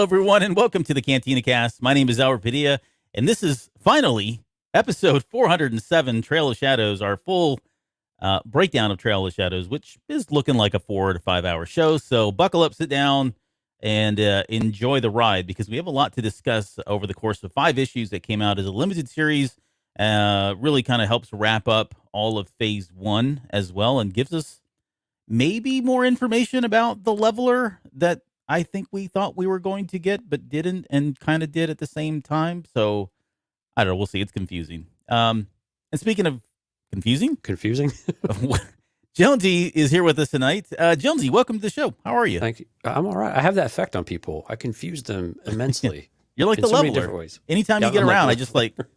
Hello, everyone, and welcome to the Cantina Cast. My name is Albert Padilla, and this is finally episode 407, Trail of Shadows, our full breakdown of Trail of Shadows, which is looking like a 4 to 5 hour show. So buckle up, sit down, and enjoy the ride, because we have a lot to discuss over the course of 5 issues that came out as a limited series. Really kind of helps wrap up all of Phase 1 as well, and gives us maybe more information about the leveler that I think we thought we were going to get, but didn't, and kind of did at the same time. So I don't know. We'll see. It's confusing. And speaking of confusing, Jonesy is here with us tonight. Jonesy, welcome to the show. How are you? Thank you. I'm all right. I have that effect on people. I confuse them immensely. You're like in the so many leveler. different ways. Anytime you get I'm around, like I just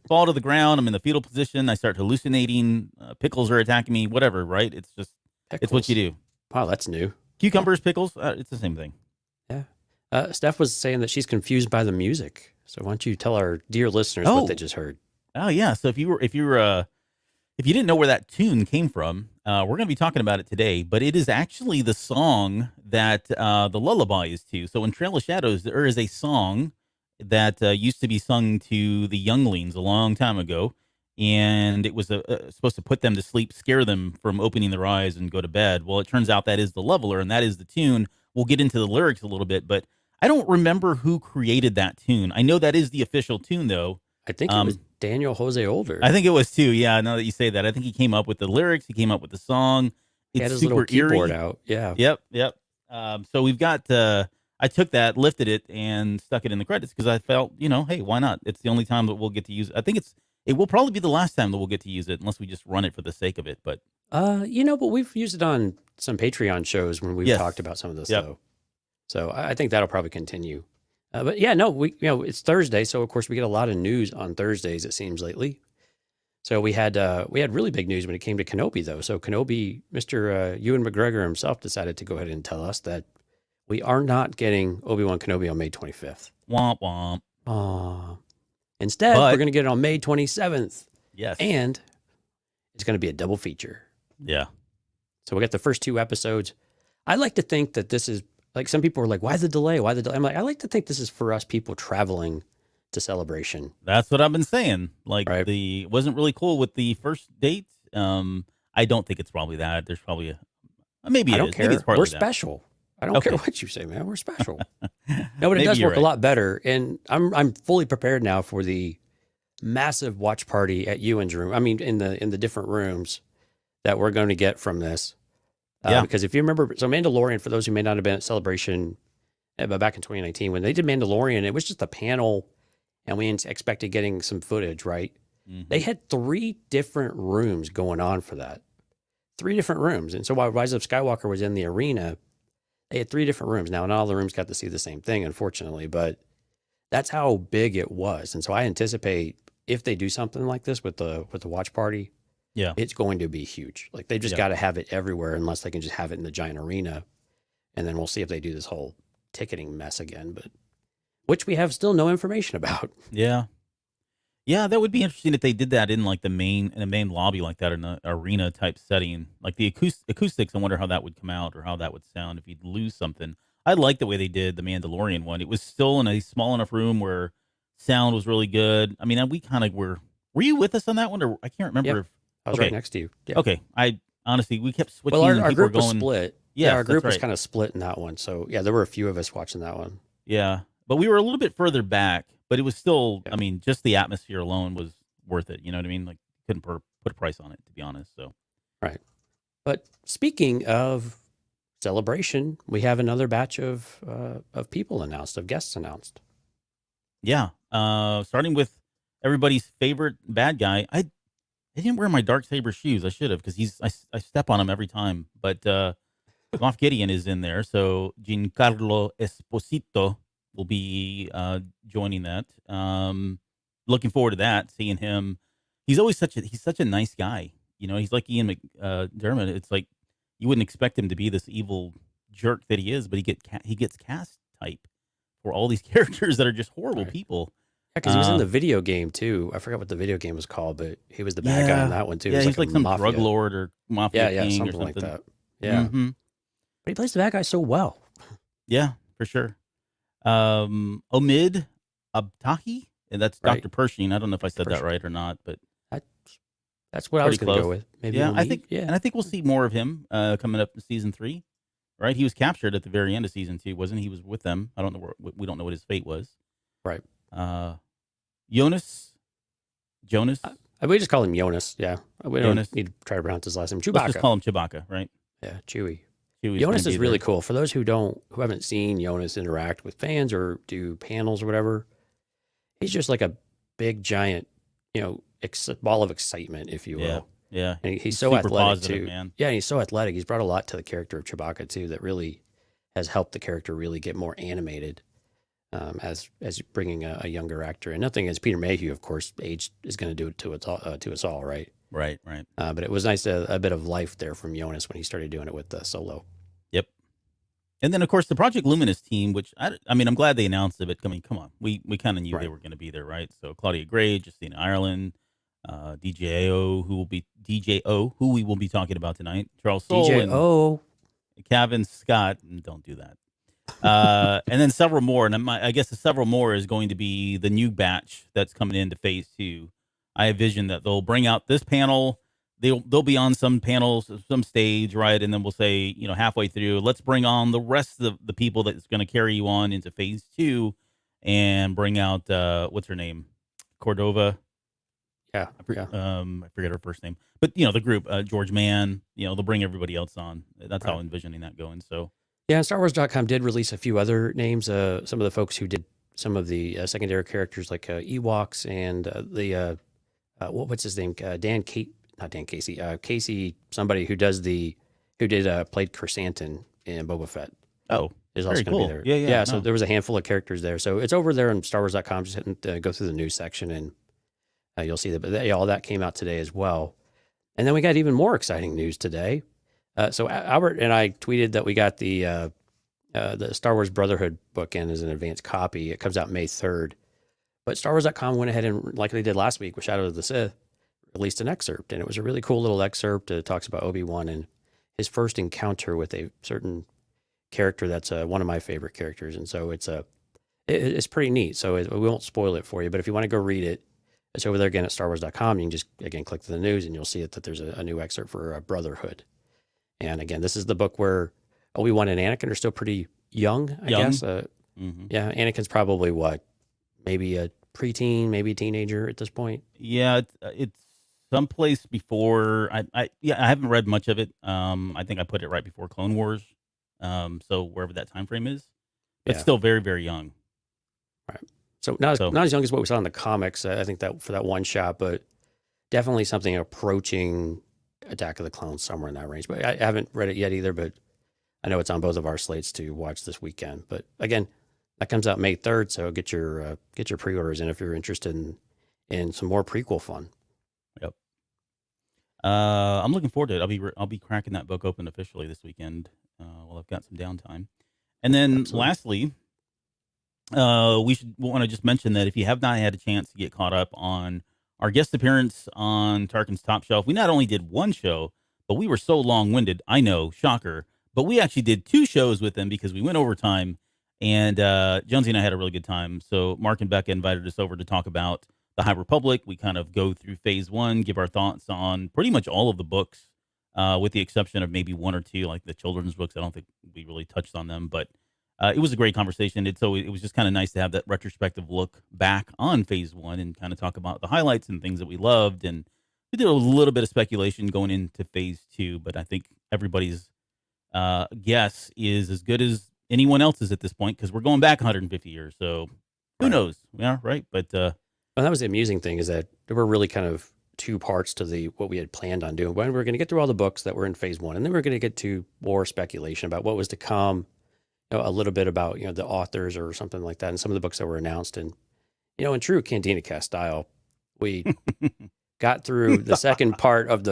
fall to the ground. I'm in the fetal position. I start hallucinating. Pickles are attacking me. Whatever, right? It's just It's what you do. Wow, that's new. Cucumbers, pickles. It's the same thing. Yeah. Steph was saying that she's confused by the music. So why don't you tell our dear listeners what they just heard? Oh yeah. So if you didn't know where that tune came from, we're going to be talking about it today. But it is actually the song that the lullaby is to. So in Trail of Shadows, there is a song that used to be sung to the younglings a long time ago, and it was supposed to put them to sleep, scare them from opening their eyes and go to bed. Well, it turns out that is the leveler, and that is the tune. We'll get into the lyrics a little bit, but I don't remember who created that tune. I know that is the official tune, though. I think it was Daniel Jose Older. I think it was too. Yeah, now that you say that, I think he came up with the lyrics. He came up with the song. He had his little keyboard out. Yeah. Yep. So we've got. I took that, lifted it, and stuck it in the credits because I felt, hey, why not? It's the only time that we'll get to use it. I think it will probably be the last time that we'll get to use it, unless we just run it for the sake of it. But but we've used it on some Patreon shows when we've talked about some of this, though. So I think that'll probably continue. But yeah, no, it's Thursday, so of course we get a lot of news on Thursdays, it seems, lately. So we had really big news when it came to Kenobi, though. So Kenobi, Mr. Ewan McGregor himself decided to go ahead and tell us that we are not getting Obi-Wan Kenobi on May 25th. Womp womp. Instead, we're going to get it on May 27th. Yes. And it's going to be a double feature. Yeah. So we got the first 2 episodes. I like to think that this is, like, some people are like, why the delay? Why the delay? I'm like, I like to think this is for us people traveling to Celebration. That's what I've been saying. Like, right? Wasn't really cool with the first date. I don't think it's probably that. There's probably maybe I it don't is. care. Maybe it's We're special. I don't care what you say, man. We're special. No, but it does work a lot better. And I'm fully prepared now for the massive watch party at Ewan's room. I mean, in the different rooms that we're going to get from this. Because if you remember, so Mandalorian, for those who may not have been at Celebration back in 2019, when they did Mandalorian, it was just a panel and we expected getting some footage, right? Mm-hmm. They had 3 different rooms going on for that. 3 different rooms. And so while Rise of Skywalker was in the arena, they had 3 different rooms. Now, not all the rooms got to see the same thing, unfortunately, but that's how big it was. And so I anticipate if they do something like this with the watch party, it's going to be huge. Like, they just got to have it everywhere, unless they can just have it in the giant arena. And then we'll see if they do this whole ticketing mess again, but which we have still no information about. Yeah. Yeah, that would be interesting if they did that in like the main lobby like that, in an arena type setting. Like the acoustics, I wonder how that would come out or how that would sound if you'd lose something. I like the way they did the Mandalorian one. It was still in a small enough room where sound was really good. I mean, we kind of were you with us on that one? Or I can't remember. Yep. I was right next to you. Yeah. Okay. I honestly, we kept switching. Well, our group was split. Yeah, our group was kind of split in that one. So yeah, there were a few of us watching that one. Yeah. But we were a little bit further back, but it was still, I mean, just the atmosphere alone was worth it. You know what I mean? Like, couldn't put a price on it, to be honest. So, right. But speaking of Celebration, we have another batch of people announced, of guests announced. Yeah. Starting with everybody's favorite bad guy. I didn't wear my Darksaber shoes. I should have, because I step on him every time. But Moff Gideon is in there. So Giancarlo Esposito will be joining that. Looking forward to that, seeing him. He's such a nice guy. He's like Ian McDermott. It's like you wouldn't expect him to be this evil jerk that he is, but he gets cast type for all these characters that are just horrible people. Yeah, because he was in the video game too. I forgot what the video game was called, but he was the bad guy in that one too. Yeah, he's like some mafia drug lord or mafia king something or like that. Yeah, mm-hmm. But he plays the bad guy so well. Yeah, for sure. Omid Abtahi, and that's Right. Dr. Pershing. I don't know if I said that Pershing. right or not, but That's what I was pretty going to close. go with. Maybe Yeah, I Omid. think, Yeah. and I think we'll see more of him coming up in season 3. Right, he was captured at the very end of season 2, wasn't he? He was with them. I don't know we don't know what his fate was. Right. Jonas. We just call him Jonas. Yeah. We don't need to try to pronounce his last name. Chewbacca. Let's just call him Chewbacca, right? Yeah, Chewie. Chewie's Jonas is really cool. For those who haven't seen Jonas interact with fans or do panels or whatever, he's just like a big giant, ball of excitement, if you will. Yeah. And he's so athletic too. Man. Yeah, and he's so athletic. He's brought a lot to the character of Chewbacca too, that really has helped the character really get more animated as bringing a younger actor. And nothing as Peter Mayhew, of course, age is going to do it to us all, right? Right. But it was nice a bit of life there from Jonas when he started doing it with Solo. Yep. And then, of course, the Project Luminous team, which I mean, I'm glad they announced it, but come on, we kind of knew they were going to be there, right? So Claudia Gray, Justina Ireland, DJO, who we will be talking about tonight, Charles Soule, DJO, and Kevin Scott, and don't do that. And then several more, and I guess the several more is going to be the new batch that's coming into phase 2. I envision that they'll bring out this panel. They'll be on some panels, some stage, right? And then we'll say, halfway through, let's bring on the rest of the people that's going to carry you on into phase 2, and bring out what's her name, Cordova. Yeah. I forget her first name, but the group, George Mann. They'll bring everybody else on. That's how I'm envisioning that going. So. Yeah, StarWars.com did release a few other names. Some of the folks who did some of the secondary characters, like Ewoks and what's his name? Casey, somebody who played Chrysanthemum in Boba Fett. Oh, is also going to be there. Yeah. So there was a handful of characters there. So it's over there on StarWars.com. Just go through the news section and you'll see that. But all that came out today as well. And then we got even more exciting news today. So Albert and I tweeted that we got the Star Wars Brotherhood book in as an advanced copy. It comes out May 3rd. But StarWars.com went ahead and, like they did last week with Shadow of the Sith, released an excerpt. And it was a really cool little excerpt. It talks about Obi-Wan and his first encounter with a certain character that's one of my favorite characters. And so it's pretty neat. So we won't spoil it for you. But if you want to go read it, it's over there again at StarWars.com. You can just, again, click to the news and you'll see that there's a new excerpt for Brotherhood. And again, this is the book where Obi-Wan and Anakin are still pretty young, I guess. Yeah, Anakin's probably maybe a preteen, maybe a teenager at this point. Yeah, it's someplace before. I haven't read much of it. I think I put it right before Clone Wars. So wherever that time frame is, it's still very, very young. Right. So not as young as what we saw in the comics. I think that for that one shot, but definitely something approaching Attack of the Clones, somewhere in that range. But I haven't read it yet either, but I know it's on both of our slates to watch this weekend. But again, that comes out May 3rd, so get your pre-orders in if you're interested in some more prequel fun. Yep. I'm looking forward to it. I'll be cracking that book open officially this weekend while I've got some downtime. And then lastly, we want to just mention that if you have not had a chance to get caught up on our guest appearance on Tarkin's Top Shelf, we not only did one show, but we were so long-winded. I know, shocker. But we actually did 2 shows with them because we went overtime, and Jonesy and I had a really good time. So Mark and Becca invited us over to talk about the High Republic. We kind of go through phase 1, give our thoughts on pretty much all of the books, with the exception of maybe 1 or 2, like the children's books. I don't think we really touched on them, but it was a great conversation. It was just kind of nice to have that retrospective look back on phase 1 and kind of talk about the highlights and things that we loved. And we did a little bit of speculation going into phase 2, but I think everybody's guess is as good as anyone else's at this point, because we're going back 150 years. So who knows? Yeah, right. But well, that was the amusing thing, is that there were really kind of 2 parts to what we had planned on doing. When we were going to get through all the books that were in phase 1, and then we are going to get to more speculation about what was to come. A little bit about the authors or something like that, and some of the books that were announced. And in true Cantina Cast style, we got through the second part of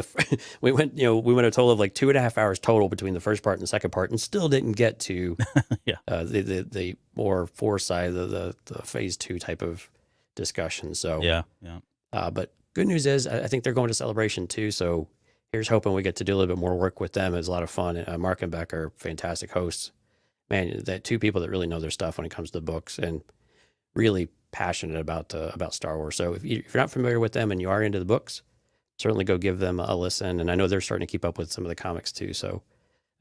we went a total of like 2.5 hours total between the first part and the second part, and still didn't get to the more foresight, the phase 2 type of discussion. So yeah. But good news is I think they're going to Celebration too. So here's hoping we get to do a little bit more work with them. It's a lot of fun. Mark and Beck are fantastic hosts. man, that two people that really know their stuff when it comes to books and really passionate about Star Wars. So if you're not familiar with them and you are into the books, certainly go give them a listen. And I know they're starting to keep up with some of the comics too. So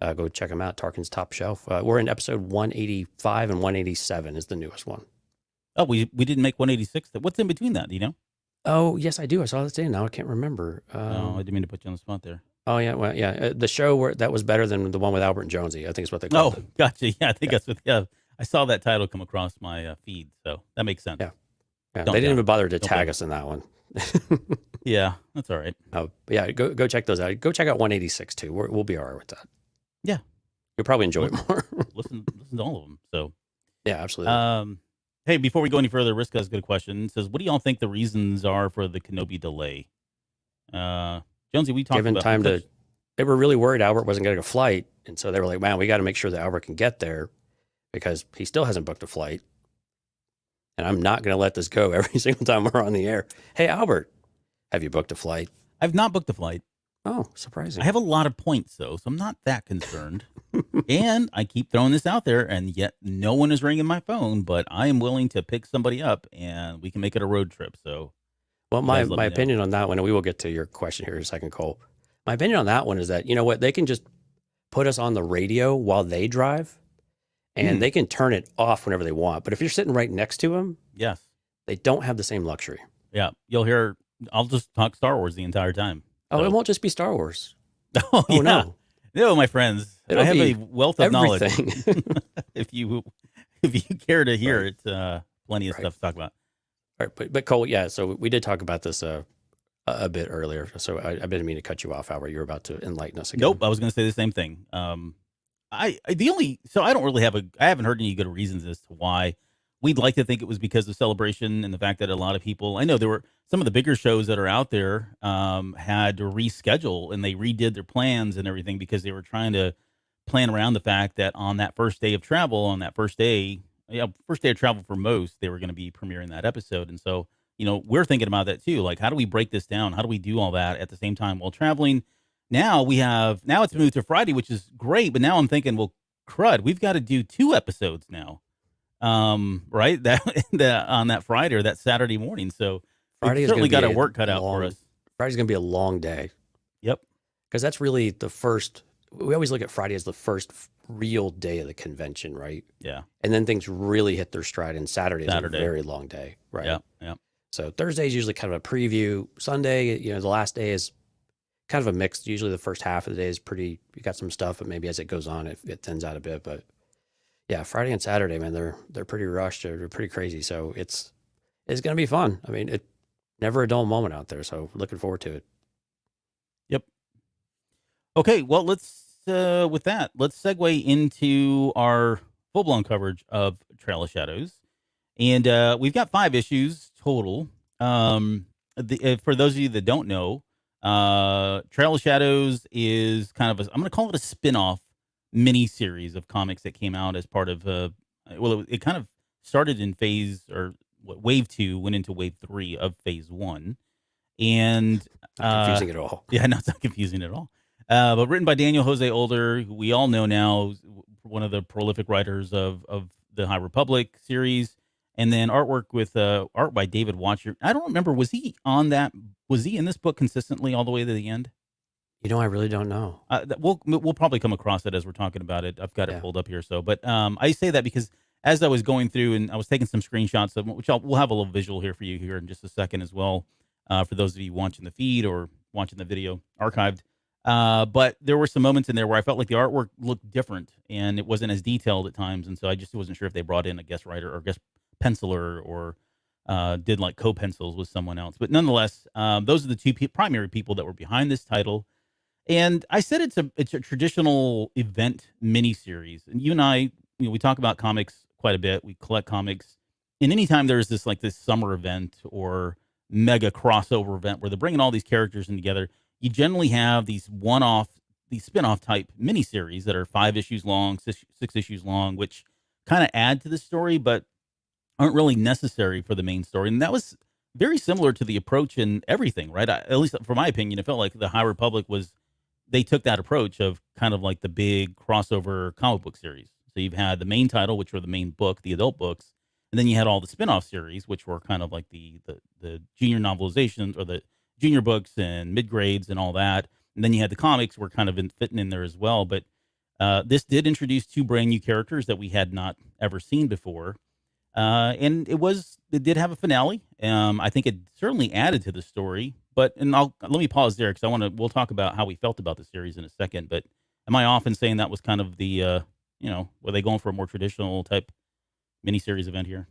go check them out. Tarkin's Top Shelf. We're in episode 185 and 187 is the newest one. Oh, we didn't make 186. What's in between that? Do you know? Oh, yes, I do. I saw this today. Now I can't remember. No, I didn't mean to put you on the spot there. Oh, yeah. Well, yeah. The show that was better than the one with Albert Jonesy, I think is what they called it. Oh, gotcha. Yeah, I think that's what, yeah. I saw that title come across my feed, so that makes sense. Yeah. They didn't even bother to tag us in that one. Yeah, that's all right. But yeah, go check those out. Go check out 186 too. We'll be all right with that. Yeah. You'll probably enjoy it more. listen to all of them. So yeah, absolutely. Hey, before we go any further, Risk has a good question. It says, what do y'all think the reasons are for the Kenobi delay? Jonesy, we talked Given about time to, they were really worried Albert wasn't getting a flight. And so they were like, man, we got to make sure that Albert can get there because he still hasn't booked a flight. And I'm not going to let this go every single time we're on the air. Hey, Albert, have you booked a flight? I've not booked a flight. Oh, surprising. I have a lot of points, though, so I'm not that concerned. And I keep throwing this out there, and yet no one is ringing my phone, but I am willing to pick somebody up, and we can make it a road trip. So, well, my opinion on that one, and we will get to your question here in a second, Cole. My opinion on that one is that, you know what, they can just put us on the radio while they drive, and they can turn it off whenever they want. But if you're sitting right next to them, yes, they don't have the same luxury. Yeah, you'll hear, I'll just talk Star Wars the entire time. Oh, so. It won't just be Star Wars. Oh, yeah. No, my friends, I have a wealth of knowledge. If you care to hear it, plenty of stuff to talk about. All right, but Cole, yeah. So we did talk about this a bit earlier. So I didn't mean to cut you off, Albert. You were about to enlighten us again. Nope, I was going to say the same thing. I don't really I haven't heard any good reasons as to why. We'd like to think it was because of Celebration and the fact that a lot of people, I know there were some of the bigger shows that are out there, had to reschedule and they redid their plans and everything because they were trying to plan around the fact that on that first day of travel, first day of travel for most, they were going to be premiering that episode. And so, we're thinking about that too. Like, how do we break this down? How do we do all that at the same time while traveling? Now it's moved to Friday, which is great. But now I'm thinking, well, crud, we've got to do 2 episodes now. Right? That on that Friday or that Saturday morning. So Friday certainly got a work cut out for us. Friday's going to be a long day. Yep. Because that's really the first, we always look at Friday as the first real day of the convention, right? Yeah. And then things really hit their stride, and Saturday is a very long day, right? Yeah. Yeah. So Thursday is usually kind of a preview. Sunday, the last day is kind of a mix. Usually the first half of the day is you got some stuff, but maybe as it goes on, it thins out a bit, but yeah, Friday and Saturday, man, they're pretty rushed. They're pretty crazy. So it's going to be fun. I mean, never a dull moment out there. So looking forward to it. Yep. Okay. Well, let's segue into our full blown coverage of Trail of Shadows, and we've got 5 issues total. For those of you that don't know, Trail of Shadows is kind of I'm going to call it a spin-off mini series of comics that came out as part of it kind of started in wave 2, went into wave 3 of phase 1, and not confusing at all. Yeah, not confusing at all. But written by Daniel Jose Older, who we all know now, one of the prolific writers of the High Republic series, and then art by David Watcher. I don't remember, was he in this book consistently all the way to the end? I really don't know. We'll probably come across it as we're talking about it. I've got it pulled up here. So, but I say that because as I was going through and I was taking some screenshots of which we'll have a little visual here for you here in just a second as well, for those of you watching the feed or watching the video archived. But there were some moments in there where I felt like the artwork looked different and it wasn't as detailed at times, and so I just wasn't sure if they brought in a guest writer or guest penciler or did like co-pencils with someone else. But nonetheless, those are the 2 primary people that were behind this title. And I said it's a traditional event miniseries. And you and I, we talk about comics quite a bit. We collect comics. And anytime there's this summer event or mega crossover event where they're bringing all these characters in together, you generally have these spin-off type miniseries that are 5 issues long, 6 issues long, which kind of add to the story, but aren't really necessary for the main story. And that was very similar to the approach in everything, right? At least for my opinion, it felt like the High Republic they took that approach of kind of like the big crossover comic book series. So you've had the main title, which were the main book, the adult books, and then you had all the spin-off series, which were kind of like the junior novelizations or the junior books and mid grades and all that. And then you had the comics were kind of fitting in there as well. But this did introduce two brand new characters that we had not ever seen before. And it did have a finale. I think it certainly added to the story, but, and let me pause there because we'll talk about how we felt about the series in a second, but am I off in saying that was kind of the, were they going for a more traditional type miniseries event here?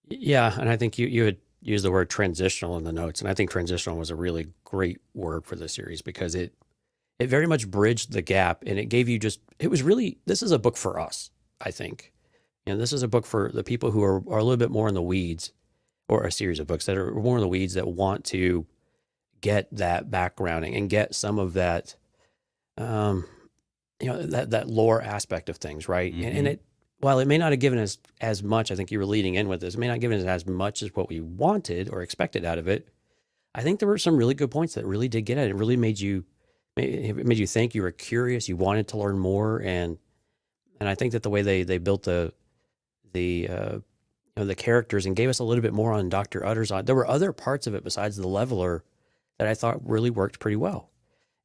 Yeah. And I think you had used the word transitional in the notes. And I think transitional was a really great word for the series because it very much bridged the gap and it gave you this is a book for us, I think. And this is a book for the people who are a little bit more in the weeds, or a series of books that are more in the weeds that want to get that backgrounding and get some of that, that lore aspect of things, right? Mm-hmm. And while it may not have given us as much, I think you were leading in with this, it may not have given us as much as what we wanted or expected out of it. I think there were some really good points that really did get at it. It really made you think, you were curious, you wanted to learn more. And I think that the way they built the characters and gave us a little bit more on Dr. Utterzon. There were other parts of it besides the leveler that I thought really worked pretty well.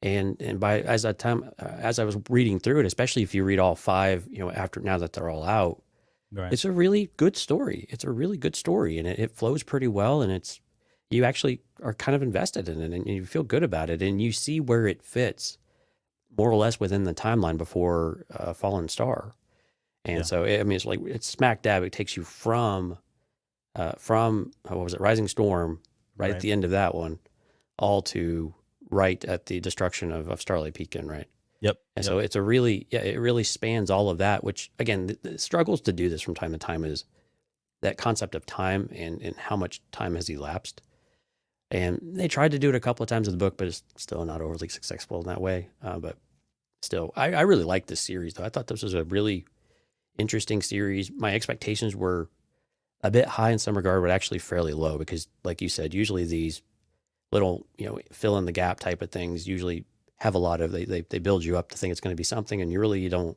And as I was reading through it, especially if you read all 5, after now that they're all out, Right. It's a really good story. It's a really good story, and it flows pretty well. And you actually are kind of invested in it, and you feel good about it, and you see where it fits more or less within the timeline before Fallen Star. And so, it's smack dab. It takes you from what was it, Rising Storm, right at the end of that one, all to right at the destruction of Starlight Beacon, right? Yep. And so it's it really spans all of that, which again, the struggles to do this from time to time is that concept of time and how much time has elapsed. And they tried to do it a couple of times in the book, but it's still not overly successful in that way. But still, I really like this series, though. I thought this was a really interesting series. My expectations were a bit high in some regard, but actually fairly low because, like you said, usually these little, fill in the gap type of things usually have a lot of, they build you up to think it's going to be something, and you don't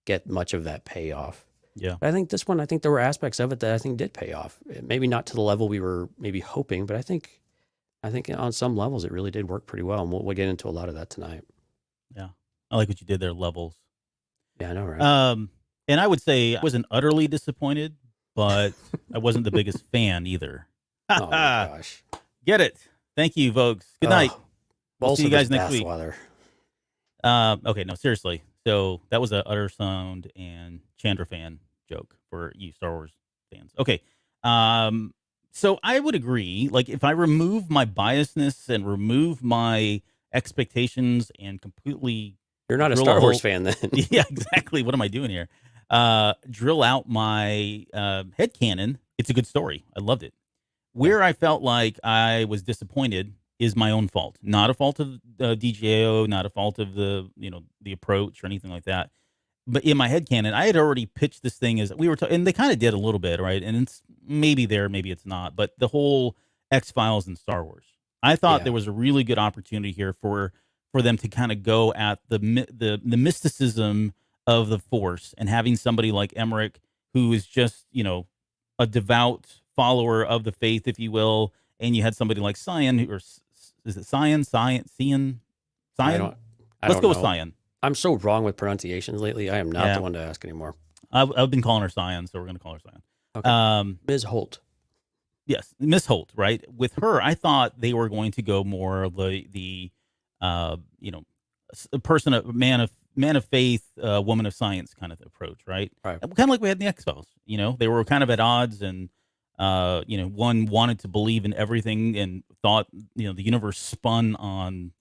get much of that payoff. Yeah. But I think this one, there were aspects of it that I think did pay off. Maybe not to the level we were maybe hoping, but I think on some levels it really did work pretty well, and we'll get into a lot of that tonight. Yeah. I like what you did there, levels. Yeah, I know, right? And I would say I wasn't utterly disappointed, but I wasn't the biggest fan either. Oh my gosh. Get it. Thank you, folks. Good night. We'll see you guys next week. Okay, no, seriously. So that was a Utter Sound and Chandra fan joke for you Star Wars fans. Okay. So I would agree. Like, if I remove my biasness and remove my expectations and completely... You're not a Star Wars fan then. Yeah, exactly. What am I doing here? Drill out my headcanon. It's a good story. I loved it. Where I felt like I was disappointed is my own fault. Not a fault of DJO, not a fault of the approach or anything like that. But in my headcanon, I had already pitched this thing as we were and they kind of did a little bit, right? And it's maybe there, maybe it's not. But the whole X-Files and Star Wars. I thought there was a really good opportunity here for them to kind of go at the mysticism of the Force, and having somebody like Emerick, who is just, a devout follower of the faith, if you will, and you had somebody like Sian, or is it Sian? Let's go with Sian. I'm so wrong with pronunciations lately. I am not the one to ask anymore. I've been calling her Sian, so we're going to call her Sian. Okay. Ms. Holt. Yes, Miss Holt, right? With her, I thought they were going to go more of the a person, a man of faith, woman of science kind of approach, right? Right. Kind of like we had in the X-Files. They were kind of at odds, and one wanted to believe in everything and thought the universe spun on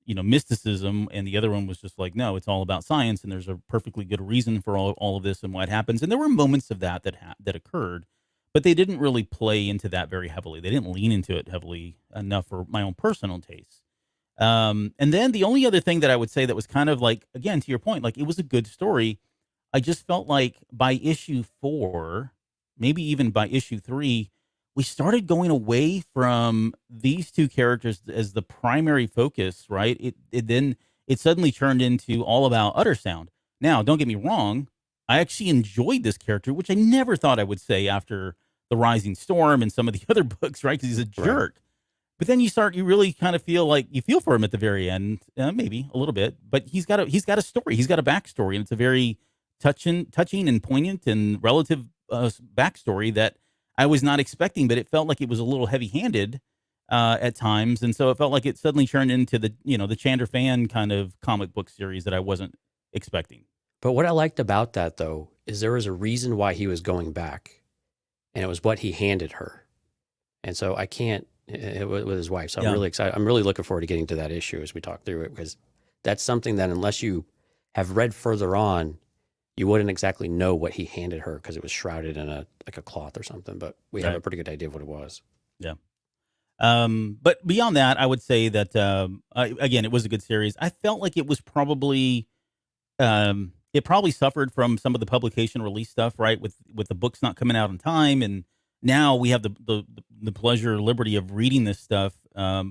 mysticism, and the other one was just like, no, it's all about science, and there's a perfectly good reason for all of this and what happens. And there were moments of that occurred, but they didn't really play into that very heavily. They didn't lean into it heavily enough for my own personal taste. And then the only other thing that I would say that was kind of like, again, to your point, like, it was a good story. I just felt like by issue 4, maybe even by issue 3, we started going away from these two characters as the primary focus, right? It suddenly turned into all about Uttersound. Now, don't get me wrong. I actually enjoyed this character, which I never thought I would say after The Rising Storm and some of the other books, right? Because he's a Right. jerk. But then you really kind of feel like you feel for him at the very end, maybe a little bit. But he's got a story, he's got a backstory, and it's a very touching and poignant and relative backstory that I was not expecting. But it felt like it was a little heavy handed at times, and so it felt like it suddenly turned into the Chandler fan kind of comic book series that I wasn't expecting. But what I liked about that, though, is there was a reason why he was going back, and it was what he handed her. And so I can't, with his wife. So I'm really excited. I'm really looking forward to getting to that issue as we talk through it, because that's something that unless you have read further on, you wouldn't exactly know what he handed her because it was shrouded in a cloth or something. But we have a pretty good idea of what it was. Yeah. But beyond that, I would say that again, it was a good series. I felt like it was probably it probably suffered from some of the publication release stuff, right? With the books not coming out on time, and now we have the pleasure, liberty of reading this stuff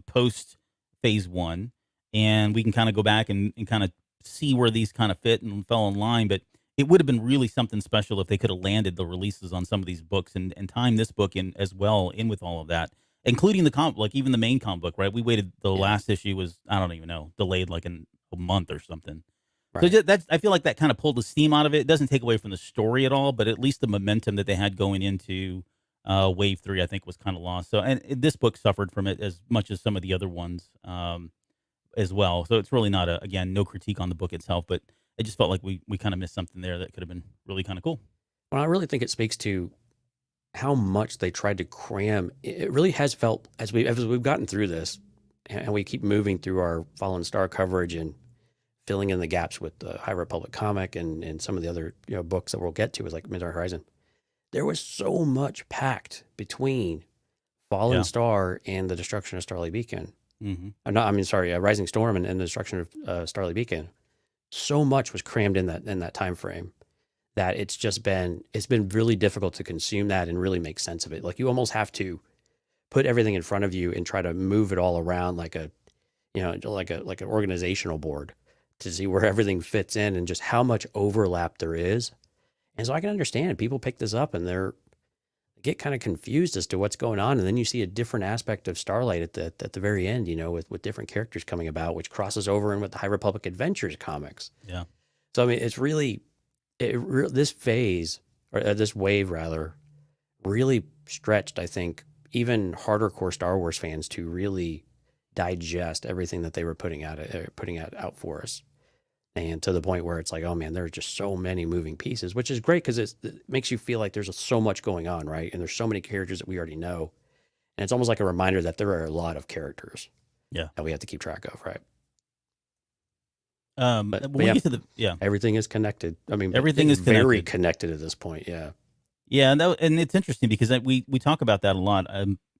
post phase 1, and we can kind of go back and kind of see where these kind of fit and fell in line. But it would have been really something special if they could have landed the releases on some of these books and timed this book in as well in with all of that, including like even the main comic book, right? We waited, the last issue was, I don't even know, delayed like a month or something. Right. So I feel like that kind of pulled the steam out of it. It doesn't take away from the story at all, but at least the momentum that they had going into Wave 3, I think, was kind of lost. So, and this book suffered from it as much as some of the other ones as well. So it's really not again, no critique on the book itself, but it just felt like we kind of missed something there that could have been really kind of cool. Well, I really think it speaks to how much they tried to cram. It really has felt as we've gotten through this, and we keep moving through our Fallen Star coverage and filling in the gaps with the High Republic comic and some of the other books that we'll get to, is like Midnight Horizon. There was so much packed between Fallen Star and the destruction of Starlight Beacon. Mm-hmm. Rising Storm and the destruction of Starlight Beacon. So much was crammed in that time frame that it's been really difficult to consume that and really make sense of it. Like, you almost have to put everything in front of you and try to move it all around like an organizational board to see where everything fits in and just how much overlap there is. And so I can understand people pick this up and they get kind of confused as to what's going on. And then you see a different aspect of Starlight at the very end, with different characters coming about, which crosses over in with the High Republic Adventures comics. Yeah. So, I mean, it's really, this phase, or this wave rather, really stretched, I think, even harder core Star Wars fans to really digest everything that they were putting out out for us. And to the point where it's like, oh man, there are just so many moving pieces, which is great because it makes you feel like there's so much going on, right? And there's so many characters that we already know. And it's almost like a reminder that there are a lot of characters that we have to keep track of, right? But when we get to everything is connected. I mean, everything is very connected at this point. Yeah. Yeah. And it's interesting because we talk about that a lot.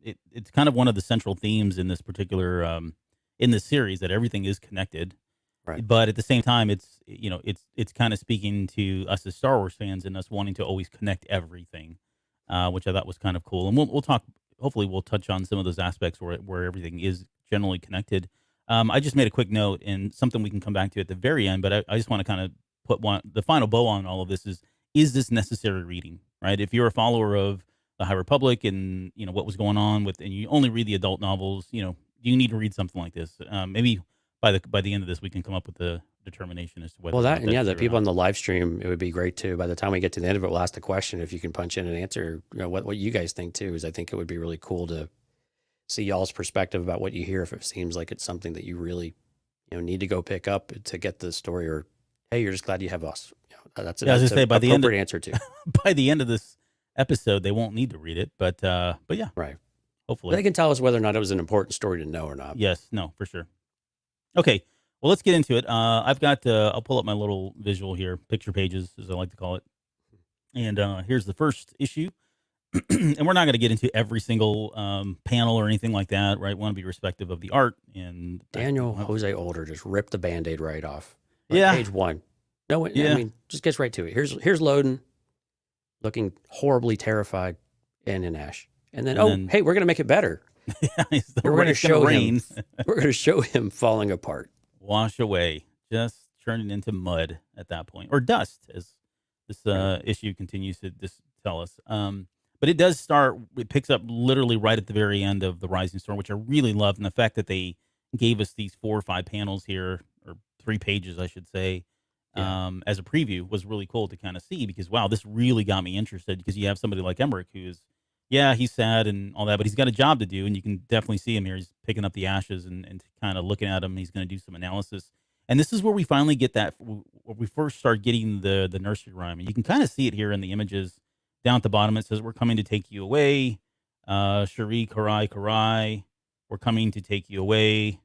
It's kind of one of the central themes in this particular, in this series, that everything is connected. Right. But at the same time, it's kind of speaking to us as Star Wars fans and us wanting to always connect everything, which I thought was kind of cool. And we'll talk. Hopefully, we'll touch on some of those aspects where everything is generally connected. I just made a quick note and something we can come back to at the very end. But I just want to kind of put the final bow on all of this is this necessary reading, right? If you're a follower of the High Republic and what was going on and you only read the adult novels, do you need to read something like this? Maybe by the end of this, we can come up with the determination as to whether. Well, the people on the live stream, it would be great too. By the time we get to the end of it, we'll ask the question. If you can punch in an answer, what you guys think too, is I think it would be really cool to see y'all's perspective about what you hear. If it seems like it's something that you really, need to go pick up to get the story, or hey, you're just glad you have us. That's an appropriate answer too. By the end of this episode, they won't need to read it, but yeah, right. Hopefully, they can tell us whether or not it was an important story to know or not. Yes, no, for sure. Okay, well, let's get into it. I've got, I'll pull up my little visual here, picture pages, as I like to call it. And here's the first issue. And we're not going to get into every single panel or anything like that, right? We want to be respectful of the art. And Daniel Jose Older just ripped the Band-Aid right off. Page 1. No, I mean, just gets right to it. Here's Loden looking horribly terrified and in ash. And then, hey, we're going to make it better. We're going to show him. We're going to show him falling apart, wash away, just turning into mud at that point, or dust, as This issue continues to just tell us. But it does start. It picks up literally right at the very end of the Rising Storm, which I really loved, and the fact that they gave us these 4 or 5 panels here, or 3 pages, I should say, as a preview was really cool to kind of see, because wow, this really got me interested, because you have somebody like Emerick who is, yeah, he's sad and all that, but he's got a job to do, and you can definitely see him here. He's picking up the ashes and kind of looking at him. He's going to do some analysis. And this is where we finally get that, where we first start getting the nursery rhyme. And you can kind of see it here in the images down at the bottom. It says, "We're coming to take you away. Shari Karai Karai. We're coming to take you away.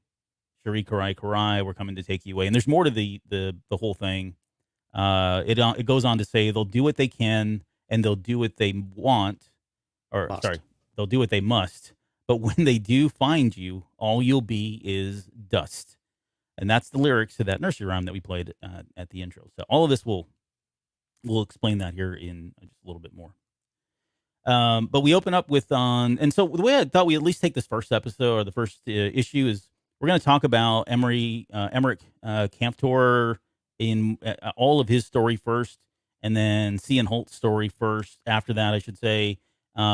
Shari Karai Karai. We're coming to take you away." And there's more to the whole thing. It goes on to say they'll do what they can and they'll do what they want. Or, Must. sorry, they'll do what they must. But when they do find you, all you'll be is dust. And that's the lyrics to that nursery rhyme that we played at the intro. So all of this we'll explain that here in just a little bit more. But we open up with and so the way I thought we at least take this first episode, or the first issue, is we're going to talk about Emerick Caphtor in all of his story first, and then Sian Holt's story first. After that, I should say,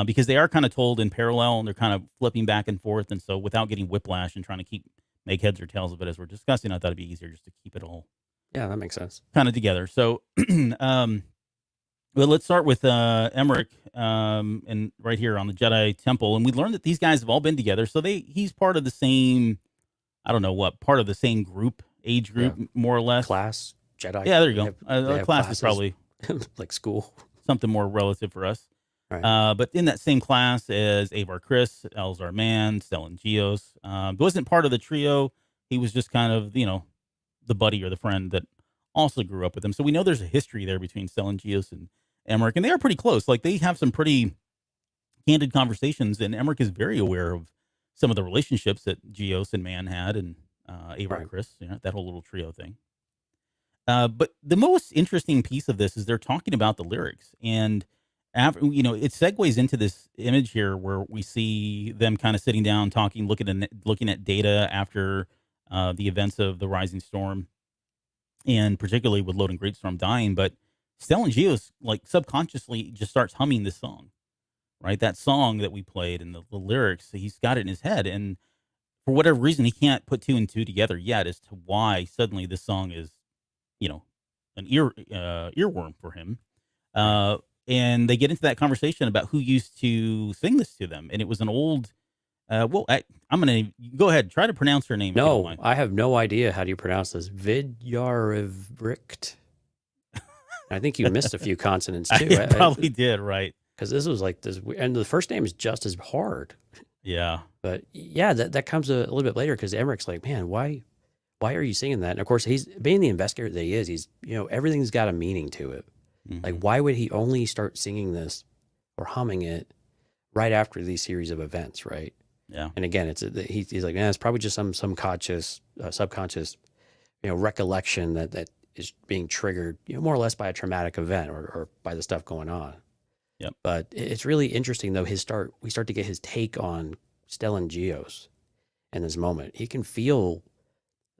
because they are kind of told in parallel, and they're kind of flipping back and forth. And so without getting whiplash and trying to make heads or tails of it as we're discussing, I thought it'd be easier just to keep it all. Yeah, that makes sense. Kind of together. So, well, let's start with Emerick, and right here on the Jedi Temple, and we learned that these guys have all been together. So he's part of the same, I don't know what, part of the same group, age group, more or less. Class, Jedi. Yeah, there you go. They class have is probably like school. something more relative for us. Right. But in that same class as Avar Kriss, Elzar Mann, Stellan Gios, wasn't part of the trio. He was just kind of, the buddy or the friend that also grew up with him. So we know there's a history there between Stellan Gios and Emerick, and they are pretty close. Like, they have some pretty candid conversations, and Emerick is very aware of some of the relationships that Gios and Mann had, and Avar Kriss, that whole little trio thing. But the most interesting piece of this is they're talking about the lyrics, and after, it segues into this image here where we see them kind of sitting down, talking, looking at data after the events of the Rising Storm, and particularly with Loden Greatstorm dying. But Stellan Gios, like, subconsciously just starts humming this song, right? That song that we played, and the lyrics, he's got it in his head. And for whatever reason, he can't put 2 and 2 together yet as to why suddenly this song is, an earworm for him. And they get into that conversation about who used to sing this to them. And it was an old, I'm going to go ahead, try to pronounce her name. No, I have no idea. How do you pronounce this? Vidyarivrikt. I think you missed a few consonants too. I probably did, right? Because this was like this, and the first name is just as hard. Yeah. But yeah, that comes a little bit later, because Emerick's like, man, why are you singing that? And of course, he's being the investigator that he is. He's, everything's got a meaning to it. Mm-hmm. Like, why would he only start singing this or humming it right after these series of events, right? Yeah. And again, he's like, man, it's probably just some subconscious, recollection that is being triggered, more or less by a traumatic event or by the stuff going on. Yep. But it's really interesting, though. We start to get his take on Stellan Gios in this moment. He can feel.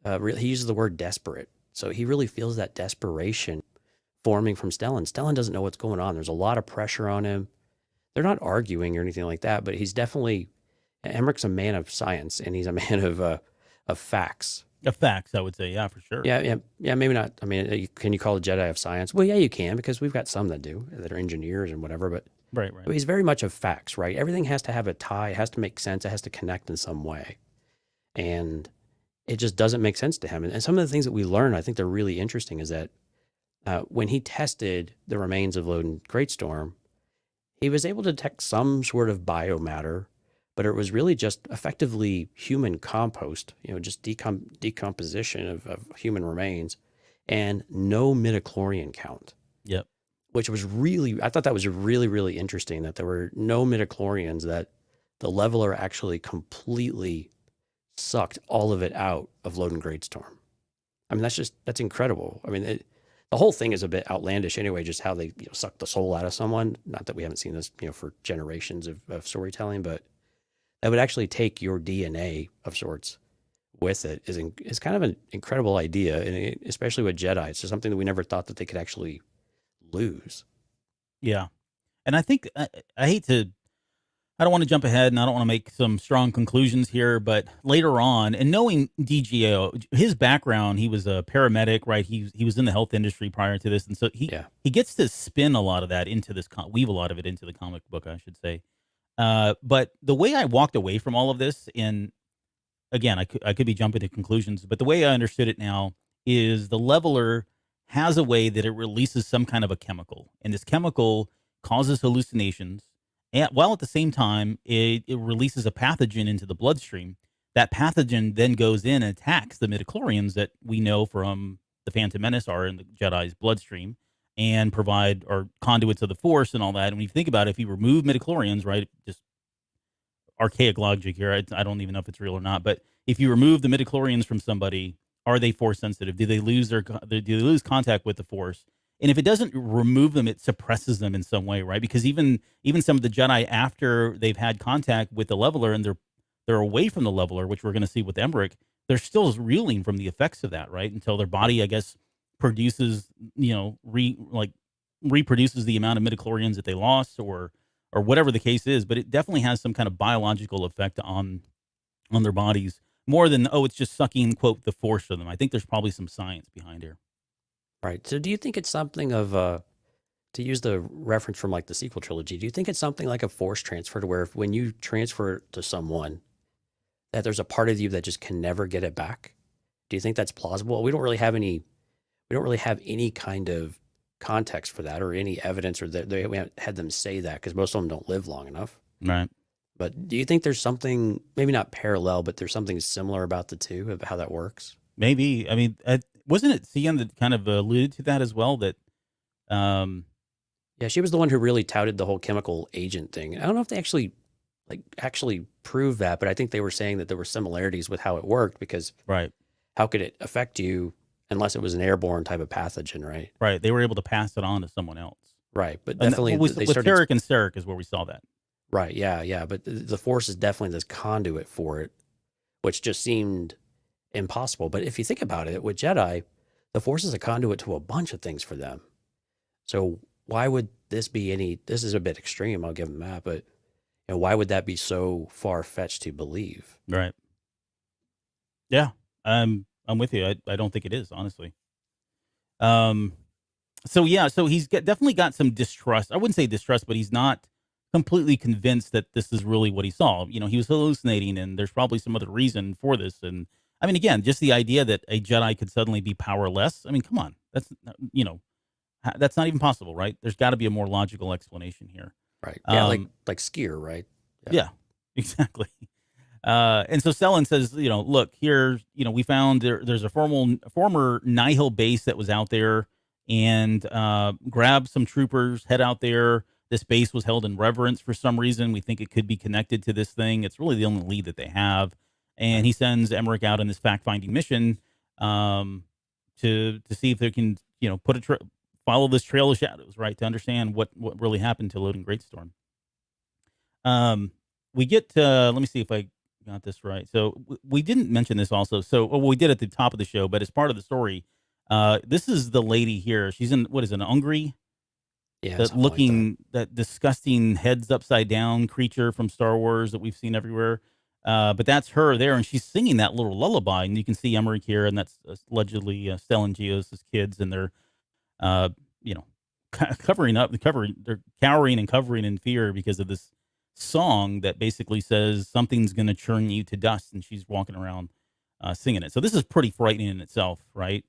He uses the word desperate, so he really feels that desperation forming from Stellan. Stellan doesn't know what's going on. There's a lot of pressure on him. They're not arguing or anything like that, but he's definitely, Emerick's a man of science, and he's a man of facts. Of facts, I would say, yeah, for sure. Yeah, maybe not. I mean, can you call a Jedi of science? Well, yeah, you can, because we've got some that are engineers and whatever, but right. But he's very much of facts, right? Everything has to have a tie, it has to make sense, it has to connect in some way. And it just doesn't make sense to him. And some of the things that we learn, I think they're really interesting, is that when he tested the remains of Loden Greatstorm, he was able to detect some sort of biomatter, but it was really just effectively human compost, just decomposition of human remains, and no midichlorian count. Yep. Which was I thought that was really, really interesting, that there were no midichlorians, that the leveler actually completely sucked all of it out of Loden Greatstorm. I mean, that's incredible. I mean, the whole thing is a bit outlandish anyway, just how they suck the soul out of someone. Not that we haven't seen this, for generations of storytelling, but that would actually take your DNA of sorts with it is kind of an incredible idea, and especially with Jedi. It's just something that we never thought that they could actually lose. Yeah. And I think I hate to, I don't want to jump ahead and I don't want to make some strong conclusions here, but later on, and knowing DGO, his background, he was a paramedic, right? He was in the health industry prior to this. And so he gets to spin a lot of that into this, weave a lot of it into the comic book, I should say. But the way I walked away from all of this, and again, I could be jumping to conclusions, but the way I understood it now is the leveler has a way that it releases some kind of a chemical, and this chemical causes hallucinations, and while at the same time it releases a pathogen into the bloodstream. That pathogen then goes in and attacks the midichlorians that we know from the Phantom Menace are in the Jedi's bloodstream and provide or conduits of the Force and all that. And when you think about it, if you remove midichlorians, right, just archaic logic here. I don't even know if it's real or not. But if you remove the midichlorians from somebody, are they Force sensitive? Do they lose contact with the Force? And if it doesn't remove them, it suppresses them in some way, right? Because even some of the Jedi, after they've had contact with the leveler and they're away from the leveler, which we're going to see with Emerick, they're still reeling from the effects of that, right? Until their body, I guess, produces, reproduces the amount of midichlorians that they lost, or whatever the case is. But it definitely has some kind of biological effect on their bodies, more than, it's just sucking, quote, the Force from them. I think there's probably some science behind here. Right. So do you think it's something of, to use the reference from like the sequel trilogy, do you think it's something like a Force transfer, to where when you transfer it to someone, that there's a part of you that just can never get it back? Do you think that's plausible? We don't really have any kind of context for that, or any evidence, or that we haven't had them say that, because most of them don't live long enough. Right. But do you think there's something, maybe not parallel, but there's something similar about the two, of how that works? Maybe. I mean, wasn't it Sian that kind of alluded to that as well? That, yeah, she was the one who really touted the whole chemical agent thing. I don't know if they actually prove that, but I think they were saying that there were similarities with how it worked, because right, how could it affect you unless it was an airborne type of pathogen, right? Right. They were able to pass it on to someone else. Right, but definitely with Tarek and Sarek is where we saw that. Right, yeah, but the Force is definitely this conduit for it, which just seemed impossible. But if you think about it, with Jedi, the Force is a conduit to a bunch of things for them. So why would this be this is a bit extreme, I'll give them that, but why would that be so far-fetched to believe? Right. Yeah, I'm with you. I don't think it is, honestly. So he's definitely got some distrust. I wouldn't say distrust, but he's not completely convinced that this is really what he saw. He was hallucinating, and there's probably some other reason for this. And I mean, again, just the idea that a Jedi could suddenly be powerless. I mean, come on, that's not even possible, right? There's got to be a more logical explanation here. Right. Yeah, like Skier, right? Yeah, exactly. And so Selen says, look here, we found there's a former Nihil base that was out there, and grab some troopers, head out there. This base was held in reverence for some reason. We think it could be connected to this thing. It's really the only lead that they have. And he sends Emerick out on this fact-finding mission to see if they can, follow this trail of shadows, right, to understand what really happened to Loden Greatstorm. We get to, let me see if I got this right. So we didn't mention this also. So we did at the top of the show, but as part of the story, this is the lady here. She's in, what is it, an Ungry? Yeah, that disgusting heads upside down creature from Star Wars that we've seen everywhere. But that's her there, and she's singing that little lullaby, and you can see Emerick here, and that's allegedly Stellan Gios' kids, and they're, they're cowering and covering in fear because of this song that basically says something's going to churn you to dust, and she's walking around singing it. So this is pretty frightening in itself, right?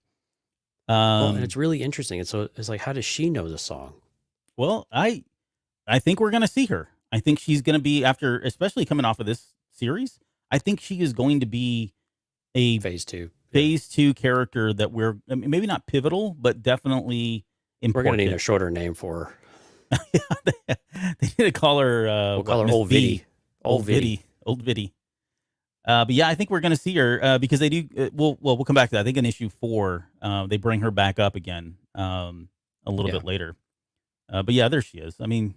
And it's really interesting. And so it's like, how does she know the song? Well, I think we're going to see her. I think she's going to be, after, especially coming off of this series, I think she is going to be a phase two character that maybe not pivotal, but definitely important. We're going to need a shorter name for her. They need to call her, we'll call her Old Viddy. Old Viddy. But yeah, I think we're going to see her because they do. We'll come back to that. I think in issue 4, they bring her back up again a little bit later. But yeah, there she is. I mean,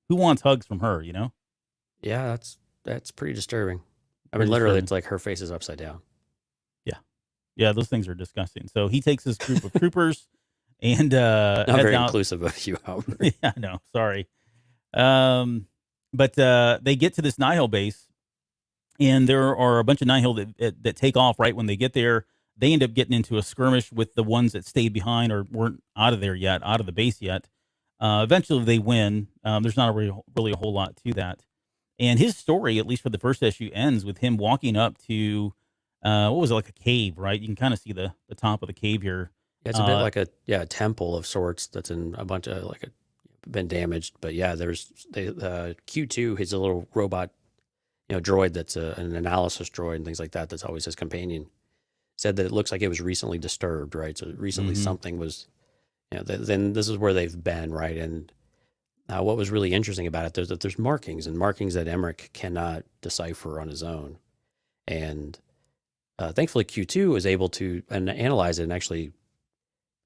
who wants hugs from her, Yeah, that's pretty disturbing. I mean, literally, it's like her face is upside down. Yeah, those things are disgusting. So he takes his group of troopers, and Not heads very out. inclusive of you, Albert. Yeah, no, sorry. But they get to this Nihil base, and there are a bunch of Nihil that take off right when they get there. They end up getting into a skirmish with the ones that stayed behind or weren't out of there yet, out of the base yet. Eventually, they win. There's not really a whole lot to that. And his story, at least for the first issue, ends with him walking up to, what was it, like a cave, right? You can kind of see the top of the cave here. Yeah, it's a bit like a temple of sorts that's in a bunch of been damaged. But yeah, there's Q2, he's a little robot, droid that's an analysis droid and things like that. That's always his companion. Said that it looks like it was recently disturbed, right? So recently something was, then this is where they've been, right? And what was really interesting about it is that there's markings that Emerick cannot decipher on his own. And thankfully Q2 was able to analyze it and actually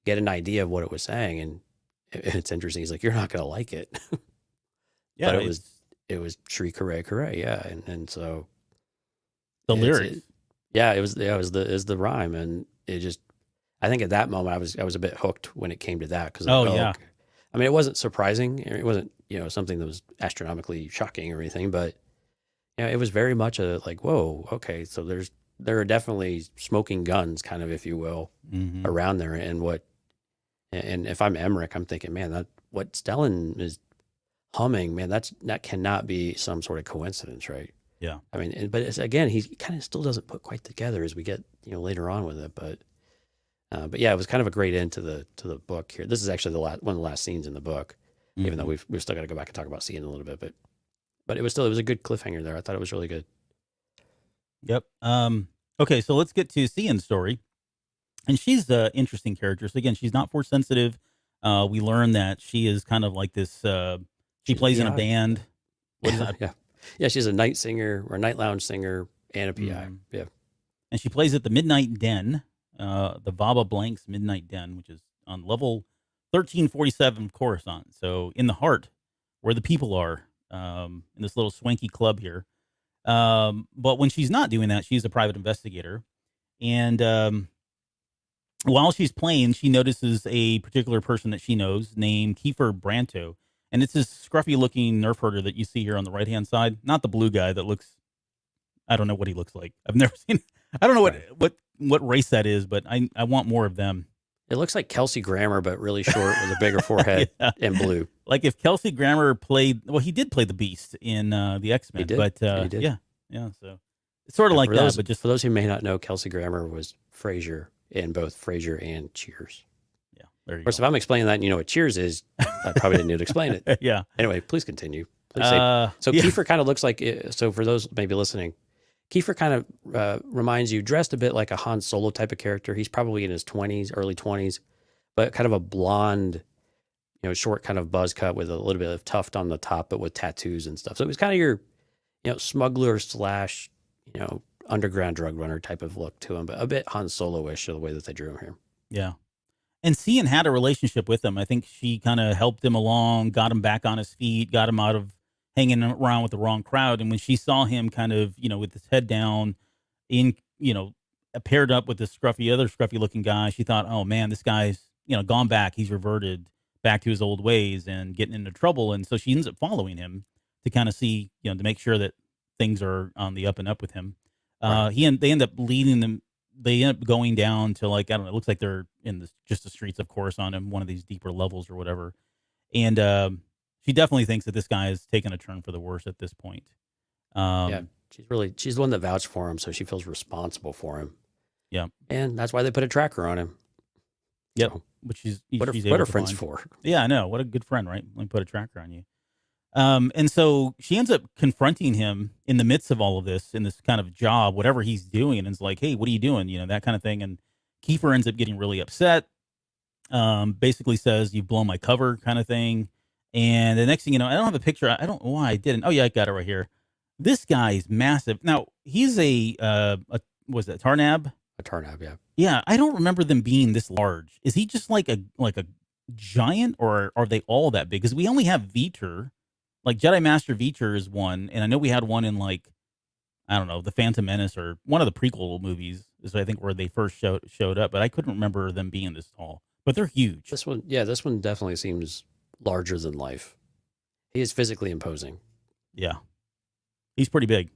get an idea of what it was saying. And it's interesting. He's like, you're not going to like it. Yeah, but it was Shri Kare Kare. Yeah. And so the lyrics. It was the rhyme. And it just, I think at that moment I was a bit hooked when it came to that. Cause yeah. I mean, it wasn't surprising. It wasn't, something that was astronomically shocking or anything, but it was very much a like, whoa, okay. So there are definitely smoking guns kind of, if you will, around there. And if I'm Emerick, I'm thinking, man, that what Stellan is humming, man, that cannot be some sort of coincidence, right? Yeah. I mean, but again, he kind of still doesn't put quite together as we get, later on with it. But yeah, it was kind of a great end to the book here. This is actually one of the last scenes in the book, even though we've still got to go back and talk about Sian a little bit. But it was a good cliffhanger there. I thought it was really good. Yep. Okay, so let's get to Sian's story. And she's an interesting character. So again, she's not force sensitive. We learn that she is kind of like this. She plays in a band. What is that? Yeah. She's a night singer or a night lounge singer and a PI. Yeah. And she plays at the Midnight Den, the Baba Blank's Midnight Den, which is on level 1347 of Coruscant. So in the heart, where the people are, in this little swanky club here. But when she's not doing that, she's a private investigator. And while she's playing, she notices a particular person that she knows named Kiefer Branto. And it's this scruffy-looking nerf herder that you see here on the right-hand side. Not the blue guy that looks... I don't know what he looks like. I've never seen... I don't know what race that is, but I want more of them. It looks like Kelsey Grammer, but really short with a bigger forehead and blue. Like if Kelsey Grammer played... Well, he did play the Beast in the X-Men. He did. But he did. Yeah. So it's sort of like that. But just for those who may not know, Kelsey Grammer was Frasier in both Frasier and Cheers. Yeah, there you go. Of course, if I'm explaining that and you know what Cheers is, I probably didn't need to explain it. Yeah. Anyway, please continue. Please say. So Kiefer kind of looks like, so for those maybe listening, Kiefer kind of reminds you, dressed a bit like a Han Solo type of character. He's probably in his 20s, early 20s, but kind of a blonde, short kind of buzz cut with a little bit of tuft on the top, but with tattoos and stuff. So it was kind of your, smuggler slash, underground drug runner type of look to him, but a bit Han Solo-ish the way that they drew him here. Yeah. And Sian had a relationship with him. I think she kind of helped him along, got him back on his feet, got him out of hanging around with the wrong crowd. And when she saw him kind of, with his head down in, paired up with this other scruffy looking guy, she thought, oh man, this guy's, gone back. He's reverted back to his old ways and getting into trouble. And so she ends up following him to kind of see, to make sure that things are on the up and up with him. Right. They end up leading them. They end up going down to I don't know, it looks like they're in just the streets of Coruscant in one of these deeper levels or whatever. And she definitely thinks that this guy is taking a turn for the worse at this point. She's the one that vouched for him, so she feels responsible for him. Yeah. And that's why they put a tracker on him. Yep. So, which she's what are friends for? Yeah, I know. What a good friend, right? Let me put a tracker on you. And so she ends up confronting him in the midst of all of this, in this kind of job, whatever he's doing. And it's like, hey, what are you doing? That kind of thing. And Kiefer ends up getting really upset. Basically says, you've blown my cover kind of thing. And the next thing you know, I don't have a picture. I don't know why I didn't. Oh yeah, I got it right here. This guy's massive. Now he's was that Tarnab? A Tarnab, yeah. Yeah. I don't remember them being this large. Is he just like a giant, or are they all that big? Because we only have Veter. Like Jedi Master Veter is one, and I know we had one in I don't know, The Phantom Menace or one of the prequel movies is I think where they first showed up, but I couldn't remember them being this tall. but they're huge. This one definitely seems larger than life. He is physically imposing. Yeah, he's pretty big.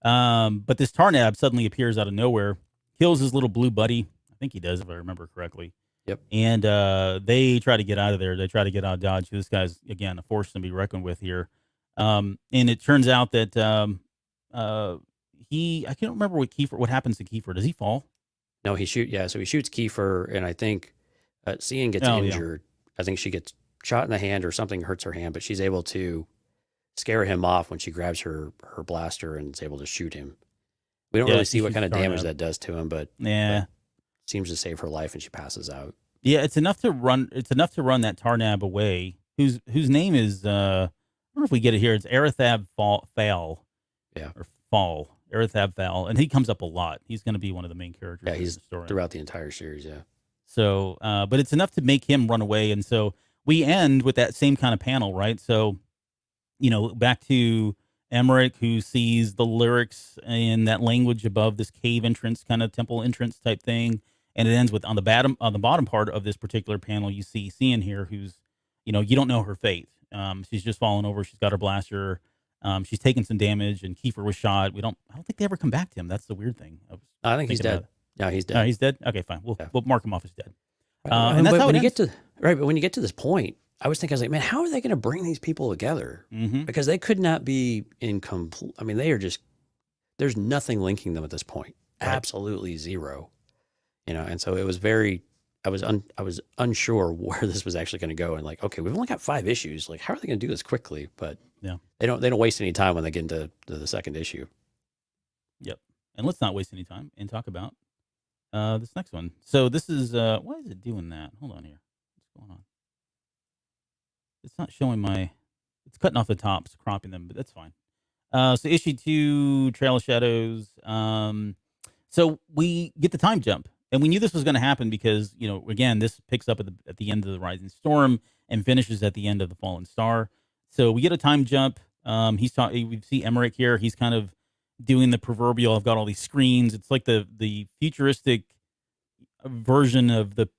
But this Tarnab suddenly appears out of nowhere, kills his little blue buddy. I think he does, if I remember correctly. Yep. And they try to get out of there. They try to get out of Dodge. This guy's, again, a force to be reckoned with here. And it turns out that I can't remember what happens to Caphtor. Does he fall? No, so he shoots Caphtor, and I think Sian gets injured. Yeah. I think she gets shot in the hand or something hurts her hand, but she's able to scare him off when she grabs her blaster and is able to shoot him. We don't really see what kind of damage that does to him, but seems to save her life, and she passes out. Yeah, it's enough to run that Tarnab away. Whose name is I don't know if we get it here. It's Arathab Fall. Yeah, or Fall. Arathab Fall, and he comes up a lot. He's going to be one of the main characters. Yeah, he's in the story throughout the entire series. Yeah. So, but it's enough to make him run away, and so we end with that same kind of panel, right? So, back to Emerick, who sees the lyrics in that language above this cave entrance, kind of temple entrance type thing, and it ends with on the bottom part of this particular panel, you see Sian here, who's, you don't know her fate. She's just fallen over. She's got her blaster. She's taken some damage, and Caphtor was shot. I don't think they ever come back to him. That's the weird thing. I think he's dead. No, he's dead. He's dead. Okay, fine. We'll mark him off as dead. And that's how when you get to this point, I was like, man, how are they going to bring these people together? Mm-hmm. Because they could not be in complete. I mean, they are just. There's nothing linking them at this point. Right. Absolutely zero. And so it was very. I was unsure where this was actually going to go, and like, okay, we've only got 5 issues. Like, how are they going to do this quickly? But yeah, they don't waste any time when they get into the second issue. Yep, and let's not waste any time and talk about this next one. So this is why is it doing that? Hold on here, what's going on? It's not showing it's cutting off the tops, cropping them, but that's fine. So issue 2, Trail of Shadows. So we get the time jump. And we knew this was going to happen because, again, this picks up at the end of the Rising Storm and finishes at the end of the Fallen Star. So we get a time jump. We see Emerick here. He's kind of doing the proverbial, I've got all these screens. It's like the futuristic version of the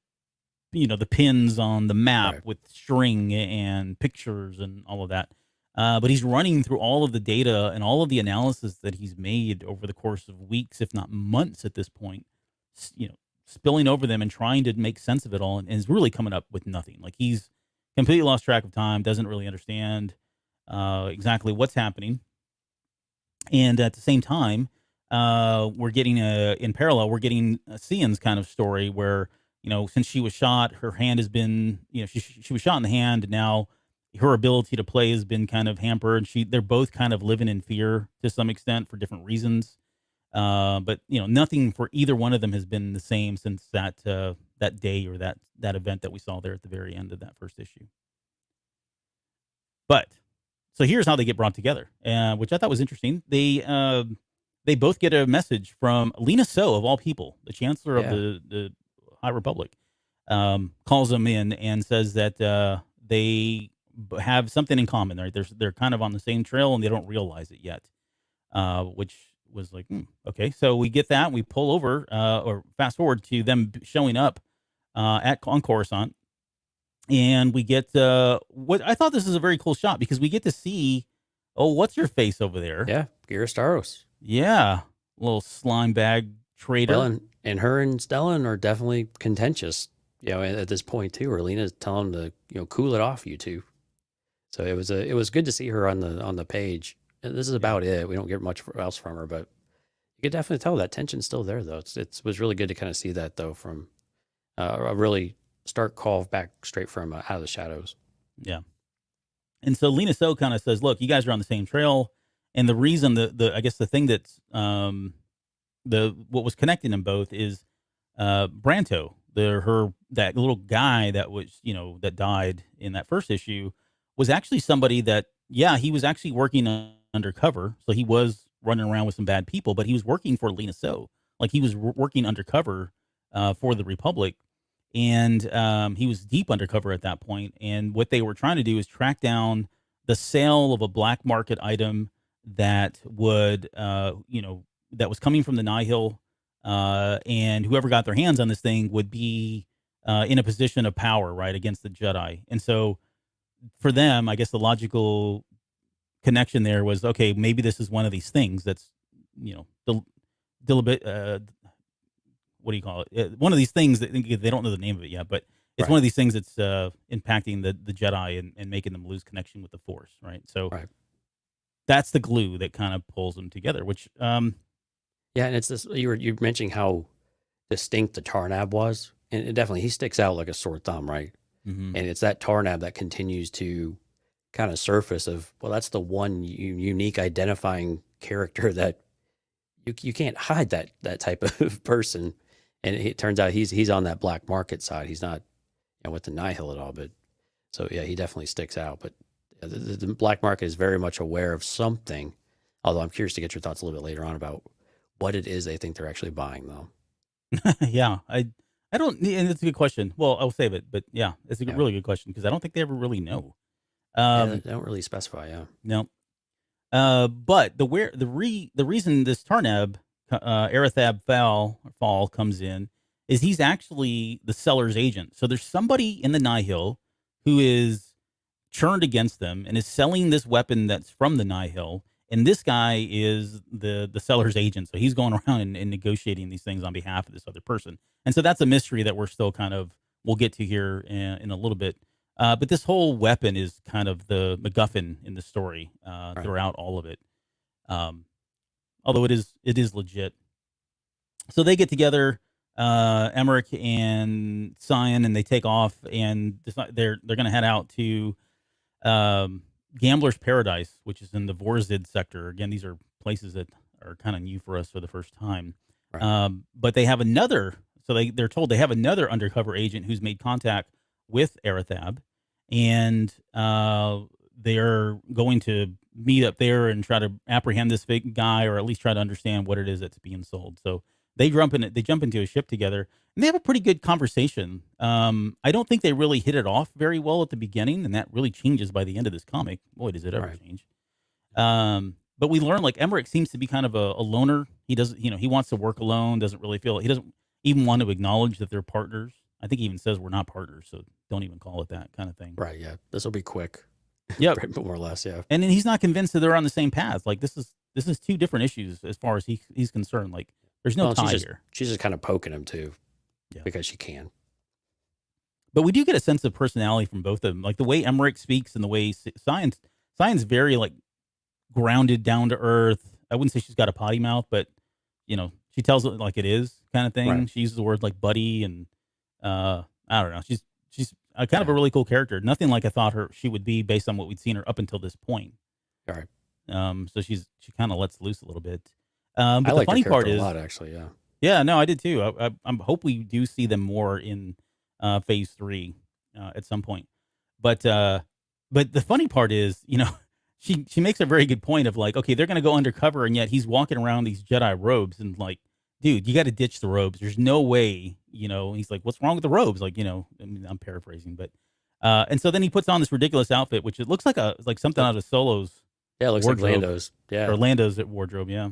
pins on the map, right, with string and pictures and all of that. But he's running through all of the data and all of the analysis that he's made over the course of weeks, if not months at this point, spilling over them and trying to make sense of it all, and is really coming up with nothing. Like, he's completely lost track of time, doesn't really understand exactly what's happening. And at the same time, we're getting in parallel, we're getting Sian's kind of story where, since she was shot, her hand has been, she was shot in the hand, and now her ability to play has been kind of hampered. They're both kind of living in fear to some extent for different reasons. But nothing for either one of them has been the same since that day or that event that we saw there at the very end of that first issue. But so here's how they get brought together, which I thought was interesting. They both get a message from Lena So, of all people, the Chancellor of the High Republic, calls them in and says that they have something in common. Right? They're kind of on the same trail and they don't realize it yet, which was like, okay. So we get that. We pull over or fast forward to them showing up on Coruscant. And we get what I thought this is a very cool shot because we get to see, what's your face over there? Yeah, Gira Staros. Yeah, little slime bag traitor. Well, and her and Stellan are definitely contentious. At this point too, or Lena's telling them to cool it off, you two. So it was good to see her on the page. And this is about it. We don't get much else from her, but you could definitely tell that tension's still there though. It was really good to kind of see that though from a really stark call back straight from Out of the Shadows. Yeah. And so Lena So kind of says, look, you guys are on the same trail. And the reason I guess the thing that's what was connecting them both is Branto, that little guy that was, that died in that first issue was actually somebody that, he was actually working undercover. So he was running around with some bad people, but he was working for Lena So. Like, he was working undercover for the Republic. And he was deep undercover at that point. And what they were trying to do is track down the sale of a black market item that would, that was coming from the Nihil. And whoever got their hands on this thing would be in a position of power, right, against the Jedi. And so for them, I guess the logical connection there was, okay, maybe this is one of these things that's, what do you call it? One of these things that they don't know the name of it yet, but it's one of these things that's impacting the Jedi and making them lose connection with the Force, right? So that's the glue that kind of pulls them together, which... and it's this, you mentioning how distinct the Tarnab was, and it definitely, he sticks out like a sore thumb, right? Mm-hmm. And it's that Tarnab that continues to kind of surface of, well, that's the one unique identifying character that you can't hide that type of person. And it turns out he's on that black market side. He's not with the Nihil at all, but so yeah, he definitely sticks out. But the black market is very much aware of something. Although I'm curious to get your thoughts a little bit later on about what it is they think they're actually buying, though. Yeah, I don't, and it's a good question. Well, I'll save it, but yeah, it's a really good question because I don't think they ever really know. They don't really specify. Yeah. No. But the reason this Tarnab, Arathab Fall comes in is he's actually the seller's agent. So there's somebody in the Nihil who is churned against them and is selling this weapon that's from the Nihil. And this guy is the seller's agent. So he's going around and negotiating these things on behalf of this other person. And so that's a mystery that we're still we'll get to here in a little bit. But this whole weapon is kind of the MacGuffin in the story throughout all of it. Although it is legit. So they get together, Emerick and Sian, and they take off, and they're going to head out to Gambler's Paradise, which is in the Vorzid sector. Again, these are places that are kind of new for us for the first time. Right. But they have another, so they're told they have another undercover agent who's made contact with Arathab, and they're going to meet up there and try to apprehend this big guy, or at least try to understand what it is that's being sold. So they jump into a ship together, and they have a pretty good conversation. I don't think they really hit it off very well at the beginning, and that really changes by the end of this comic. Boy, does it ever change. But we learn, like, Emerick seems to be kind of a loner. He doesn't, he wants to work alone, doesn't really feel, he doesn't even want to acknowledge that they're partners. I think he even says we're not partners, so don't even call it that kind of thing. Right, yeah. This will be quick. Yep. More or less, yeah. And then he's not convinced that they're on the same path. Like, this is two different issues as far as he's concerned. Like, there's no tie here. She's just kind of poking him, too, because she can. But we do get a sense of personality from both of them. Like, the way Emerick speaks and the way Sian's very, like, grounded, down to earth. I wouldn't say she's got a potty mouth, but, she tells it like it is kind of thing. Right. She uses the word like buddy, and I don't know. She's kind of a really cool character. Nothing like I thought she would be based on what we'd seen her up until this point. All right. So she kind of lets loose a little bit. But I like the funny part is a lot, actually. Yeah. Yeah, no, I did too. I hope we do see them more in phase 3 at some point. But the funny part is, she makes a very good point of like, okay, they're going to go undercover, and yet he's walking around these Jedi robes, and like, dude, you got to ditch the robes. There's no way, he's like, what's wrong with the robes? Like, I'm paraphrasing, but, and so then he puts on this ridiculous outfit, which it looks like something out of Solo's. Yeah, it looks wardrobe, like Lando's. Yeah. Or Lando's wardrobe. Yeah.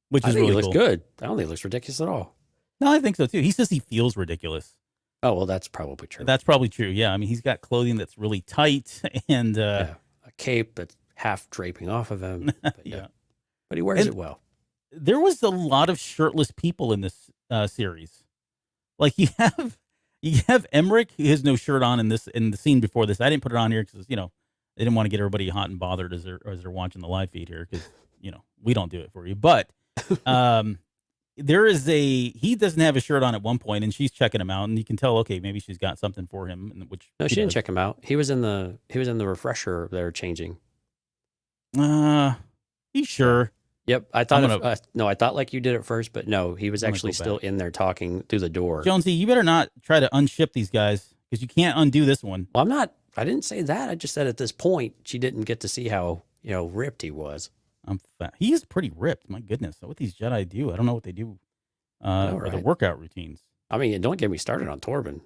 Which is really looks cool. Good. I don't think it looks ridiculous at all. No, I think so too. He says he feels ridiculous. Oh, well, that's probably true. That's probably true. Yeah. I mean, he's got clothing that's really tight and, a cape that's half draping off of him. But, but he wears it well. There was a lot of shirtless people in this series. Like you have Emerick, who has no shirt on in the scene before this. I didn't put it on here because they didn't want to get everybody hot and bothered as they're watching the live feed here, because we don't do it for you. But he doesn't have a shirt on at one point, and she's checking him out, and you can tell, okay, maybe she's got something for him. No, she didn't check him out. He was in the refresher they're changing. You sure? Yep, I thought I thought like you did at first, but no, he was actually still in there talking through the door. Jonesy, you better not try to unship these guys, because you can't undo this one. Well, I didn't say that. I just said at this point she didn't get to see how ripped he was. I'm fat. He is pretty ripped. My goodness, what these Jedi do, I don't know what they do. Or the workout routines. I mean, don't get me started on Torben.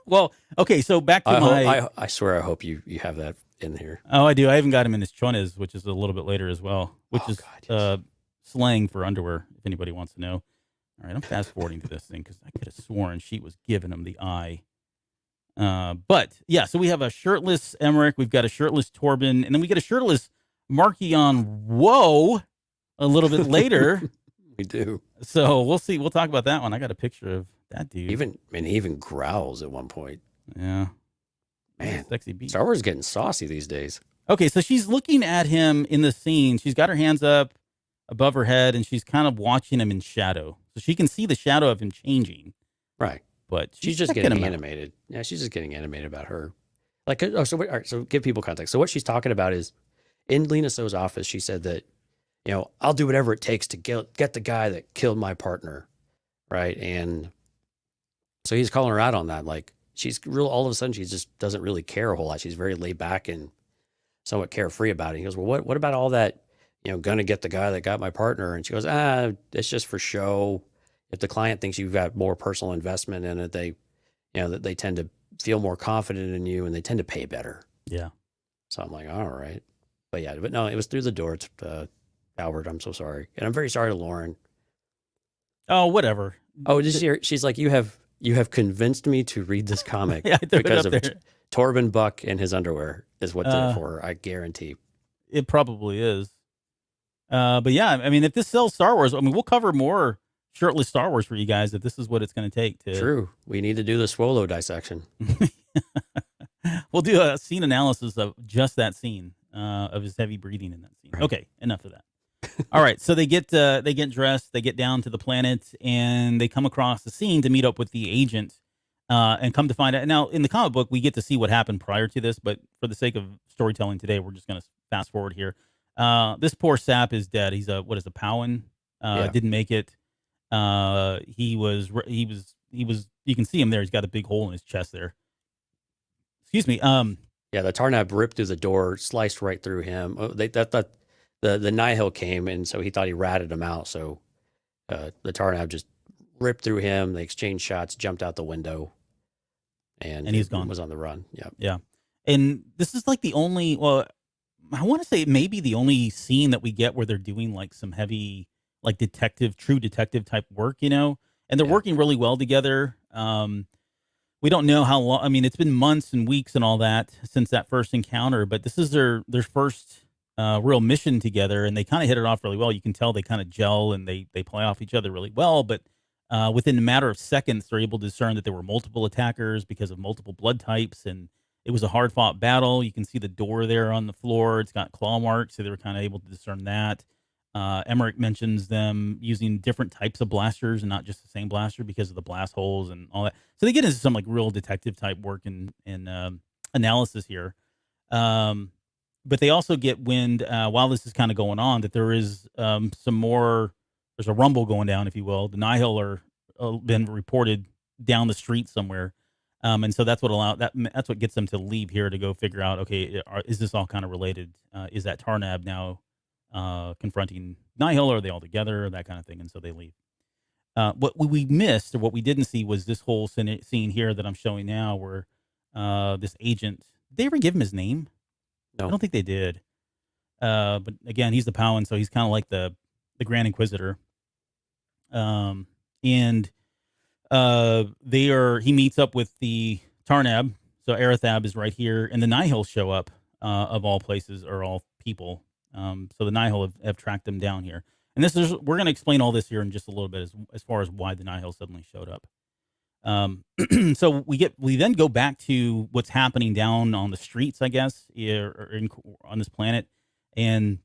Well, okay, so back to I swear I hope you have that in here. Oh, I do. I haven't got him in his chones, which is a little bit later as well, which is slang for underwear, if anybody wants to know. All right, I'm fast forwarding to this thing because I could have sworn she was giving him the eye. But yeah, so we have a shirtless Emerick, we've got a shirtless Torben, and then we get a shirtless Markion. Whoa, a little bit later. We do. So we'll see. We'll talk about that one. I got a picture of that dude. He even growls at one point. Yeah, man, sexy beast. Star Wars is getting saucy these days. Okay, so she's looking at him in the scene. She's got her hands up above her head, and she's kind of watching him in shadow, so she can see the shadow of him changing. Right. But she's just getting animated. Yeah, she's just getting animated about her. Like, all right, so give people context. So what she's talking about is, in Lena So's office, she said that, I'll do whatever it takes to get the guy that killed my partner, right? And so he's calling her out on that. Like, she's real. All of a sudden, she just doesn't really care a whole lot. She's very laid back and somewhat carefree about it. He goes, well, what about all that? Gonna get the guy that got my partner? And she goes, it's just for show. If the client thinks you've got more personal investment in it, that they tend to feel more confident in you and they tend to pay better. Yeah. So I'm like, all right. But no, it was through the door. It's Albert, I'm so sorry. And I'm very sorry to Lauren. Oh, whatever. Oh, did you hear? She's like, you have convinced me to read this comic yeah, because of Torben Buck in his underwear is what did it for her, I guarantee. It probably is. But yeah, I mean, if this sells Star Wars, I mean, we'll cover more shirtless Star Wars for you guys if this is what it's going to take to. True. We need to do the Swolo dissection. We'll do a scene analysis of just that scene, of his heavy breathing in that scene. Right. Okay, enough of that. All right, so they get dressed, they get down to the planet, and they come across the scene to meet up with the agent, and come to find out. Now, in the comic book, we get to see what happened prior to this, but for the sake of storytelling today, we're just going to fast forward here. This poor sap is dead. He's a Powan. Didn't make it. He was. You can see him there. He's got a big hole in his chest there. Excuse me. Yeah, the Tarnab ripped through the door, sliced right through him. The Nihil came, and so he thought he ratted him out. So the Tarnab just ripped through him. They exchanged shots, jumped out the window, and he's gone. Was on the run. Yeah, yeah. And this is like the only. Well, I want to say maybe the only scene that we get where they're doing like some heavy, like true detective type work, and they're working really well together. We don't know how long. I mean, it's been months and weeks and all that since that first encounter, but this is their first real mission together, and they kind of hit it off really well. You can tell they kind of gel and they play off each other really well. But within a matter of seconds, they're able to discern that there were multiple attackers because of multiple blood types, and it was a hard fought battle. You can see the door there on the floor; it's got claw marks, so they were kind of able to discern that. Emerick mentions them using different types of blasters and not just the same blaster because of the blast holes and all that. So they get into some like real detective type work and analysis here. But they also get wind while this is kind of going on that there is some more. There's a rumble going down, if you will. The Nihil are been reported down the street somewhere, and so that's what gets them to leave here to go figure out. Okay, is this all kind of related? Is that Tarnab now confronting Nihil, or are they all together, that kind of thing? And so they leave. What we missed, or what we didn't see, was this whole scene here that I'm showing now, where this agent. Did they ever give him his name? No, I don't think they did. But again, he's the Powan, so he's kind of like the Grand Inquisitor. And he meets up with the Tarnab. So Arathab is right here, and the Nihil show up, of all places or all people. So the Nihil have tracked them down here. And we're going to explain all this here in just a little bit as far as why the Nihil suddenly showed up. So we then go back to what's happening down on the streets, I guess, on this planet. And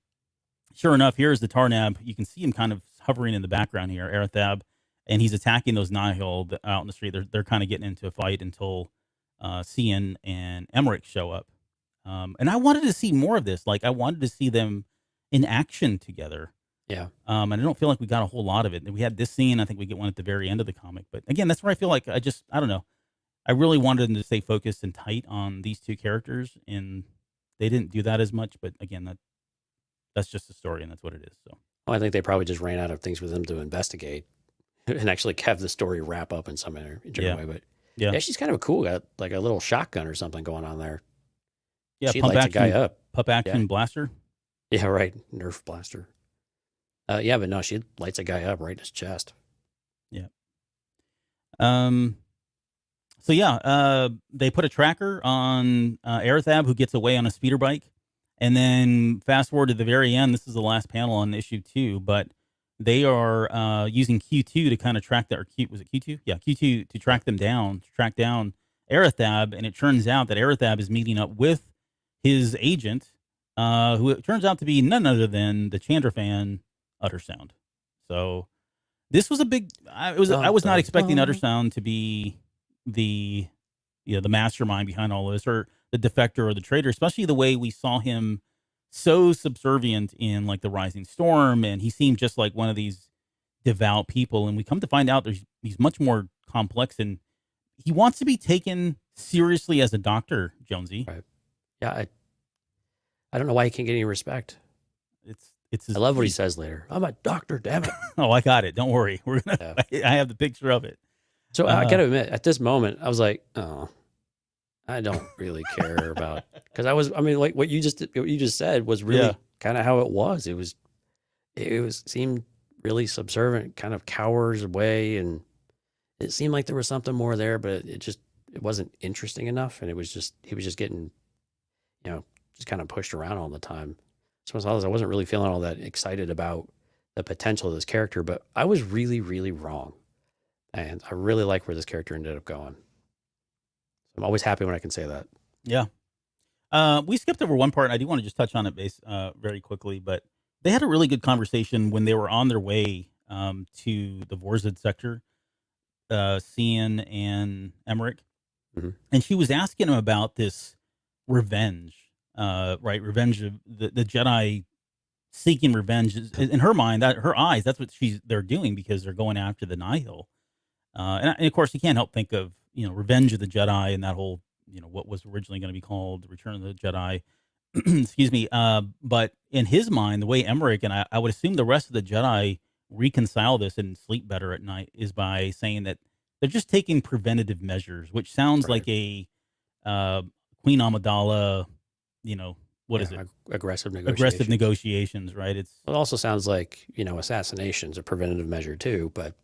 sure enough, here's the Tarnab. You can see him kind of hovering in the background here, Arathab, and he's attacking those Nihil out in the street. They're kind of getting into a fight until Sian and Emerick show up. And I wanted to see more of this. Like, I wanted to see them in action together. Yeah. And I don't feel like we got a whole lot of it. We had this scene. I think we get one at the very end of the comic. But again, that's where I feel like I don't know. I really wanted them to stay focused and tight on these two characters, and they didn't do that as much. But again, that's just a story, and that's what it is. So I think they probably just ran out of things for them to investigate and actually have the story wrap up in some way. But yeah, she's kind of cool. Got like a little shotgun or something going on there. Yeah, she lights a guy up. Pump action blaster. Yeah, right. Nerf blaster. But no, she lights a guy up right in his chest. Um, so yeah, they put a tracker on Arathab, who gets away on a speeder bike, and then fast forward to the very end. This is the last panel on issue 2, but they are using Q2 to kind of track that. Or was it Q2? Yeah, Q2 to track them down, to track down Arathab, and it turns out that Arathab is meeting up with his agent, who it turns out to be none other than the Chandra fan, Uttersound. So this was a big. I was not expecting Uttersound to be the the mastermind behind all this, or the defector or the traitor, especially the way we saw him so subservient in like the Rising Storm, and he seemed just like one of these devout people. And we come to find out he's much more complex, and he wants to be taken seriously as a doctor, Jonesy. Right. Yeah, I don't know why he can't get any respect. It's I love what he says later. I'm a doctor, damn it. Oh, I got it. Don't worry. We're gonna. Yeah. I have the picture of it. So I got to admit, at this moment, I was like, oh, I don't really care about, because like what you just said was really kind of how it was. It seemed really subservient, kind of cowers away, and it seemed like there was something more there, but it wasn't interesting enough, and he was just getting, just kind of pushed around all the time. So I wasn't really feeling all that excited about the potential of this character, but I was really, really wrong. And I really like where this character ended up going. I'm always happy when I can say that. Yeah. We skipped over one part, and I do want to just touch on it very quickly, but they had a really good conversation when they were on their way to the Vorzid sector, Sian and Emerick. Mm-hmm. And she was asking him about this revenge. Right, revenge of the Jedi seeking revenge in her mind, that her eyes, that's what they're doing, because they're going after the Nihil. And of course, you can't help think of Revenge of the Jedi, and that whole what was originally going to be called Return of the Jedi. Excuse me. But in his mind, the way Emerick and I would assume the rest of the Jedi reconcile this and sleep better at night is by saying that they're just taking preventative measures, which sounds like a Queen Amidala. What is it? Aggressive negotiations. Aggressive negotiations, right? It also sounds like, assassination's a preventative measure too, but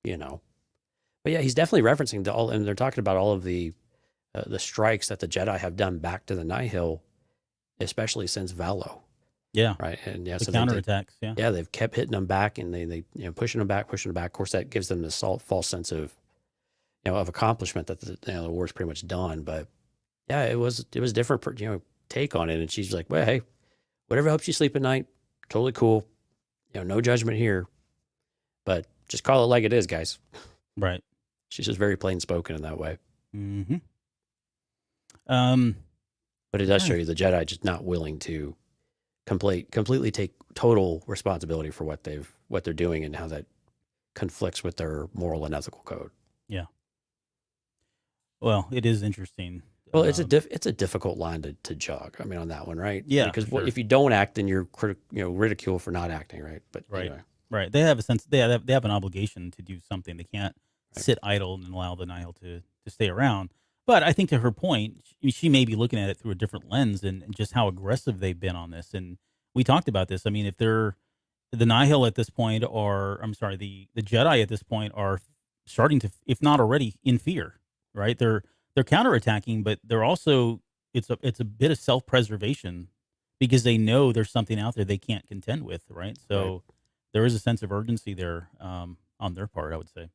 yeah, he's definitely referencing and they're talking about all of the strikes that the Jedi have done back to the Nihil, especially since Valo. Yeah. Right. And the counterattacks. Yeah. Yeah. They've kept hitting them back, and they pushing them back. Of course, that gives them this false sense of, of accomplishment that the war's pretty much done. But yeah, it was different, take on it. And she's like, well, hey, whatever helps you sleep at night, totally cool. No judgment here, but just call it like it is, guys. Right. She's just very plain spoken in that way. Mm-hmm. But it does show you the Jedi just not willing to completely take total responsibility for what they're doing, and how that conflicts with their moral and ethical code. Yeah. Well, it is interesting. Well, it's a difficult line to jog. I mean, on that one, right? Yeah. Because if you don't act, then you're ridiculed for not acting, right? But right, anyway. Right. They have a sense. They have an obligation to do something. They can't sit idle and allow the Nihil to stay around. But I think, to her point, she may be looking at it through a different lens, and just how aggressive they've been on this. And we talked about this. I mean, if they're the Nihil at this point, the Jedi at this point are starting to, if not already, in fear. Right. They're counterattacking, but they're also it's a bit of self-preservation, because they know there's something out there they can't contend with. Right. So there is a sense of urgency there on their part, I would say.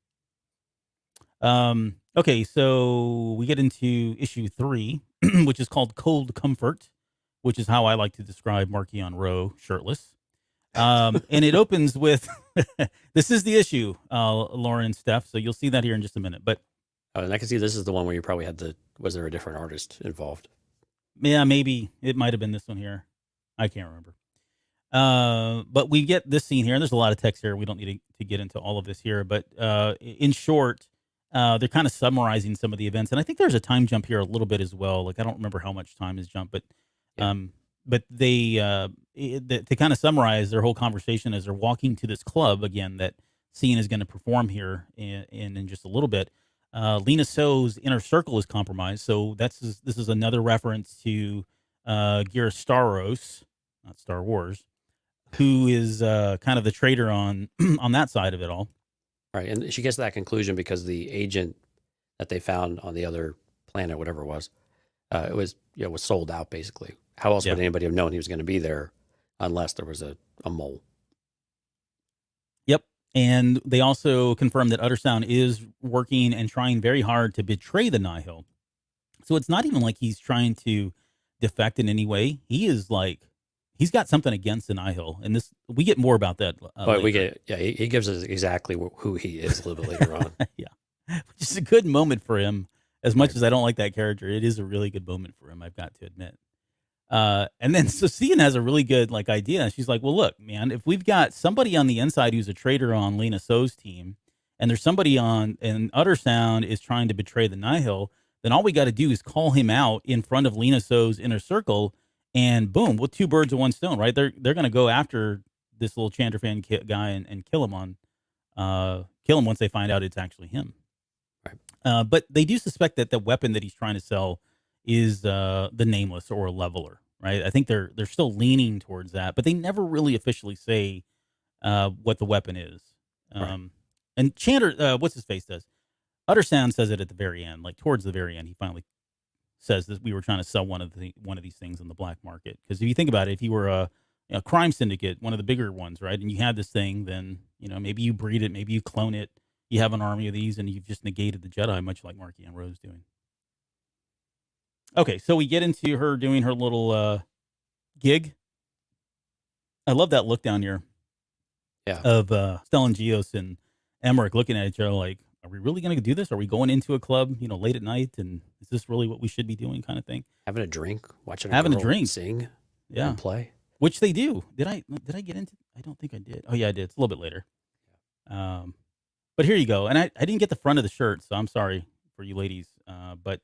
Okay, so we get into issue 3, which is called Cold Comfort, which is how I like to describe Marquion Rowe shirtless. And it opens with, this is the issue, Lauren and Steph, so you'll see that here in just a minute. But and I can see this is the one where you probably was there a different artist involved? Yeah, maybe. It might have been this one here. I can't remember. But we get this scene here, and there's a lot of text here. We don't need to get into all of this here. But in short, they're kind of summarizing some of the events. And I think there's a time jump here a little bit as well. Like, I don't remember how much time is jumped, but they to kind of summarize their whole conversation as they're walking to this club again that Sian is going to perform here in just a little bit. Lena So's inner circle is compromised, so this is another reference to Gira Staros, not Star Wars, who is kind of the traitor on on that side of it all. Right. And she gets to that conclusion because the agent that they found on the other planet, whatever it was was sold out basically. How else would anybody have known he was going to be there unless there was a mole? Yep. And they also confirmed that Uttersound is working and trying very hard to betray the Nihil. So it's not even like he's trying to defect in any way. He is like, he's got something against the Nihil. And we get more about that. But he gives us exactly who he is a little bit later on. Yeah. Which is a good moment for him. As much as I don't like that character, it is a really good moment for him, I've got to admit. And then so Sian has a really good idea. She's like, well, look, man, if we've got somebody on the inside who's a traitor on Lena So's team, and there's somebody and Uttersound is trying to betray the Nihil, then all we got to do is call him out in front of Lena So's inner circle, and boom, with two birds with one stone, right? They're going to go after this little Chanterfan guy and kill him once they find out it's actually him. Right. But they do suspect that the weapon that he's trying to sell is the Nameless or a Leveler, right? I think they're still leaning towards that, but they never really officially say what the weapon is. Right. And Chanter, what's his face does? Uttersound says it at the very end, towards the very end. He finally says that we were trying to sell one of these things on the black market. Because if you think about it, if you were a crime syndicate, one of the bigger ones, right, and you had this thing, then maybe you breed it, maybe you clone it. You have an army of these, and you've just negated the Jedi, much like Markian Ro's doing. Okay, so we get into her doing her little gig. I love that look down here. Yeah. Of Stellan Gios and Emerick looking at each other like, are we really going to do this? Are we going into a club, late at night, and is this really what we should be doing, kind of thing? Having a drink, watching a drink, sing, and play, which they do. Did I get into? I don't think I did. Oh yeah, I did. It's a little bit later. But here you go. And I didn't get the front of the shirt, so I'm sorry for you ladies, but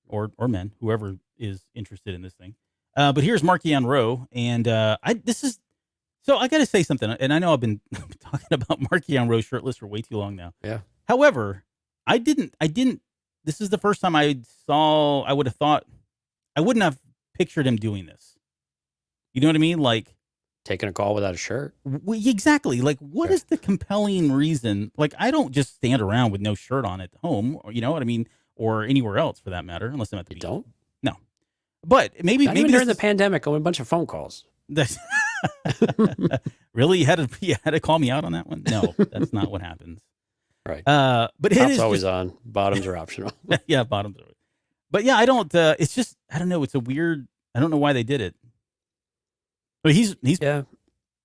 or men, whoever is interested in this thing. But here's Markian Ro, and so I got to say something, and I know I've been talking about Markian Ro shirtless for way too long now. Yeah. However, I didn't. This is the first time I would have thought, I wouldn't have pictured him doing this. You know what I mean? Like taking a call without a shirt. Exactly. What is the compelling reason? I don't just stand around with no shirt on at home. You know what I mean? Or anywhere else for that matter, unless I'm at the beach. Don't? No. But maybe even during the pandemic, I went a bunch of phone calls. Really? You had to call me out on that one? No, that's not what happens. Right. But Top's always on. Bottoms are optional. Yeah, bottoms are. But yeah, I don't. It's just I don't know. It's a weird. I don't know why they did it. But he's yeah.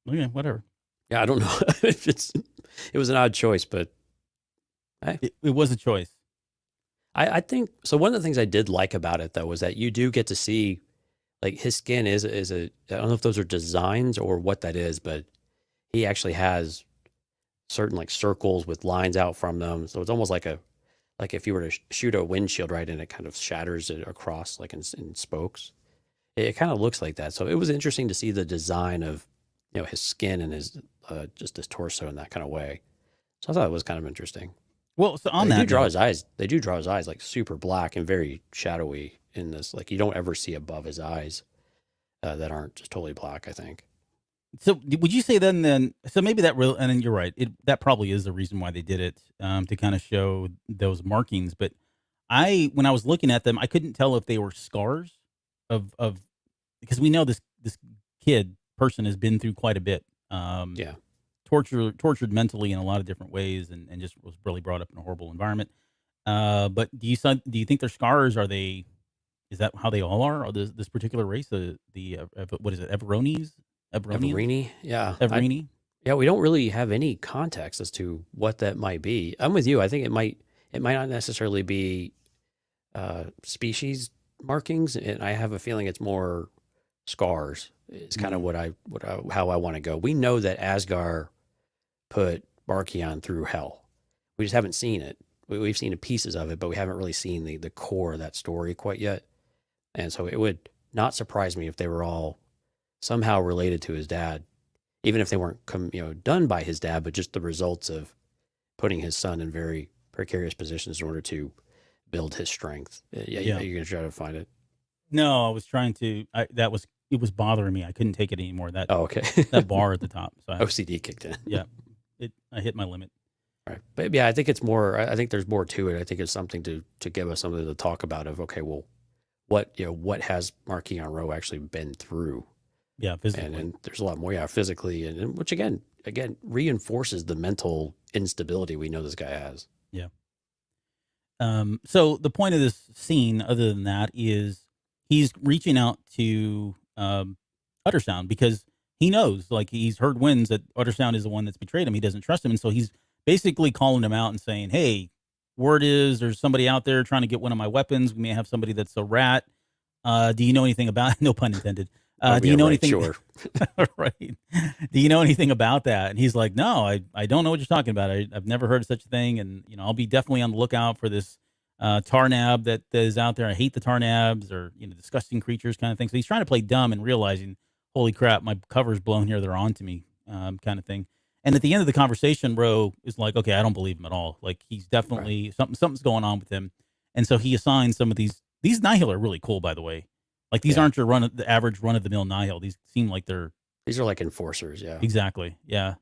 Okay, whatever. Yeah, I don't know. It was an odd choice, but it was a choice. I think so. One of the things I did like about it though was that you do get to see, his skin is a. I don't know if those are designs or what that is, but he actually has certain circles with lines out from them. So it's almost like if you were to shoot a windshield, right, and it kind of shatters it across in spokes. It kind of looks like that. So it was interesting to see the design of, his skin and his just his torso in that kind of way. So I thought it was kind of interesting. Well, so they do draw his eyes. They do draw his eyes super black and very shadowy in this. You don't ever see above his eyes that aren't just totally black, I think. So would you say then so maybe that real, and then you're right, that probably is the reason why they did it, to kind of show those markings. But when I was looking at them, I couldn't tell if they were scars of because we know this person has been through quite a bit. Yeah. Tortured mentally in a lot of different ways, and just was really brought up in a horrible environment. But do you think they're scars? Is that how they all are? Or this particular race, the what is it, Everonians? Everini, yeah. Everini? Yeah, we don't really have any context as to what that might be. I'm with you. I think it might not necessarily be species markings, and I have a feeling it's more scars. It's kind of how I want to go. We know that Asgar put Markian through hell. We just haven't seen it. We've seen pieces of it, but we haven't really seen the core of that story quite yet. And so it would not surprise me if they were all somehow related to his dad, even if they weren't done by his dad, but just the results of putting his son in very precarious positions in order to build his strength. Yeah. You're gonna try to find it. No, I was trying to. It was bothering me. I couldn't take it anymore. Okay. That bar at the top. So OCD kicked in. Yeah, I hit my limit. Right. But yeah, I think it's more. I think there's more to it. I think it's something to give us something to talk about. Of okay, well, what has Marquis Rowe actually been through? Yeah, physically. And there's a lot more. Yeah, physically, and which again reinforces the mental instability we know this guy has. Yeah. So the point of this scene, other than that, is he's reaching out to Uttersound because he knows, like, he's heard winds that Uttersound is the one that's betrayed him. He doesn't trust him, and so he's basically calling him out and saying, "Hey, word is there's somebody out there trying to get one of my weapons. We may have somebody that's a rat. Do you know anything about?" No pun intended. Do you know anything? Sure. Right. Do you know anything about that? And he's like, "No, I don't know what you're talking about. I've never heard of such a thing. And, I'll be definitely on the lookout for this tarnab that is out there. I hate the tarnabs, or, disgusting creatures kind of thing." So he's trying to play dumb and realizing, holy crap, my cover's blown here. They're on to me, kind of thing. And at the end of the conversation, Rowe is like, "Okay, I don't believe him at all. Like, he's definitely something's going on with him." And so he assigns some of these Nihil are really cool, by the way. Like, these aren't your the average run of the mill Nihil. These seem like these are like enforcers. Yeah, exactly. Yeah.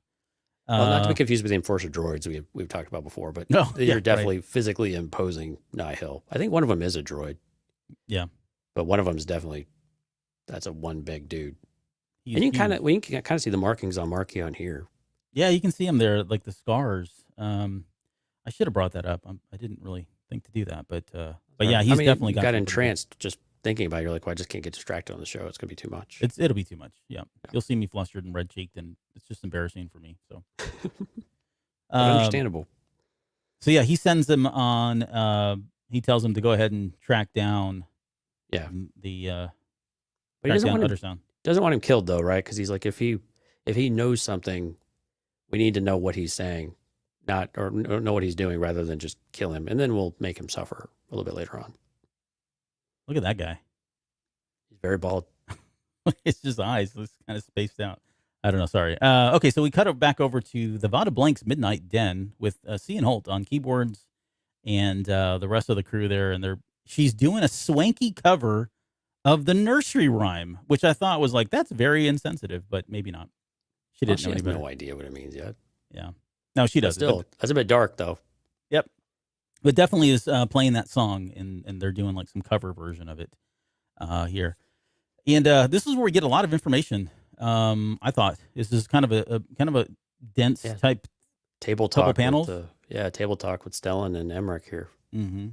Well, not to be confused with the enforcer droids we've talked about before, but they're definitely physically imposing Nihil. I think one of them is a droid. Yeah, but one of them is definitely that's a one big dude. And we can kind of see the markings on Marquis on here. Yeah, you can see him there, like the scars. I should have brought that up. I didn't really think to do that, but yeah, he's definitely got entranced just thinking about it. You're like, well, I just can't get distracted on the show. It's gonna be too much. It'll be too much. Yeah. You'll see me flustered and red cheeked, and it's just embarrassing for me. So understandable. So yeah, he sends them on. He tells them to go ahead and track down. Yeah. The. But he doesn't want him killed though, right? Because he's like, if he knows something, we need to know what he's saying, or know what he's doing, rather than just kill him, and then we'll make him suffer a little bit later on. Look at that guy. He's very bald. It's just eyes. It's kind of spaced out. I don't know. Sorry. Okay, so we cut it back over to the Vada Blank's Midnight Den with Sian Holt on keyboards and the rest of the crew there. And she's doing a swanky cover of the nursery rhyme, which I thought was like, that's very insensitive, but maybe not. She didn't know any better. No idea what it means yet. Yeah. No, she does. Still, that's a bit dark, though. Yep. But definitely is playing that song, and they're doing like some cover version of it here. And this is where we get a lot of information. I thought this is kind of a dense type table talk panels. Table talk with Stellan and Emerick here. Mm-hmm.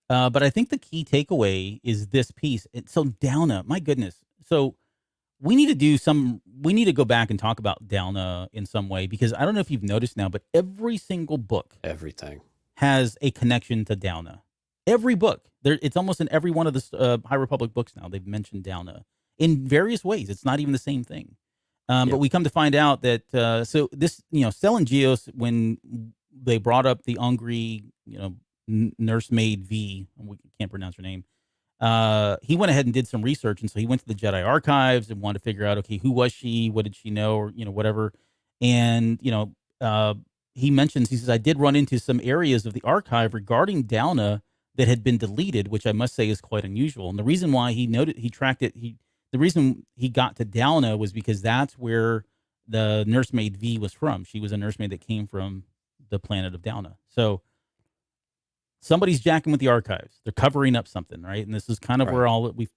But I think the key takeaway is this piece. So Dalna, my goodness. So we need to go back and talk about Dalna in some way, because I don't know if you've noticed now, but every single book, everything has a connection to Dalna. Every book, it's almost in every one of the High Republic books now. They've mentioned Dalna in various ways. It's not even the same thing. But we come to find out that so this, Stellan Gios, when they brought up the Ungry, nursemaid V, we can't pronounce her name. He went ahead and did some research, and so he went to the Jedi archives and wanted to figure out, okay, who was she? What did she know? Or whatever. And he says, I did run into some areas of the archive regarding Dalna that had been deleted, which I must say is quite unusual. And the reason why the reason he got to Dalna was because that's where the nursemaid V was from. She was a nursemaid that came from the planet of Dalna. So somebody's jacking with the archives. They're covering up something, right? And this is kind of where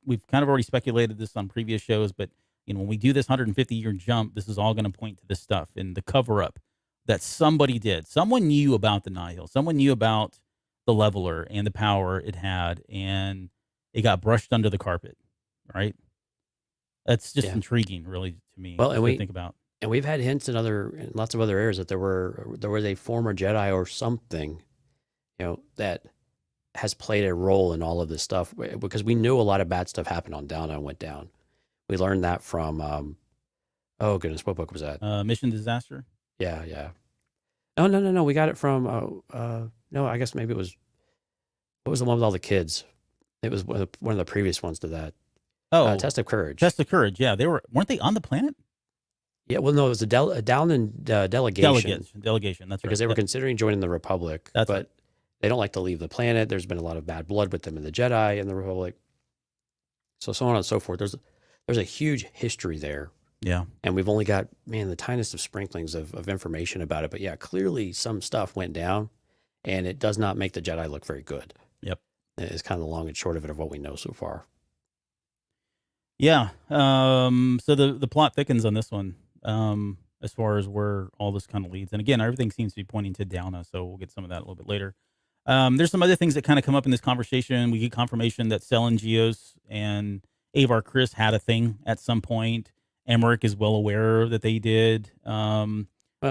we've kind of already speculated this on previous shows, but when we do this 150-year jump, this is all going to point to this stuff and the cover up that somebody did. Someone knew about the Nihil. Someone knew about the leveler and the power it had, and it got brushed under the carpet, right? That's just intriguing, really, to me. Well, and think about. And we've had hints in lots of other areas that there was a former Jedi or something, that has played a role in all of this stuff, because we knew a lot of bad stuff happened on Dalna and went down. We learned that from, oh goodness, what book was that? Mission Disaster. Yeah. Oh, no. We got it from, no, I guess maybe what was the one with all the kids? It was one of the previous ones to that. Oh, Test of Courage. Test of Courage. Yeah, weren't they on the planet? Yeah, well, no, it was a Dalnan delegation. Delegation. That's right. Because they were considering joining the Republic, but they don't like to leave the planet. There's been a lot of bad blood with them and the Jedi and the Republic. So on and so forth. There's a huge history there Yeah. And we've only got, man, the tiniest of sprinklings of information about it. But yeah, clearly some stuff went down, and it does not make the Jedi look very good. Yep. It's kind of the long and short of it of what we know so far. Yeah. So the plot thickens on this one, as far as where all this kind of leads. And again, everything seems to be pointing to Downa, so we'll get some of that a little bit later. There's some other things that kind of come up in this conversation. We get confirmation that Stellan Gios and Avar Chris had a thing at some point. Emerick is well aware that they did. Well,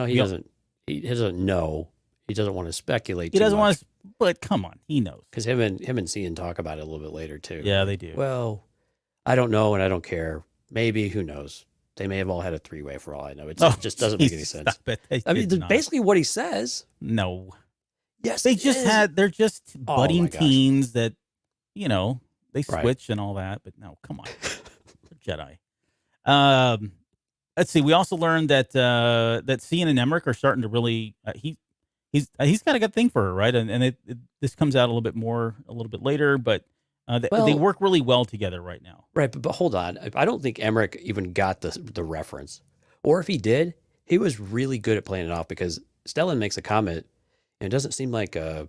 he doesn't know. He doesn't want to speculate. He doesn't want to, but come on, he knows. Because him and Sian talk about it a little bit later too. Yeah, they do. Well, I don't know, and I don't care. Maybe, who knows? They may have all had a three-way for all I know. It just doesn't make any sense. I mean, basically what he says. No. Yes, they're just budding teens that, they switch and all that. But no, come on, Jedi. Let's see. We also learned that Sian and Emerick are starting to really. He's got a good thing for her, right? And this comes out a little bit later, but they work really well together right now. Right, but hold on. I don't think Emerick even got the reference, or if he did, he was really good at playing it off because Stellan makes a comment. And it doesn't seem like the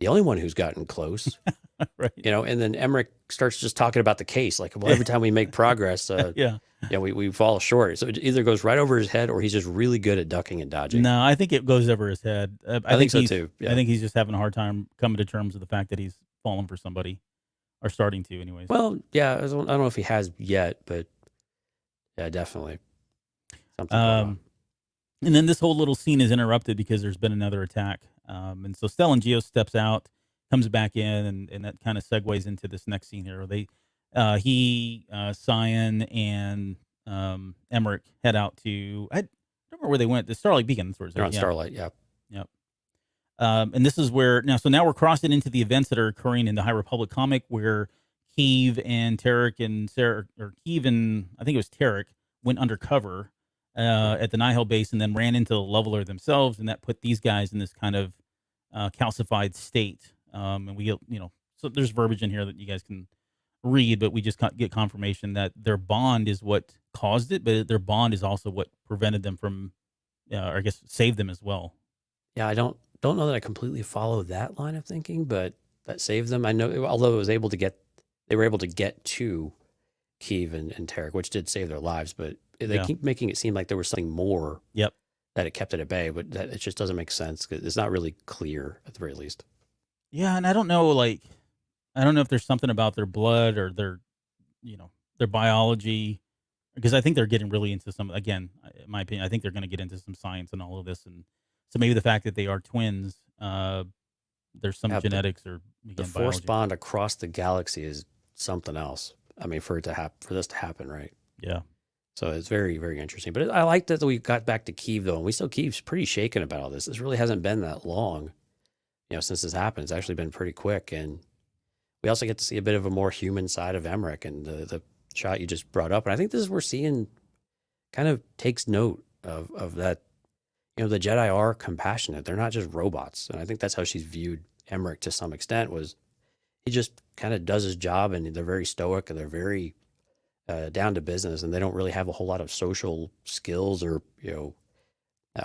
only one who's gotten close, right? And then Emerick starts just talking about the case. Like, well, every time we make progress, we fall short. So it either goes right over his head or he's just really good at ducking and dodging. No, I think it goes over his head. I think so too. Yeah. I think he's just having a hard time coming to terms with the fact that he's fallen for somebody, or starting to, anyways. Well, yeah, I don't know if he has yet, but yeah, definitely. Something. And then this whole little scene is interrupted because there's been another attack. And so Stellan Gios steps out, comes back in, and that kind of segues into this next scene here. Sian and Emerick head out to, I don't remember where they went, the Starlight Beacon. That's where they're on Starlight, yeah. Yep. And this is where, now we're crossing into the events that are occurring in the High Republic comic where Keeve and Tarek and Sarah, or Keeve and, I think it was Tarek, went undercover at the Nihil base and then ran into the leveler themselves, and that put these guys in this kind of calcified state. And we get, so there's verbiage in here that you guys can read, but we just get confirmation that their bond is what caused it, but their bond is also what prevented them from, or I guess saved them as well. Yeah, I don't know that I completely follow that line of thinking, but that saved them. I know, although they were able to get to Keeve and Tarek, which did save their lives, but they keep making it seem like there was something more. Yep. That it kept it at bay, but it just doesn't make sense because it's not really clear at the very least. Yeah, and I don't know if there's something about their blood or their biology, because I think they're getting really into some, again, in my opinion, I think they're going to get into some science and all of this. And so maybe the fact that they are twins, there's some genetics or the force bond across the galaxy is something else. I mean, for this to happen, right? Yeah. So it's very, very interesting. But I like that we got back to Keeve, though, and Keeve's pretty shaken about all this. This really hasn't been that long, since this happened. It's actually been pretty quick. And we also get to see a bit of a more human side of Emerick and the shot you just brought up. And I think this is where Sian kind of takes note of that. The Jedi are compassionate. They're not just robots. And I think that's how she's viewed Emerick to some extent, was he just kind of does his job, and they're very stoic and they're very down to business, and they don't really have a whole lot of social skills or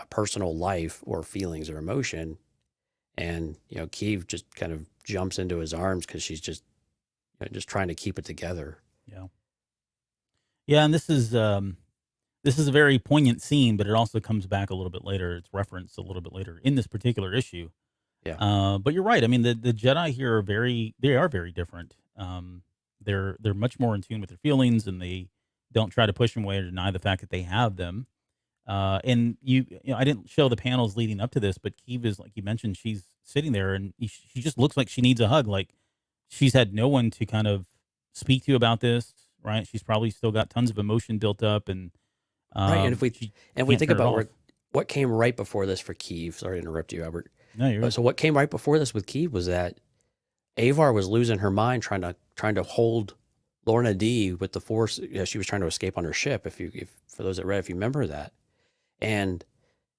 personal life or feelings or emotion. And Keeve just kind of jumps into his arms because she's just trying to keep it together. Yeah, and this is a very poignant scene, but it also comes back a little bit later. It's referenced a little bit later in this particular issue. Yeah. But you're right. I mean, the Jedi here are very different. They're much more in tune with their feelings, and they don't try to push them away or deny the fact that they have them. And I didn't show the panels leading up to this, but Keeve is, like you mentioned, she's sitting there and she just looks like she needs a hug. Like she's had no one to kind of speak to about this, right? She's probably still got tons of emotion built up, and right. And if we think about what came right before this for Keeve, sorry to interrupt you, Albert. No, you're right. So what came right before this with Keeve was that Avar was losing her mind trying to hold Lorna D with the Force. She was trying to escape on her ship. If for those that read, if you remember that, and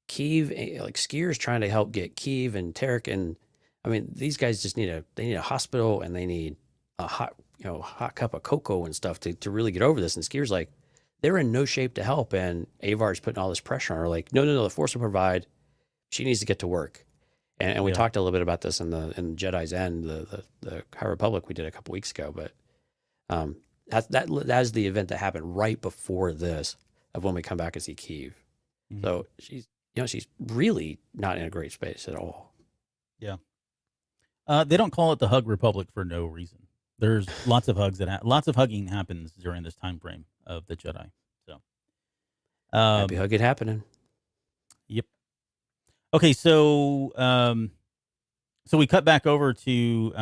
Keeve, like Skier's trying to help get Keeve and Tarek, and I mean these guys just need a hospital, and they need a hot cup of cocoa and stuff to really get over this. And Skier's like, they're in no shape to help. And Avar's putting all this pressure on her, like, no, the Force will provide. She needs to get to work. And we talked a little bit about this in Jedi's End, the High Republic we did a couple weeks ago. But that is the event that happened right before this of when we come back and see Kyiv. Mm-hmm. So she's really not in a great space at all. Yeah. They don't call it the Hug Republic for no reason. There's lots of hugs lots of hugging happens during this time frame of the Jedi. So happy hugging happening. Yep. Okay, so we cut back over to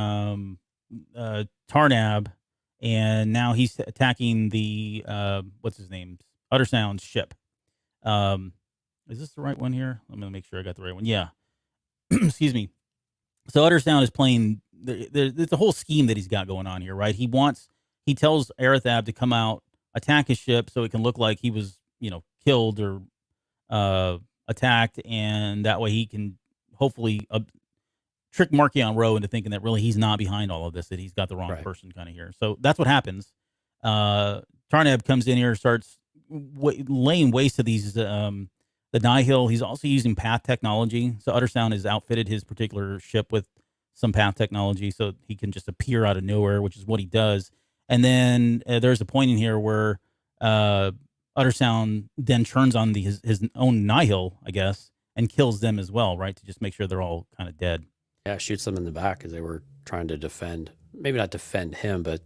Tarnab, and now he's attacking the what's his name, Uttersound's ship. Is this the right one here? I'm gonna make sure I got the right one. Yeah. Excuse me. So Uttersound is playing. There's a whole scheme that he's got going on here, right? He tells Arathab to come out, attack his ship, so it can look like he was, killed or attacked, and that way he can hopefully trick Marchion Ro into thinking that really he's not behind all of this, that he's got the wrong person kind of here. So that's what happens. Tarnab comes in here, starts laying waste to these the Nihil. He's also using path technology. So Uttersound has outfitted his particular ship with some path technology so he can just appear out of nowhere, which is what he does. And then there's a point in here where Uttersound then turns on his own Nihil, I guess, and kills them as well, right? To just make sure they're all kind of dead. Yeah, shoots them in the back as they were trying to defend, maybe not defend him, but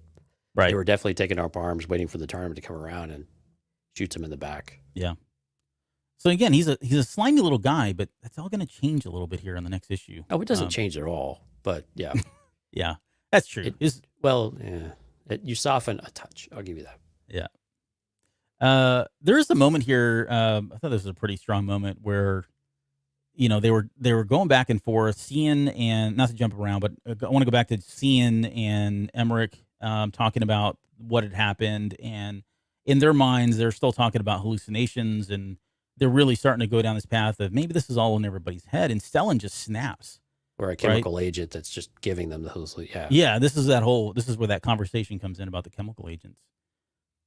right. They were definitely taking up arms, waiting for the tournament to come around, and shoots him in the back. Yeah. So again, he's a slimy little guy, but that's all going to change a little bit here in the next issue. Oh, it doesn't change at all, but yeah. Yeah, that's true. You soften a touch. I'll give you that. Yeah. There is a moment here. I thought this was a pretty strong moment where, they were going back and forth. Sian and, not to jump around, but I want to go back to Sian and Emerick talking about what had happened, and in their minds, they're still talking about hallucinations, and they're really starting to go down this path of maybe this is all in everybody's head. And Stellan just snaps. Or a chemical agent that's just giving them the hallucination. Yeah. Yeah. This is where that conversation comes in about the chemical agents.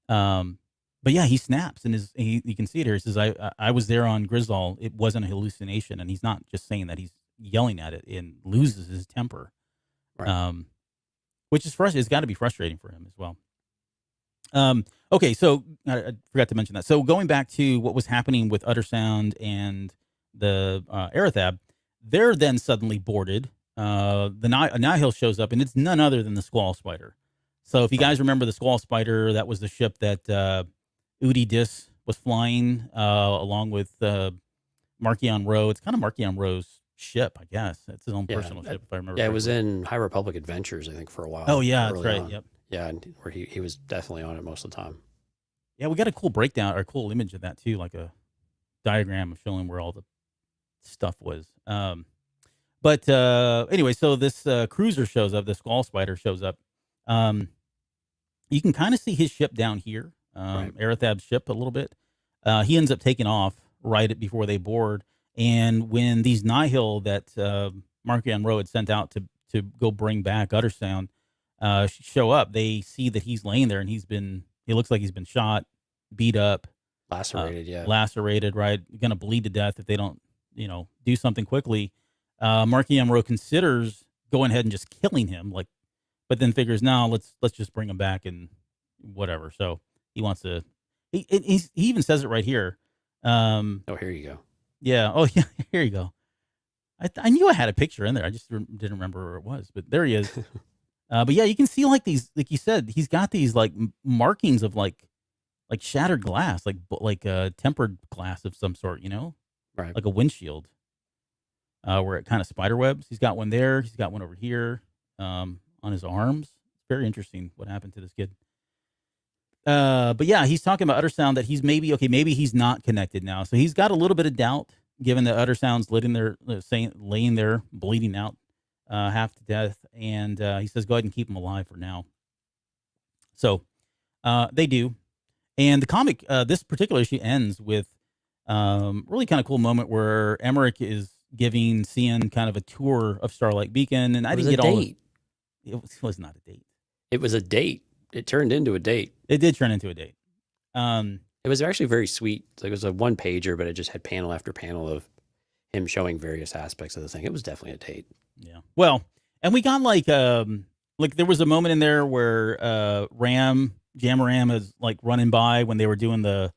But yeah, he snaps, and you can see it here. He says, I was there on Grizzle. It wasn't a hallucination. And he's not just saying that, he's yelling at it and loses his temper. Right. Which is frustrating. It's got to be frustrating for him as well. Okay, so I forgot to mention that. So going back to what was happening with Uttersound and the Arathab, they're then suddenly boarded. The Nihil shows up, and it's none other than the Squall Spider. So if you guys remember the Squall Spider, that was the ship that Udi Dis was flying along with Marchion Ro. It's kind of Marchion Ro's ship, I guess. It's his own personal ship, if I remember. Yeah, it was in High Republic Adventures, I think, for a while. Oh, yeah, that's right. Yep. Yeah, and where he was definitely on it most of the time. Yeah, we got a cool breakdown or a cool image of that too, like a diagram of showing where all the stuff was. But anyway, so this cruiser shows up, the Squall Spider shows up. You can kind of see his ship down here, Arathab's ship a little bit. He ends up taking off right before they board. And when these Nihil that Marchion Ro had sent out to go bring back Uttersound show up, they see that he's laying there, and he looks like he's been shot, beat up, lacerated, right? Going to bleed to death if they don't, do something quickly. Marchion Ro considers going ahead and just killing him, but then figures, no, let's just bring him back and whatever. So he wants to. He even says it right here. Here you go. Yeah. Oh, yeah. Here you go. I knew I had a picture in there. I just didn't remember where it was, but there he is. But yeah, you can see these, like you said, he's got these markings of like shattered glass, like tempered glass of some sort, right? Like a windshield, where it kind of spider webs. He's got one there. He's got one over here, on his arms. It's very interesting what happened to this kid. But yeah, he's talking about Uttersound, that he's maybe he's not connected now. So he's got a little bit of doubt, given that Uttersound's laying there, bleeding out, half to death. And he says, go ahead and keep him alive for now. So they do. And the comic, this particular issue ends with really kind of cool moment where Emerick is giving Sian kind of a tour of Starlight Beacon. And I didn't get all of it. It was not a date. It was a date. It turned into a date. It did turn into a date. It was actually very sweet. Like, it was a one pager, but it just had panel after panel of him showing various aspects of the thing. It was definitely a Tate. Yeah. Well, and we got like there was a moment in there where Jamaram is like running by when they were doing what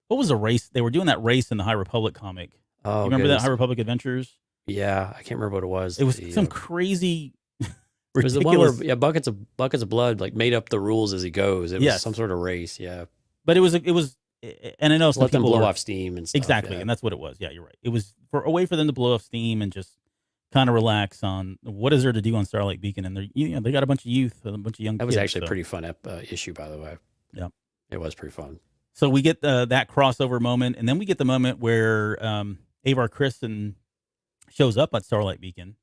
was the race? They were doing that race in the High Republic comic. Oh, you remember that High Republic Adventures? Yeah, I can't remember what it was. It was some crazy. It was the one where buckets of blood like made up the rules as he goes. It was some sort of race, yeah. But it was, and I know some let them people blow off steam and stuff. Exactly, and that's what it was. Yeah, you're right. It was a way for them to blow off steam and just kind of relax on what is there to do on Starlight Beacon, and they got a bunch of youth, a bunch of young. That was kids, actually a pretty fun issue, by the way. Yeah, it was pretty fun. So we get that crossover moment, and then we get the moment where Avar Kriss shows up at Starlight Beacon.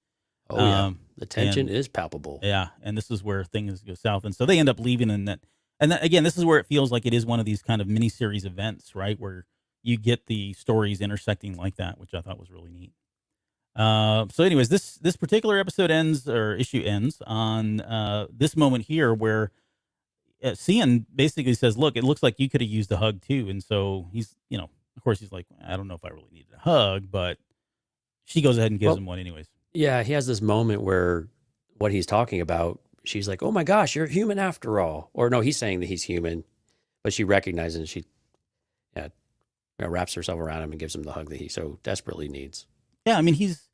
Oh yeah, the tension is palpable. Yeah, and this is where things go south, and so they end up leaving, and again, this is where it feels like it is one of these kind of miniseries events, right, where you get the stories intersecting like that, which I thought was really neat. So, anyways, this particular episode issue ends on this moment here where Sian basically says, "Look, it looks like you could have used a hug too," and so he's, of course, he's like, "I don't know if I really needed a hug," but she goes ahead and gives him one anyways. Yeah, he has this moment where what he's talking about, she's like, "Oh my gosh, you're human after all." Or no, he's saying that he's human, but she recognizes and she wraps herself around him and gives him the hug that he so desperately needs. Yeah, I mean, he's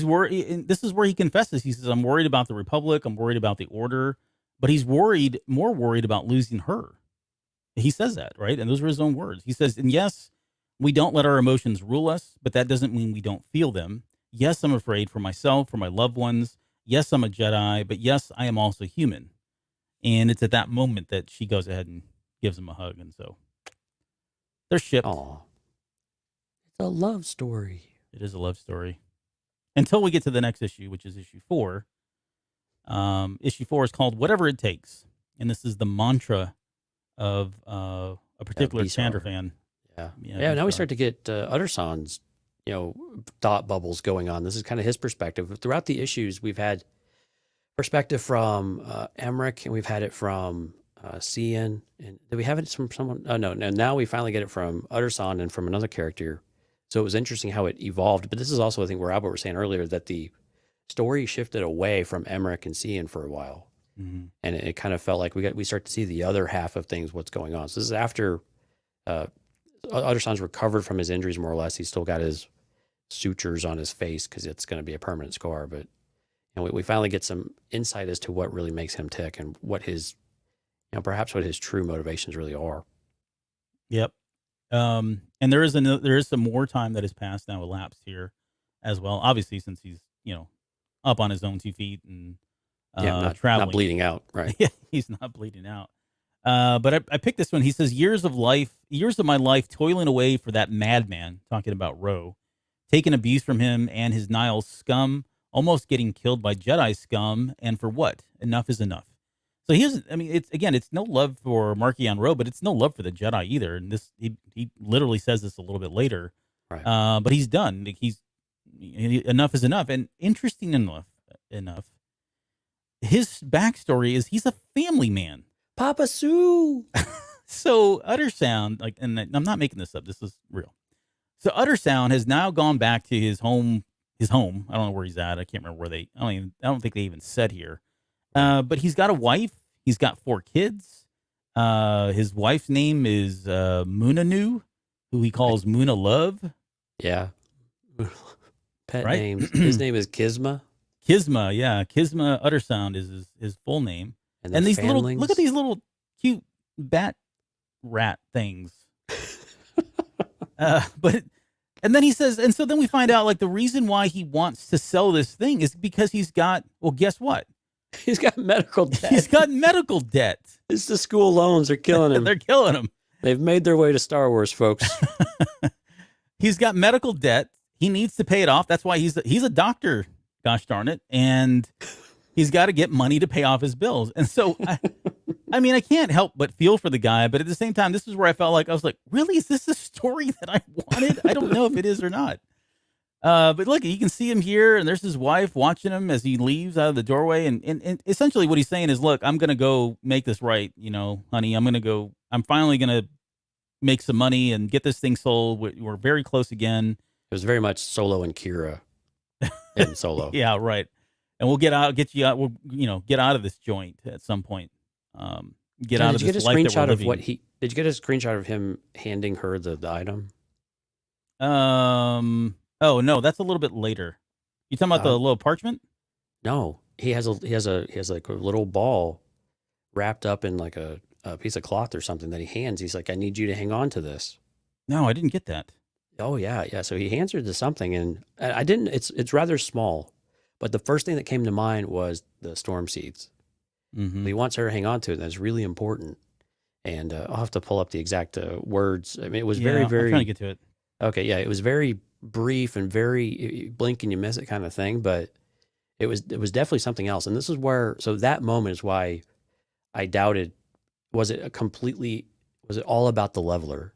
worried, and this is where he confesses. He says, "I'm worried about the Republic. I'm worried about the Order," but he's more worried about losing her. He says that, right? And those are his own words. He says, "And yes, we don't let our emotions rule us, but that doesn't mean we don't feel them. Yes, I'm afraid for myself, for my loved ones. Yes, I'm a Jedi, but yes, I am also human." And it's at that moment that she goes ahead and gives him a hug, and so they're shipped. Aw. It's a love story. It is a love story. Until we get to the next issue, which is issue 4. Issue 4 is called Whatever It Takes. And this is the mantra of a particular Chandra fan. Yeah, now we start to get Uttersan's, thought bubbles going on. This is kind of his perspective. Throughout the issues, we've had perspective from Emerick, and we've had it from Sian. And did we have it from someone? Oh, no. Now we finally get it from Uttersan and from another character. So it was interesting how it evolved. But this is also, I think, where Albert was saying earlier that the story shifted away from Emerick and Sian for a while. Mm-hmm. And it kind of felt like we start to see the other half of things, what's going on. So this is after Uttersan's recovered from his injuries, more or less. He's still got his sutures on his face because it's going to be a permanent scar. But we finally get some insight as to what really makes him tick and what his, perhaps what his true motivations really are. Yep. And there is some more time that has passed now, elapsed here as well. Obviously, since he's, up on his own 2 feet and traveling. Not bleeding out, right? Yeah, he's not bleeding out. But I picked this one. He says, years of my life toiling away for that madman, talking about Ro, taking abuse from him and his Nihil scum, almost getting killed by Jedi scum, and for what? Enough is enough. So it's no love for Marchion Ro, but it's no love for the Jedi either. And he literally says this a little bit later. Right. But he's done. Enough is enough. And interesting enough, his backstory is he's a family man. Papa Sue. So Uttersound, and I'm not making this up. This is real. So Uttersound has now gone back to his home. I don't know where he's at. I can't remember where I don't think they even said here. But he's got a wife. He's got 4 kids. His wife's name is Munanu, who he calls Muna Love. Yeah. Pet names. His name is Kisma. Kisma, yeah. Kisma Uttersound is his full name. And these look at these little cute bat rat things. And then he says, and so then we find out the reason why he wants to sell this thing is because he's got, well, guess what? He's got medical debt. He's got medical debt. It's the school loans are killing him. They're killing him. They've made their way to Star Wars, folks. He's got medical debt. He needs to pay it off. That's why he's a doctor, gosh darn it. And he's got to get money to pay off his bills. And so, I can't help but feel for the guy. But at the same time, this is where I felt like, I was like, really? Is this the story that I wanted? I don't know if it is or not. But look, you can see him here, and there's his wife watching him as he leaves out of the doorway. And essentially what he's saying is, look, I'm going to go make this right, honey. I'm finally going to, make some money and get this thing sold. We're very close again. It was very much Solo and Kira in Solo. Yeah, right. And we'll get you out. We'll get out of this joint at some point. Get out of this life that we're living. Did you get a screenshot of him handing her the item? Oh no, that's a little bit later. You talking about the little parchment? No, he has like a little ball wrapped up in like a piece of cloth or something that he hands. He's like, I need you to hang on to this. No, I didn't get that. Oh yeah. So he hands her to something, and I didn't. It's rather small, but the first thing that came to mind was the storm seeds. Mm-hmm. He wants her to hang on to it. That's really important. And I'll have to pull up the exact words. I mean, it was very, very. I'm trying to get to it. Okay, yeah, it was very brief and very you blink and you miss it kind of thing, but it was definitely something else. And this is where, so that moment is why I doubted, was it all about the leveler,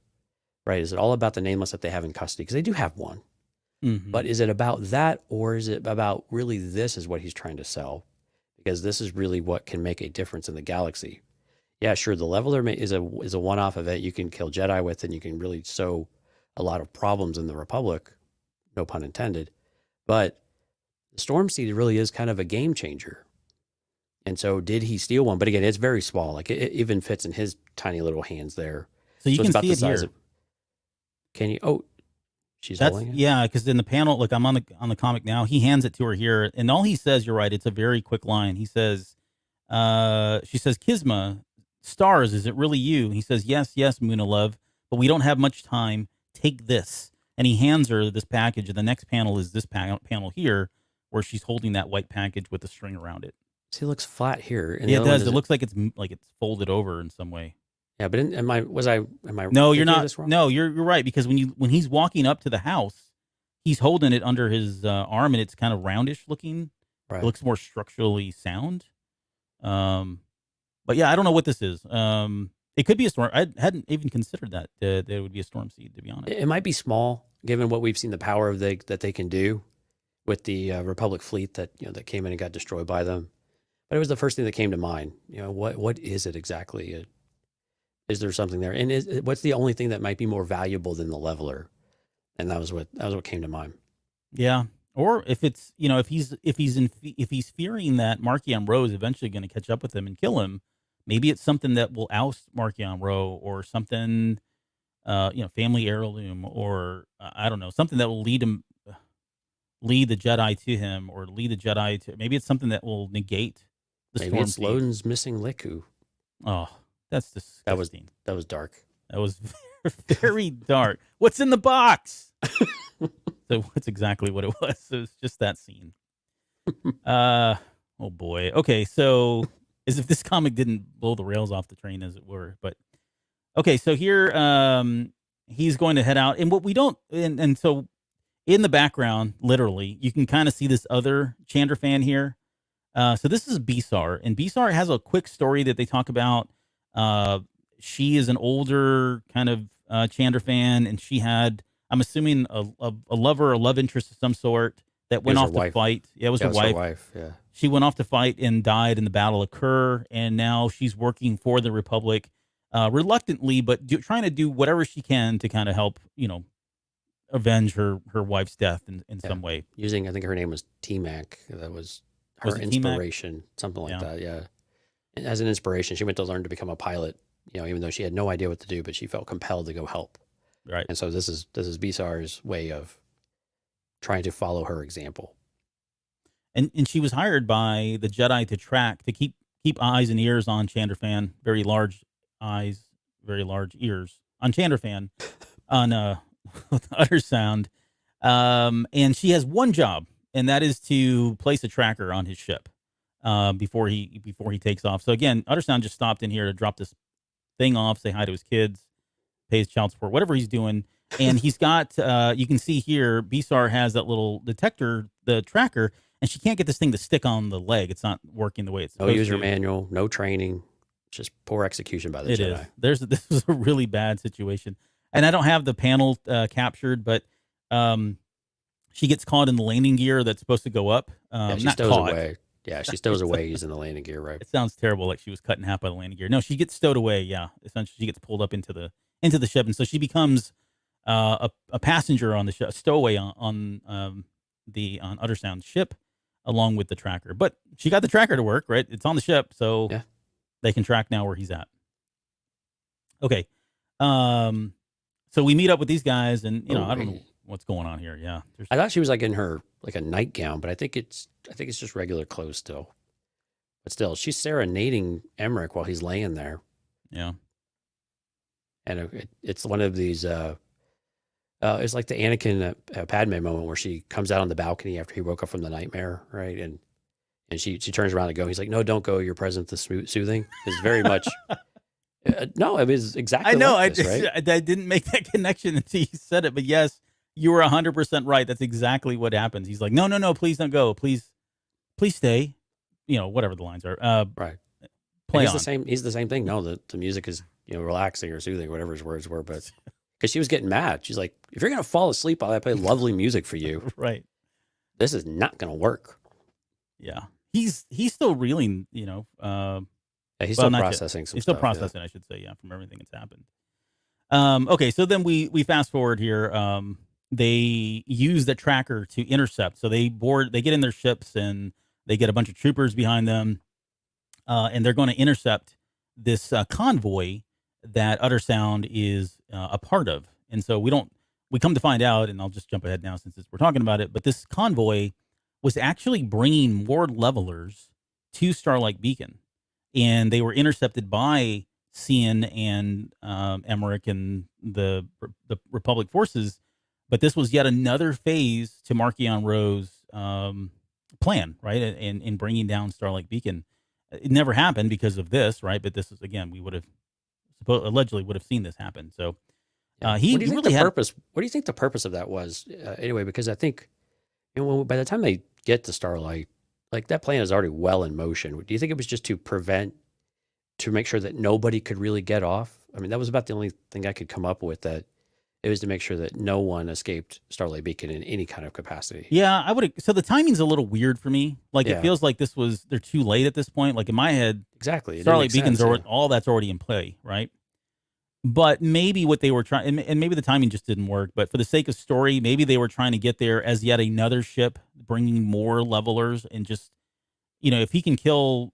right? Is it all about the nameless that they have in custody? Because they do have one. Mm-hmm. But is it about that, or is it about really this is what he's trying to sell? Because this is really what can make a difference in the galaxy. Yeah, sure, the leveler is a one-off event you can kill Jedi with, and you can really sow a lot of problems in the Republic, no pun intended. But the Storm Seed really is kind of a game changer. And so did he steal one? But again, it's very small. Like it even fits in his tiny little hands there. So you can see it here. Can you? Oh, she's holding it? Yeah, because in the panel, like I'm on the comic now, he hands it to her here. And all he says, you're right, it's a very quick line. He says, she says, Kisma, stars, is it really you? He says, yes, Muna love, but we don't have much time. Take this. And he hands her this package. And the next panel is this panel here where she's holding that white package with the string around it. See, it looks flat here. And yeah, it does. It looks like it's folded over in some way. Yeah, but am I? No, you're not. No, you're right, because when he's walking up to the house, he's holding it under his arm, and it's kind of roundish looking. Right. It looks more structurally sound. But yeah, I don't know what this is. It could be a storm. I hadn't even considered that it would be a storm seed, to be honest. It might be small, given what we've seen the power of that they can do with the Republic fleet that came in and got destroyed by them. But it was the first thing that came to mind. What is it exactly? Is there something there? And what's the only thing that might be more valuable than the leveler? And that was what came to mind. Yeah. Or if it's if he's fearing that Marchion Ro is eventually going to catch up with him and kill him, maybe it's something that will oust Marchion Ro, or something, family heirloom, or I don't know, something that will lead the Jedi to him, or lead the Jedi to. Maybe it's something that will negate the storm. Maybe it's Loden's missing Liku. Oh, that's disgusting. That was dark. That was very dark. What's in the box? So that's exactly what it was. So it's just that scene. Oh boy. Okay, so as if this comic didn't blow the rails off the train, as it were. But okay, so here he's going to head out, and what we don't, and so in the background, literally, you can kind of see this other Chandra fan here. So this is Besar, and Besar has a quick story that they talk about. She is an older kind of Chandra fan, and she had, I'm assuming, a lover, a love interest of some sort that went off to fight. Yeah, it was her wife. Yeah. She went off to fight and died in the Battle of Kerr, and now she's working for the Republic, reluctantly, but trying to do whatever she can to kind of help, avenge her wife's death in some way. Using, I think her name was T-Mac. That was her inspiration, something like that. Yeah. And as an inspiration, she went to learn to become a pilot, even though she had no idea what to do, but she felt compelled to go help. Right. And so this is Besar's way of trying to follow her example. And she was hired by the Jedi to keep eyes and ears on Chandrafan, very large eyes, very large ears on Chandrafan, on Uttersound. And she has one job, and that is to place a tracker on his ship before he takes off. So again, Uttersound just stopped in here to drop this thing off, say hi to his kids, pay his child support, whatever he's doing. And he's got, you can see here, Besar has that little detector, the tracker, and she can't get this thing to stick on the leg. It's not working the way it's supposed to. No user manual, no training, just poor execution by the Jedi. This is a really bad situation. And I don't have the panel captured, but she gets caught in the landing gear that's supposed to go up. She stows away. Yeah, she stows away using the landing gear, right? It sounds terrible, like she was cut in half by the landing gear. No, she gets stowed away, yeah. Essentially, she gets pulled up into into the ship, and so she becomes a passenger on the ship, a stowaway on Uttersound's ship, along with the tracker. But she got the tracker to work, right? It's on the ship, so they can track now where he's at. Okay, so we meet up with these guys, and I don't know what's going on here. Yeah, I thought she was like in her like a nightgown, but I think it's just regular clothes still. But still, she's serenading Emerick while he's laying there. Yeah, and it's one of these. It's like the Anakin Padme moment where she comes out on the balcony after he woke up from the nightmare, right? And she turns around to go. He's like, "No, don't go. Your presence is soothing." It's very much. No, it was exactly. I know. Like this, right? I didn't make that connection until you said it, but yes, you were 100% right. That's exactly what happens. He's like, no, please don't go. Please stay. Whatever the lines are. Right. Play he's on. the same. He's the same thing. No, the music is relaxing or soothing, whatever his words were, but. Because she was getting mad. She's like, if you're going to fall asleep while I play lovely music for you, right? This is not going to work. Yeah. He's still reeling, he's still processing some stuff. He's still processing, I should say, from everything that's happened. Okay, so then we fast forward here. They use the tracker to intercept. So they get in their ships, and they get a bunch of troopers behind them, and they're going to intercept this convoy that Uttersound is a part of. And so we come to find out, and I'll just jump ahead now since we're talking about it, but this convoy was actually bringing more levelers to Starlight Beacon, and they were intercepted by Sian and Emerick and the Republic forces. But this was yet another phase to Marchion Ro's plan, right, in bringing down Starlight Beacon. It never happened because of this, right? But this is, again, we would have allegedly would have seen this happen. So he what do you think really the purpose? What do you think the purpose of that was anyway? Because I think by the time they get to Starlight, like that plan is already well in motion. Do you think it was just to make sure that nobody could really get off? I mean, that was about the only thing I could come up with, that it was to make sure that no one escaped Starlight Beacon in any kind of capacity. Yeah, I would. So the timing's a little weird for me. Like it feels like they're too late at this point. Like in my head, exactly, Starlight Beacon's all that's already in play, right? But maybe what they were trying, and maybe the timing just didn't work. But for the sake of story, maybe they were trying to get there as yet another ship, bringing more levelers, and just if he can kill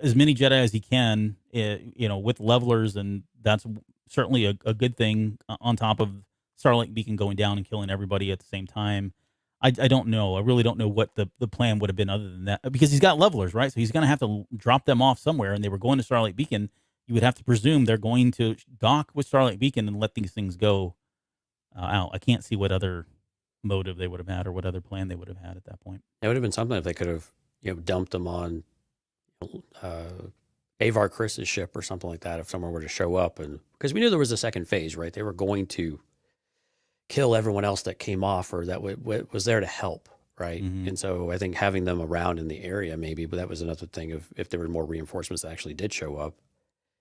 as many Jedi as he can, with levelers, and that's certainly a good thing on top of Starlight Beacon going down and killing everybody at the same time. I don't know. I really don't know what the plan would have been other than that, because he's got levelers, right? So he's going to have to drop them off somewhere, and they were going to Starlight Beacon. You would have to presume they're going to dock with Starlight Beacon and let these things go out. I can't see what other motive they would have had or what other plan they would have had at that point. It would have been something if they could have dumped them on Avar Chris's ship or something like that, if someone were to show up. And because we knew there was a second phase, right? They were going to kill everyone else that came off or that was there to help, right? Mm-hmm. And so I think having them around in the area, maybe, but that was another thing of if there were more reinforcements that actually did show up,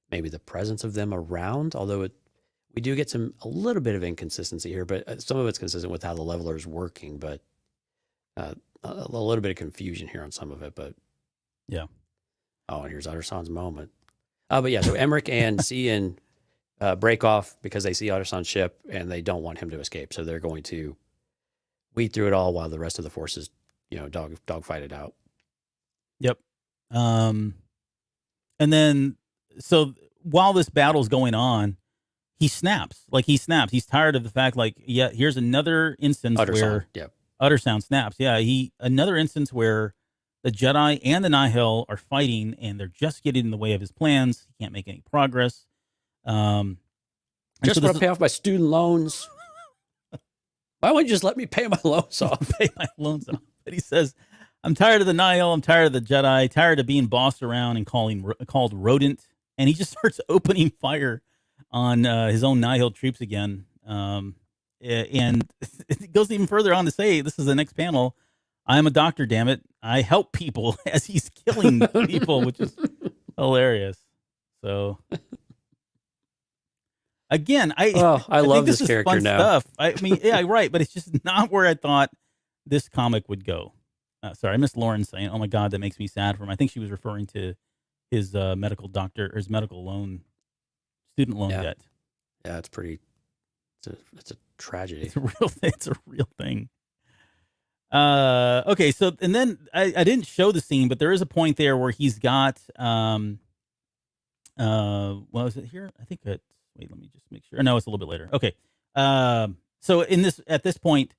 maybe the presence of them around, although we do get a little bit of inconsistency here, but some of it's consistent with how the leveler is working, but a little bit of confusion here on some of it, but yeah. Oh, and here's Uttersound's moment. But yeah, so Emerick and Sian break off because they see Uttersound's ship and they don't want him to escape. So they're going to weed through it all while the rest of the forces, dogfight it out. Yep. And then, so while this battle's going on, he snaps. He's tired of the fact, here's another instance where Uttersound snaps. Yeah, another instance where the Jedi and the Nihil are fighting, and they're just getting in the way of his plans. He can't make any progress. Want to pay off my student loans. Why wouldn't you just let me pay my loans off? But he says, I'm tired of the Nihil. I'm tired of the Jedi. Tired of being bossed around and called rodent. And he just starts opening fire on his own Nihil troops again. And it goes even further on to say, this is the next panel, I'm a doctor, damn it. I help people, as he's killing people, which is hilarious. So, again, I love this character fun now. Stuff. I mean, yeah, right, but it's just not where I thought this comic would go. Sorry, I missed Lauren saying, "Oh my God, that makes me sad for him." I think she was referring to his medical doctor or his medical student loan debt. Yeah, it's pretty. It's a tragedy. It's a real thing. Okay, so and then I didn't show the scene, but there is a point there where he's got well, is it here? I think it's wait, let me just make sure. No, it's a little bit later. Okay. So at this point,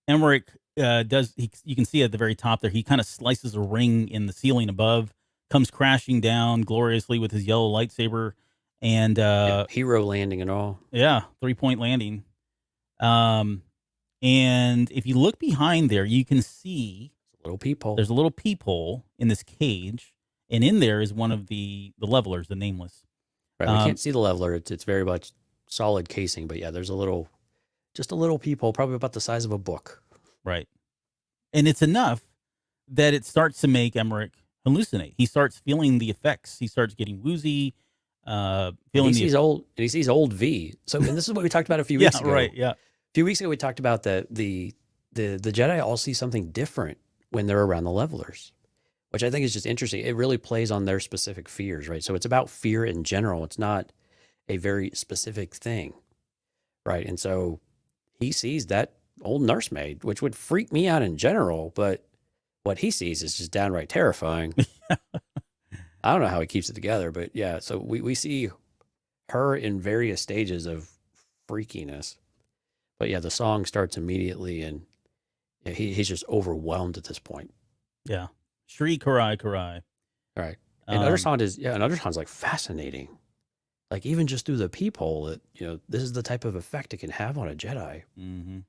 Emerick you can see at the very top there, he kind of slices a ring in the ceiling above, comes crashing down gloriously with his yellow lightsaber, and hero landing and all. Yeah, 3-point landing. And if you look behind there, you can see little peephole. There's a little peephole in this cage, and in there is one of the levelers, the nameless. Right, we can't see the leveler. It's very much solid casing, but yeah, there's just a little peephole, probably about the size of a book. Right, and it's enough that it starts to make Emerick hallucinate. He starts feeling the effects. He starts getting woozy. He sees old V. So, and this is what we talked about a few weeks ago. Right. Yeah. A few weeks ago, we talked about the Jedi all see something different when they're around the levelers, which I think is just interesting. It really plays on their specific fears, right? So it's about fear in general. It's not a very specific thing, right? And so he sees that old nursemaid, which would freak me out in general, but what he sees is just downright terrifying. I don't know how he keeps it together, but yeah, so we see her in various stages of freakiness. But yeah, the song starts immediately, and he's just overwhelmed at this point. Yeah. Shri Karai Karai. Right. And Uttersound like fascinating. Like even just through the peephole, this is the type of effect it can have on a Jedi. Mm-hmm.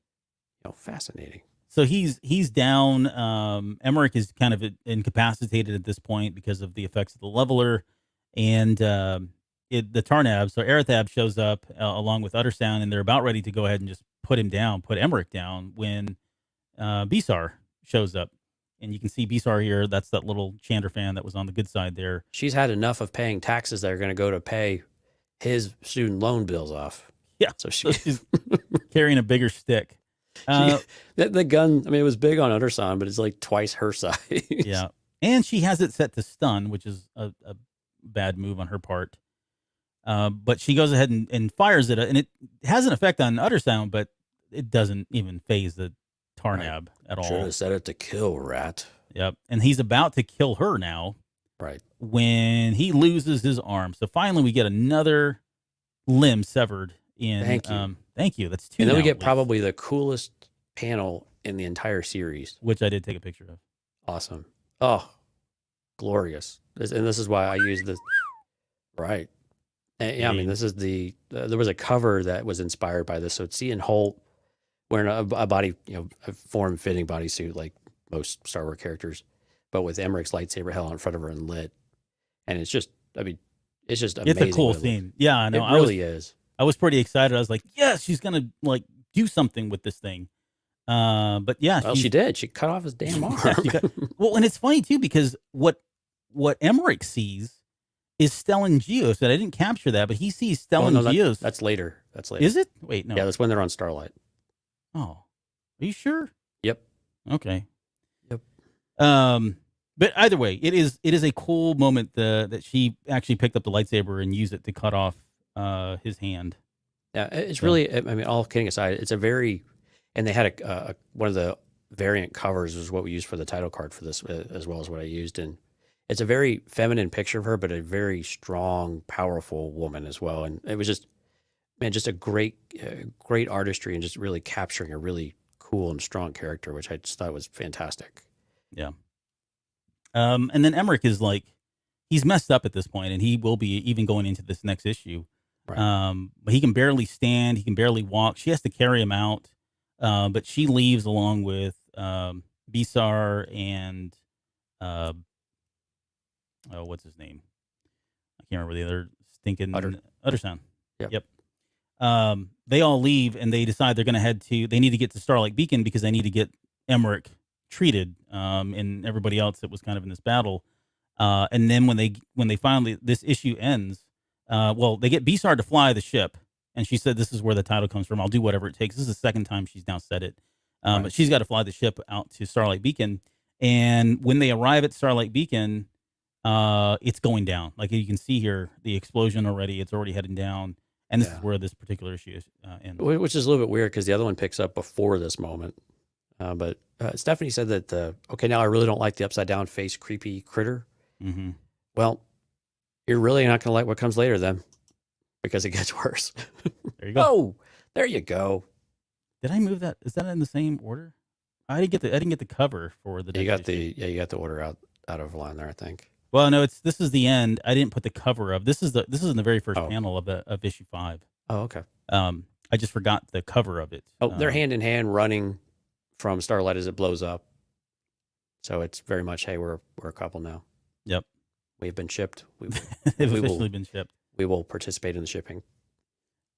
Fascinating. So he's down. Emerick is kind of incapacitated at this point because of the effects of the leveler, and the Tarnab. So Arathab shows up along with Uttersound, and they're about ready to go ahead and just put Emerick down when Besar shows up. And you can see Besar here. That's that little Chandra fan that was on the good side there. She's had enough of paying taxes that are going to go to pay his student loan bills off. Yeah. So she's carrying a bigger stick. The gun, I mean, it was big on Uttersound, but it's like twice her size. Yeah. And she has it set to stun, which is a bad move on her part. But she goes ahead and fires it, and it has an effect on Uttersound, but it doesn't even phase the Tarnab at all. Should have set it to kill, rat. Yep. And he's about to kill her now. Right. When he loses his arm. So finally we get another limb severed in. Thank you. That's 2. And then we get probably the coolest panel in the entire series. Which I did take a picture of. Awesome. Oh, glorious. And this is why I use this. Right. And, yeah, I mean, this is there was a cover that was inspired by this. So it's Sian Holt wearing a body, a form-fitting bodysuit like most Star Wars characters, but with Emmerick's lightsaber held in front of her and lit. And it's just amazing. It's a cool scene. Yeah, I know. It really is. I was pretty excited. I was like, yes, she's going to do something with this thing. But yeah. Well, she did. She cut off his damn arm. Well, and it's funny too, because what Emerick sees is Stellan Gios. And I didn't capture that, but he sees Stellan Gios. That's later. Is it? Wait, no. Yeah, that's when they're on Starlight. Oh, are you sure? Yep. Okay. Yep. But either way, it is a cool moment that she actually picked up the lightsaber and used it to cut off his hand. Yeah, it's really. I mean, all kidding aside, it's a very, and they had a one of the variant covers was what we used for the title card for this, as well as what I used, and it's a very feminine picture of her, but a very strong, powerful woman as well, and it was just. Man, just a great artistry and just really capturing a really cool and strong character, which I just thought was fantastic. Yeah. And then Emerick is he's messed up at this point, and he will be even going into this next issue. Right. But he can barely stand. He can barely walk. She has to carry him out. But she leaves along with Besar and what's his name? I can't remember the other stinking Uttersound. Yep. They all leave, and they decide they're going to they need to get to Starlight Beacon because they need to get Emerick treated, and everybody else that was kind of in this battle. And then when they finally, this issue ends, they get Besar to fly the ship, and she said, this is where the title comes from. I'll do whatever it takes. This is the second time she's now said it. Right. But she's got to fly the ship out to Starlight Beacon. And when they arrive at Starlight Beacon, it's going down. Like you can see here, the explosion already, it's already heading down. And this is where this particular issue is ends. Which is a little bit weird because the other one picks up before this moment. But Stephanie said that, okay, now I really don't like the upside down face creepy critter. Mm-hmm. Well, you're really not going to like what comes later then, because it gets worse. There you go. Oh, there you go. Did I move that? Is that in the same order? I didn't get the cover for the. You got the order out of line there, I think. Well, no, this is the end. I didn't put the cover of. This is in the very first panel of issue 5. Oh, okay. I just forgot the cover of it. Oh, they're hand in hand running from Starlight as it blows up. So it's very much, hey, we're a couple now. Yep. We've been shipped. They've officially been shipped. We will participate in the shipping.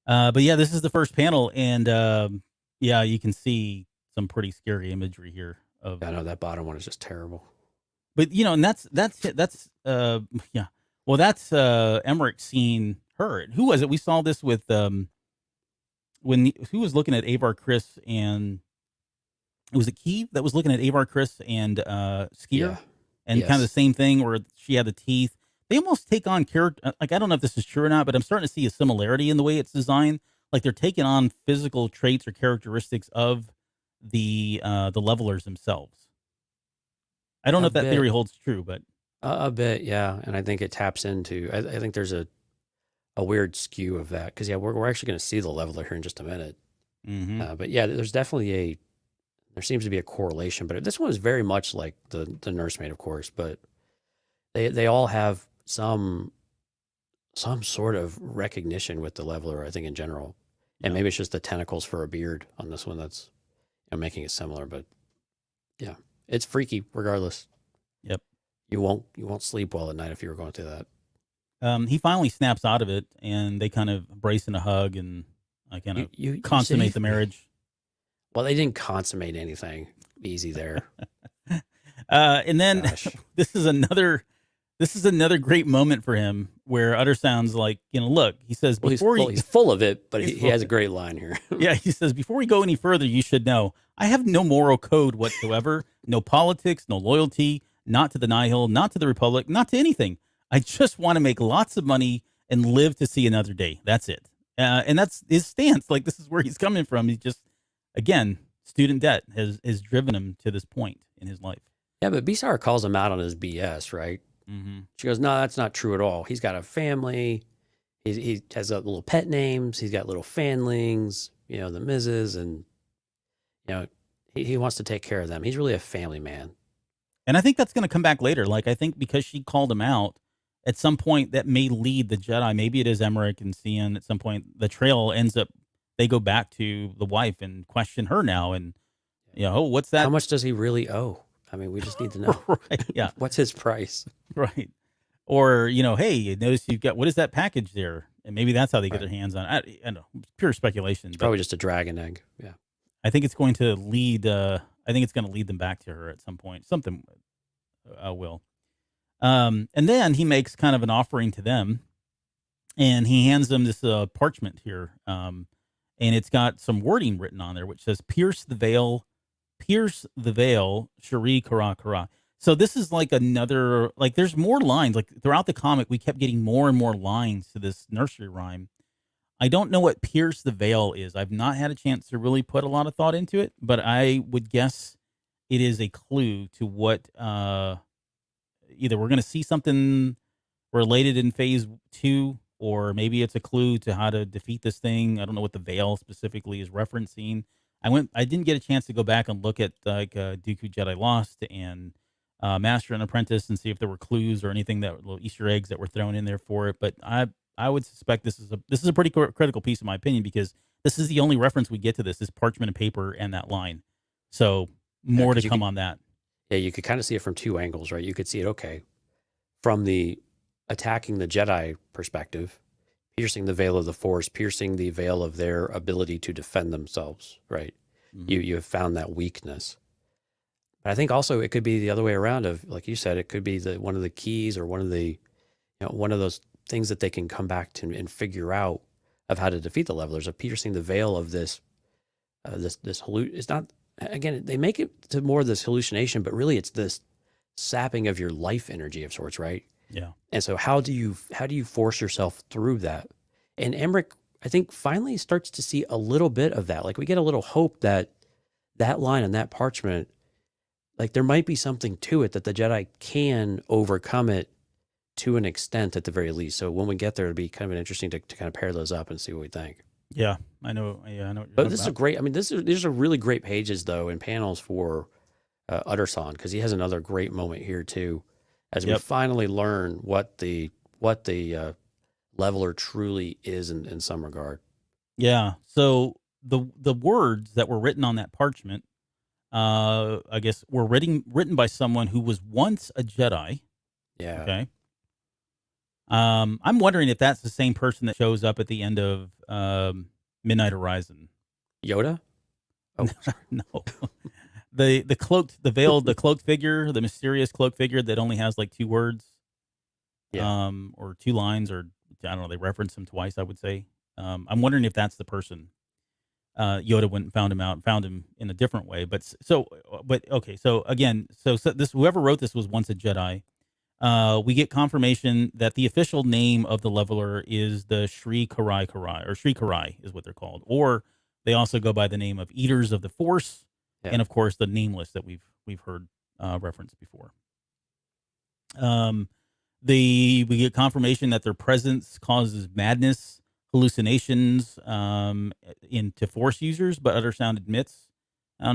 But yeah, this is the first panel, and yeah, you can see some pretty scary imagery here. I know that bottom one is just terrible. But and that's yeah. Well, that's Emerick seeing her. Who was it? We saw this with who was looking at Avar Kriss, and it was Key that was looking at Avar Kriss and Skier, and kind of the same thing where she had the teeth. They almost take on character. Like, I don't know if this is true or not, but I'm starting to see a similarity in the way it's designed. Like, they're taking on physical traits or characteristics of the levelers themselves. I don't know if that theory holds true, but a bit, yeah. And I think it taps into. I think there's a weird skew of that because we're actually going to see the leveler here in just a minute. Mm-hmm. But yeah, there's definitely there seems to be a correlation. But this one is very much like the nursemaid, of course. But they all have some sort of recognition with the leveler, I think, in general. And maybe it's just the tentacles for a beard on this one that's making it similar. But yeah, it's freaky regardless. Yep. You won't sleep well at night if you were going through that. He finally snaps out of it, and they kind of embrace in a hug, and I kind of consummate the marriage. Well, they didn't consummate anything. Easy there. And then this is another great moment for him where Utter sounds like, look, he says, he's full of it, but he has a great line here. Yeah, he says, before we go any further, you should know, I have no moral code whatsoever, no politics, no loyalty, not to the Nihil, not to the Republic, not to anything. I just want to make lots of money and live to see another day. That's it. And that's his stance. Like, this is where he's coming from. He's just, again, student debt has driven him to this point in his life. Yeah, but Bisar calls him out on his BS, right? Mm-hmm. She goes, no, that's not true at all. He's got a family. He has little pet names. He's got little fanlings, the Mrs. And, he wants to take care of them. He's really a family man. And I think that's going to come back later. Like, I think because she called him out, at some point that may lead the Jedi. Maybe it is Emerick and Sian. At some point, the trail ends up, they go back to the wife and question her now. And, what's that? How much does he really owe? I mean, we just need to know. Right, yeah. What's his price? Right. Or, hey, notice you've got, what is that package there? And maybe that's how they get their hands on it. I don't know. It's pure speculation. It's probably just a dragon egg. Yeah. I think it's going to lead, them back to her at some point. Something will. And then he makes kind of an offering to them, and he hands them this parchment here. And it's got some wording written on there, which says, pierce the veil, Shari Kara Kara. So this is like another, like, there's more lines. Like, throughout the comic, we kept getting more and more lines to this nursery rhyme. I don't know what pierce the veil is. I've not had a chance to really put a lot of thought into it, but I would guess it is a clue to what, either we're going to see something related in phase 2, or maybe it's a clue to how to defeat this thing. I don't know what the veil specifically is referencing. I didn't get a chance to go back and look at Dooku Jedi Lost and Master and Apprentice and see if there were clues or anything, that little Easter eggs that were thrown in there for it. But I would suspect this is a pretty critical piece in my opinion, because this is the only reference we get to this parchment and paper and that line. So more to come on that. Yeah, you could kind of see it from two angles, right? You could see it, from the attacking the Jedi perspective, piercing the veil of the Force, piercing the veil of their ability to defend themselves, right? Mm-hmm. You have found that weakness. But I think also it could be the other way around of, like you said, it could be one of the keys or one of the, one of those things that they can come back to and figure out of how to defeat the levelers, of piercing the veil of this it's not, again, they make it to more of this hallucination, but really it's this sapping of your life energy of sorts, right? Yeah. And so how do you force yourself through that? And Emerick, I think, finally starts to see a little bit of that. Like, we get a little hope that that line and that parchment, like, there might be something to it, that the Jedi can overcome it to an extent at the very least. So when we get there, it'd be kind of interesting to kind of pair those up and see what we think. Yeah, I know. Yeah, I know. What you're But talking this is a about. great, I mean, these are really great pages, though, and panels for Utterson, because he has another great moment here, too, as we Yep. finally learn what the leveler truly is in some regard. Yeah. So the words that were written on that parchment, I guess, were written by someone who was once a Jedi. Yeah. Okay. I'm wondering if that's the same person that shows up at the end of Midnight Horizon. Yoda? Oh, sorry. No. The cloaked figure, the mysterious cloaked figure that only has like two words, Yeah. or two lines, or I don't know. They reference him twice, I would say. I'm wondering if that's the person. Yoda went and found him in a different way. But okay. So again, so this whoever wrote this was once a Jedi. We get confirmation that the official name of the leveler is the Sri Karai Karai, or Sri Karai is what they're called, or they also go by the name of Eaters of the Force, Yeah. and of course the Nameless that we've heard referenced before. We get confirmation that their presence causes madness, hallucinations, into Force users, but Uttersound admits. I don't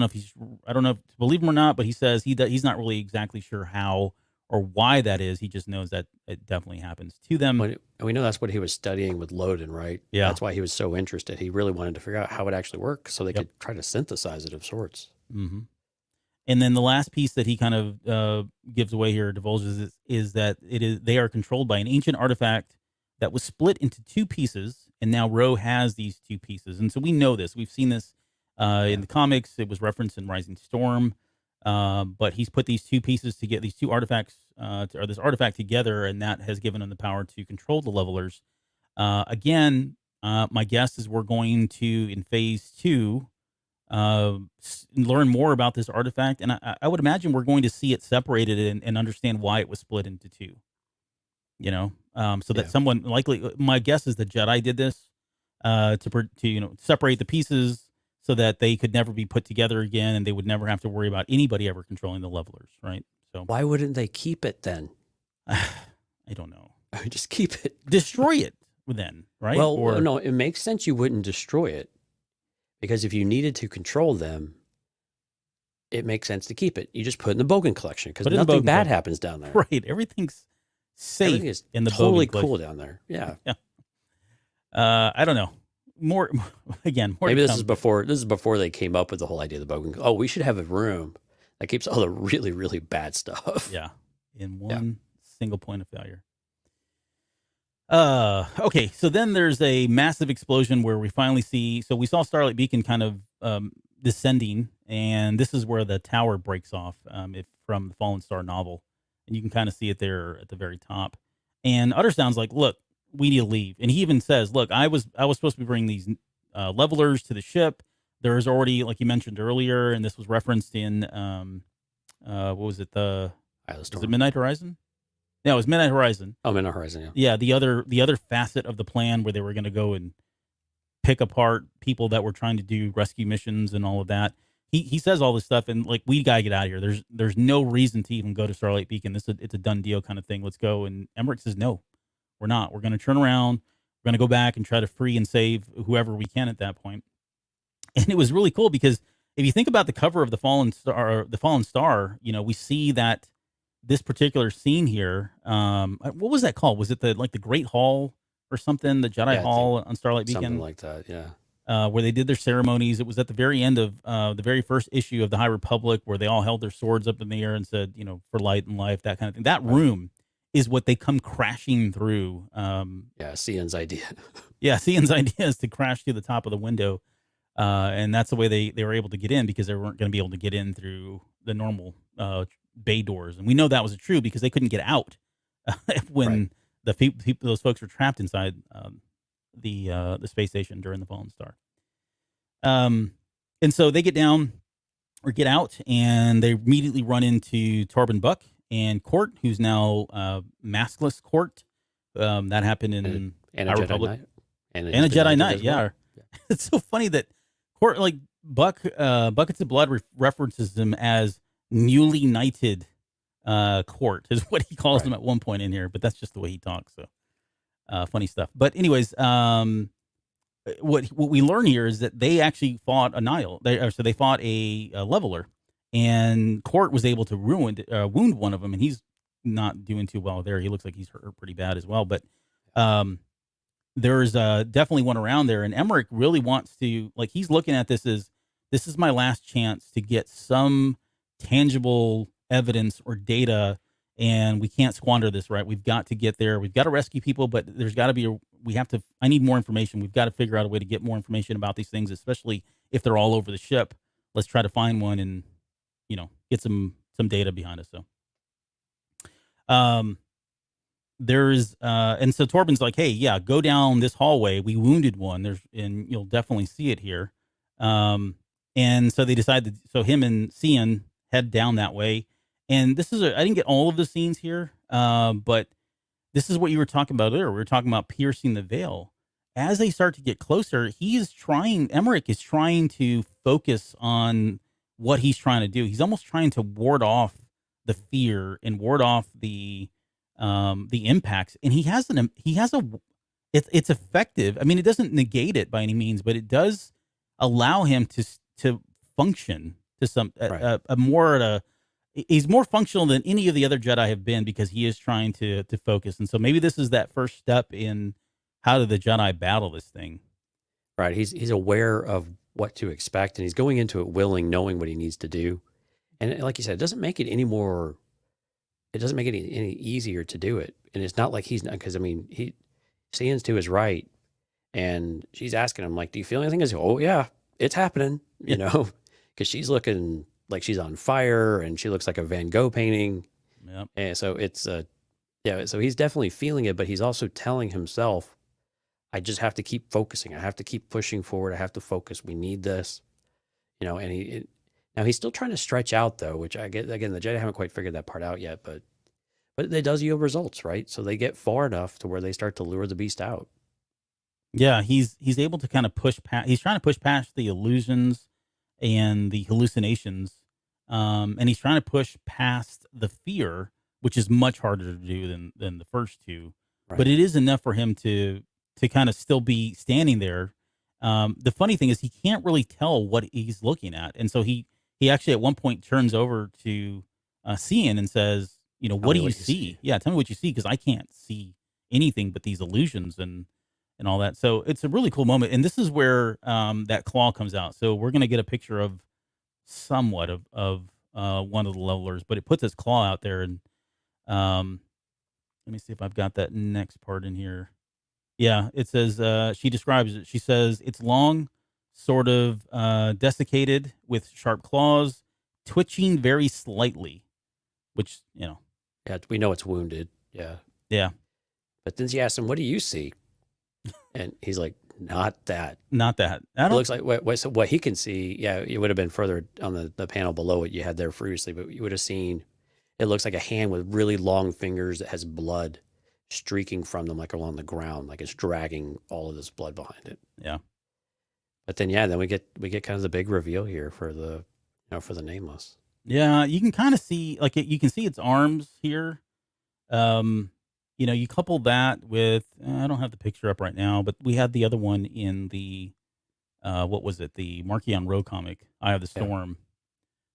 know if to believe him or not, but he says he's not really exactly sure how or why that is. He just knows that it definitely happens to them. And we know that's what he was studying with Loden, right? Yeah. That's why he was so interested. He really wanted to figure out how it actually worked so they Yep. could try to synthesize it of sorts. Mm-hmm. And then the last piece that he kind of gives away here, divulges, is that they are controlled by an ancient artifact that was split into two pieces, and now Ro has these two pieces. And so we know this. We've seen this in the comics. It was referenced in Rising Storm. But he's put these two pieces to get these two artifacts, or this artifact together, and that has given him the power to control the levelers. Again, my guess is we're going to, in phase 2, learn more about this artifact, and I would imagine we're going to see it separated and understand why it was split into two. So that someone, likely, my guess is the Jedi did this to separate the pieces so that they could never be put together again, and they would never have to worry about anybody ever controlling the levelers, right? So Why wouldn't they keep it then? I don't know. Just keep it. Destroy it then, right? Well, no, it makes sense you wouldn't destroy it, because if you needed to control them, it makes sense to keep it. You just put it in the Bogan collection, because nothing bad happens down there. Right. Everything's safe. Everything is in the totally Bogan collection. cool down there. Yeah. Yeah. I don't know. More Maybe this is before they came up with the whole idea of the Bogan. Oh, we should have a room that keeps all the really, really bad stuff. Yeah. In one single point of failure. Okay, so then there's a massive explosion where we finally see. So we saw Starlight Beacon kind of descending, and this is where the tower breaks off, from the Fallen Star novel, and you can kind of see it there at the very top. And Uttersound's like, "Look, we need to leave," and he even says, "Look, I was supposed to be bringing these levelers to the ship. There is already, like you mentioned earlier, and this was referenced in what was it? Was it Midnight Horizon? No, it was Midnight Horizon. Oh, Midnight Horizon, yeah. Yeah, the other facet of the plan where they were going to go and pick apart people that were trying to do rescue missions and all of that. He says all this stuff, and like, we gotta get out of here. There's no reason to even go to Starlight Beacon. It's a done deal kind of thing. Let's go. And Emerick says, no, we're not. We're going to turn around. We're going to go back and try to free and save whoever we can at that point. And it was really cool because if you think about the cover of the Fallen Star, we see that this particular scene here, what was that called? Was it the Great Hall or something? The Jedi Hall on Starlight Beacon? Something like that, yeah. Where they did their ceremonies. It was at the very end of the very first issue of the High Republic, where they all held their swords up in the air and said, for light and life, that kind of thing. That room is what they come crashing through. Sian's idea. Sian's idea is to crash through the top of the window. And that's the way they were able to get in, because they weren't going to be able to get in through the normal bay doors. And we know that was true because they couldn't get out when those folks were trapped inside the space station during the Fallen Star. And so they get out, and they immediately run into Torben Buck and Court, who's now maskless Court. That happened in and High a Jedi Republic. Knight. and a Jedi Knight. well. Yeah. It's so funny that Buckets of Blood references him as newly knighted Court is what he calls him at one point in here, but that's just the way he talks. So funny stuff. But anyways, what we learn here is that they actually fought a Nihil. They fought a leveler, and Court was able to wound one of them, and he's not doing too well there. He looks like he's hurt pretty bad as well. But there's definitely one around there, and Emerick really wants to, like, he's looking at this as, this is my last chance to get some tangible evidence or data, and we can't squander this, right? We've got to get there. We've got to rescue people, but there's got to be I need more information. We've got to figure out a way to get more information about these things, especially if they're all over the ship. Let's try to find one and, get some data behind us. So, and so Torben's like, hey, yeah, go down this hallway. We wounded one. And you'll definitely see it here. And so they decided, so him and Sian head down that way. And I didn't get all of the scenes here, but this is what you were talking about earlier. We were talking about piercing the veil. As they start to get closer, Emerick is trying to focus on what he's trying to do. He's almost trying to ward off the fear and ward off the impacts. And it's effective. I mean, it doesn't negate it by any means, but it does allow him to function to he's more functional than any of the other Jedi have been, because he is trying to focus. And so maybe this is that first step in how do the Jedi battle this thing. Right. He's aware of what to expect, and he's going into it willing, knowing what he needs to do. And like you said, it doesn't make it any easier to do it. And it's not like he's not, because I mean, Sian's to his right, and she's asking him, like, do you feel anything? He's like, oh yeah, it's happening, because she's looking like she's on fire, and she looks like a Van Gogh painting. Yep. And so it's so he's definitely feeling it, but he's also telling himself, I just have to keep focusing. I have to keep pushing forward. I have to focus. We need this, and now he's still trying to stretch out, though, which I get, again, the Jedi haven't quite figured that part out yet, but it does yield results, right? So they get far enough to where they start to lure the beast out. Yeah, he's able to kind of push past. He's trying to push past the illusions and the hallucinations, and he's trying to push past the fear, which is much harder to do than the first two. Right. But it is enough for him to kind of still be standing there. The funny thing is he can't really tell what he's looking at, and so he actually at one point turns over to Sian and says, what do you see? Yeah, tell me what you see, because I can't see anything but these illusions and all that. So it's a really cool moment. And this is where that claw comes out. So we're going to get a picture of somewhat of one of the levelers, but it puts its claw out there. And let me see if I've got that next part in here. Yeah, it says, she describes it. She says, it's long, sort of desiccated with sharp claws, twitching very slightly, which, Yeah, we know it's wounded. Yeah. Yeah. But then she asks him, what do you see? And he's like, not that. Not that. It looks like what he can see. Yeah, it would have been further on the panel below what you had there previously, but you would have seen, it looks like a hand with really long fingers that has blood streaking from them, like along the ground, like it's dragging all of this blood behind it. Yeah. But then, then we get kind of the big reveal here for the Nameless. Yeah, you can kind of see, like, you can see its arms here. You couple that with, I don't have the picture up right now, but we had the other one in the, what was it? The Marchion Row comic, Eye of the Storm. Yeah.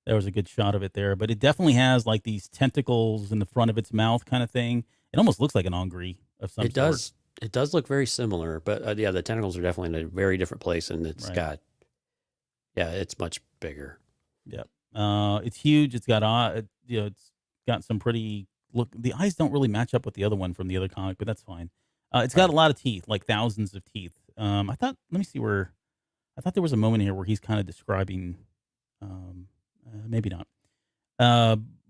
There was a good shot of it there, but it definitely has like these tentacles in the front of its mouth kind of thing. It almost looks like an Ongri of some sort. It does look very similar, but the tentacles are definitely in a very different place, and it's it's much bigger. Yep. It's huge. It's got, it's got some pretty look. The eyes don't really match up with the other one from the other comic, but that's fine. It's got a lot of teeth, like thousands of teeth. I thought there was a moment here where he's kind of describing, maybe not.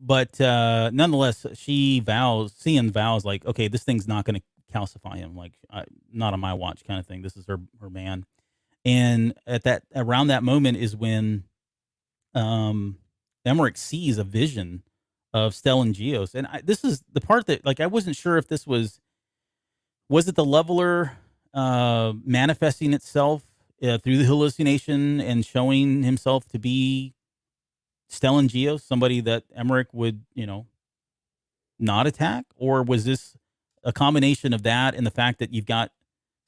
But nonetheless, Sian vows, like, okay, this thing's not going to calcify him, like, not on my watch kind of thing. This is her man. And around that moment is when Emerick sees a vision of Stellan Gios. And this is the part that, like, I wasn't sure if this was it the leveler manifesting itself through the hallucination and showing himself to be Stellan Geos, somebody that Emerick would, not attack? Or was this a combination of that and the fact that you've got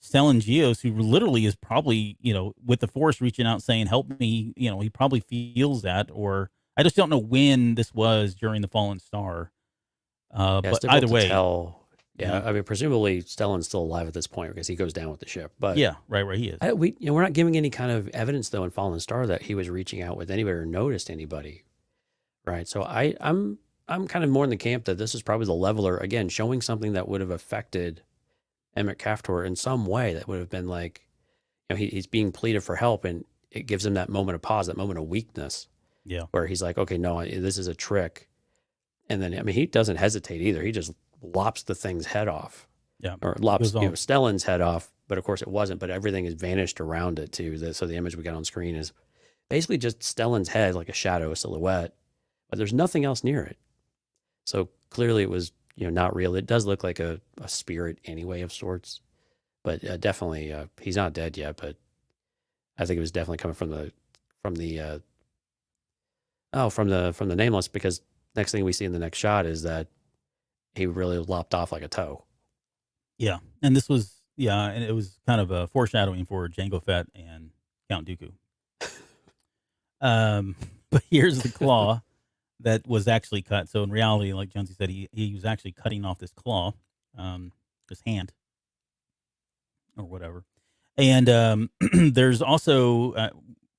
Stellan Geos, who literally is probably, with the Force reaching out saying, help me, he probably feels that, or I just don't know when this was during the Fallen Star. But either way. Tell. Yeah, I mean, presumably Stellan's still alive at this point because he goes down with the ship. But yeah, right, he is. We're not giving any kind of evidence though in Fallen Star that he was reaching out with anybody or noticed anybody, right? So I'm kind of more in the camp that this is probably the leveler again, showing something that would have affected Emerick Caphtor in some way that would have been like, he's being pleaded for help, and it gives him that moment of pause, that moment of weakness. Yeah, where he's like, okay, no, this is a trick, and then he doesn't hesitate either. He just lops the thing's head off. Yeah. Or lops Stellan's head off, but of course it wasn't, but everything has vanished around it too. So the image we got on screen is basically just Stellan's head, like a shadow, a silhouette, but there's nothing else near it. So clearly it was, not real. It does look like a spirit anyway of sorts, but definitely he's not dead yet, but I think it was definitely coming from the nameless, because next thing we see in the next shot is that he really lopped off like a toe. Yeah. And this was, and it was kind of a foreshadowing for Jango Fett and Count Dooku. But here's the claw that was actually cut. So in reality, like Jonesy said, he was actually cutting off this claw, this hand or whatever. And there's also,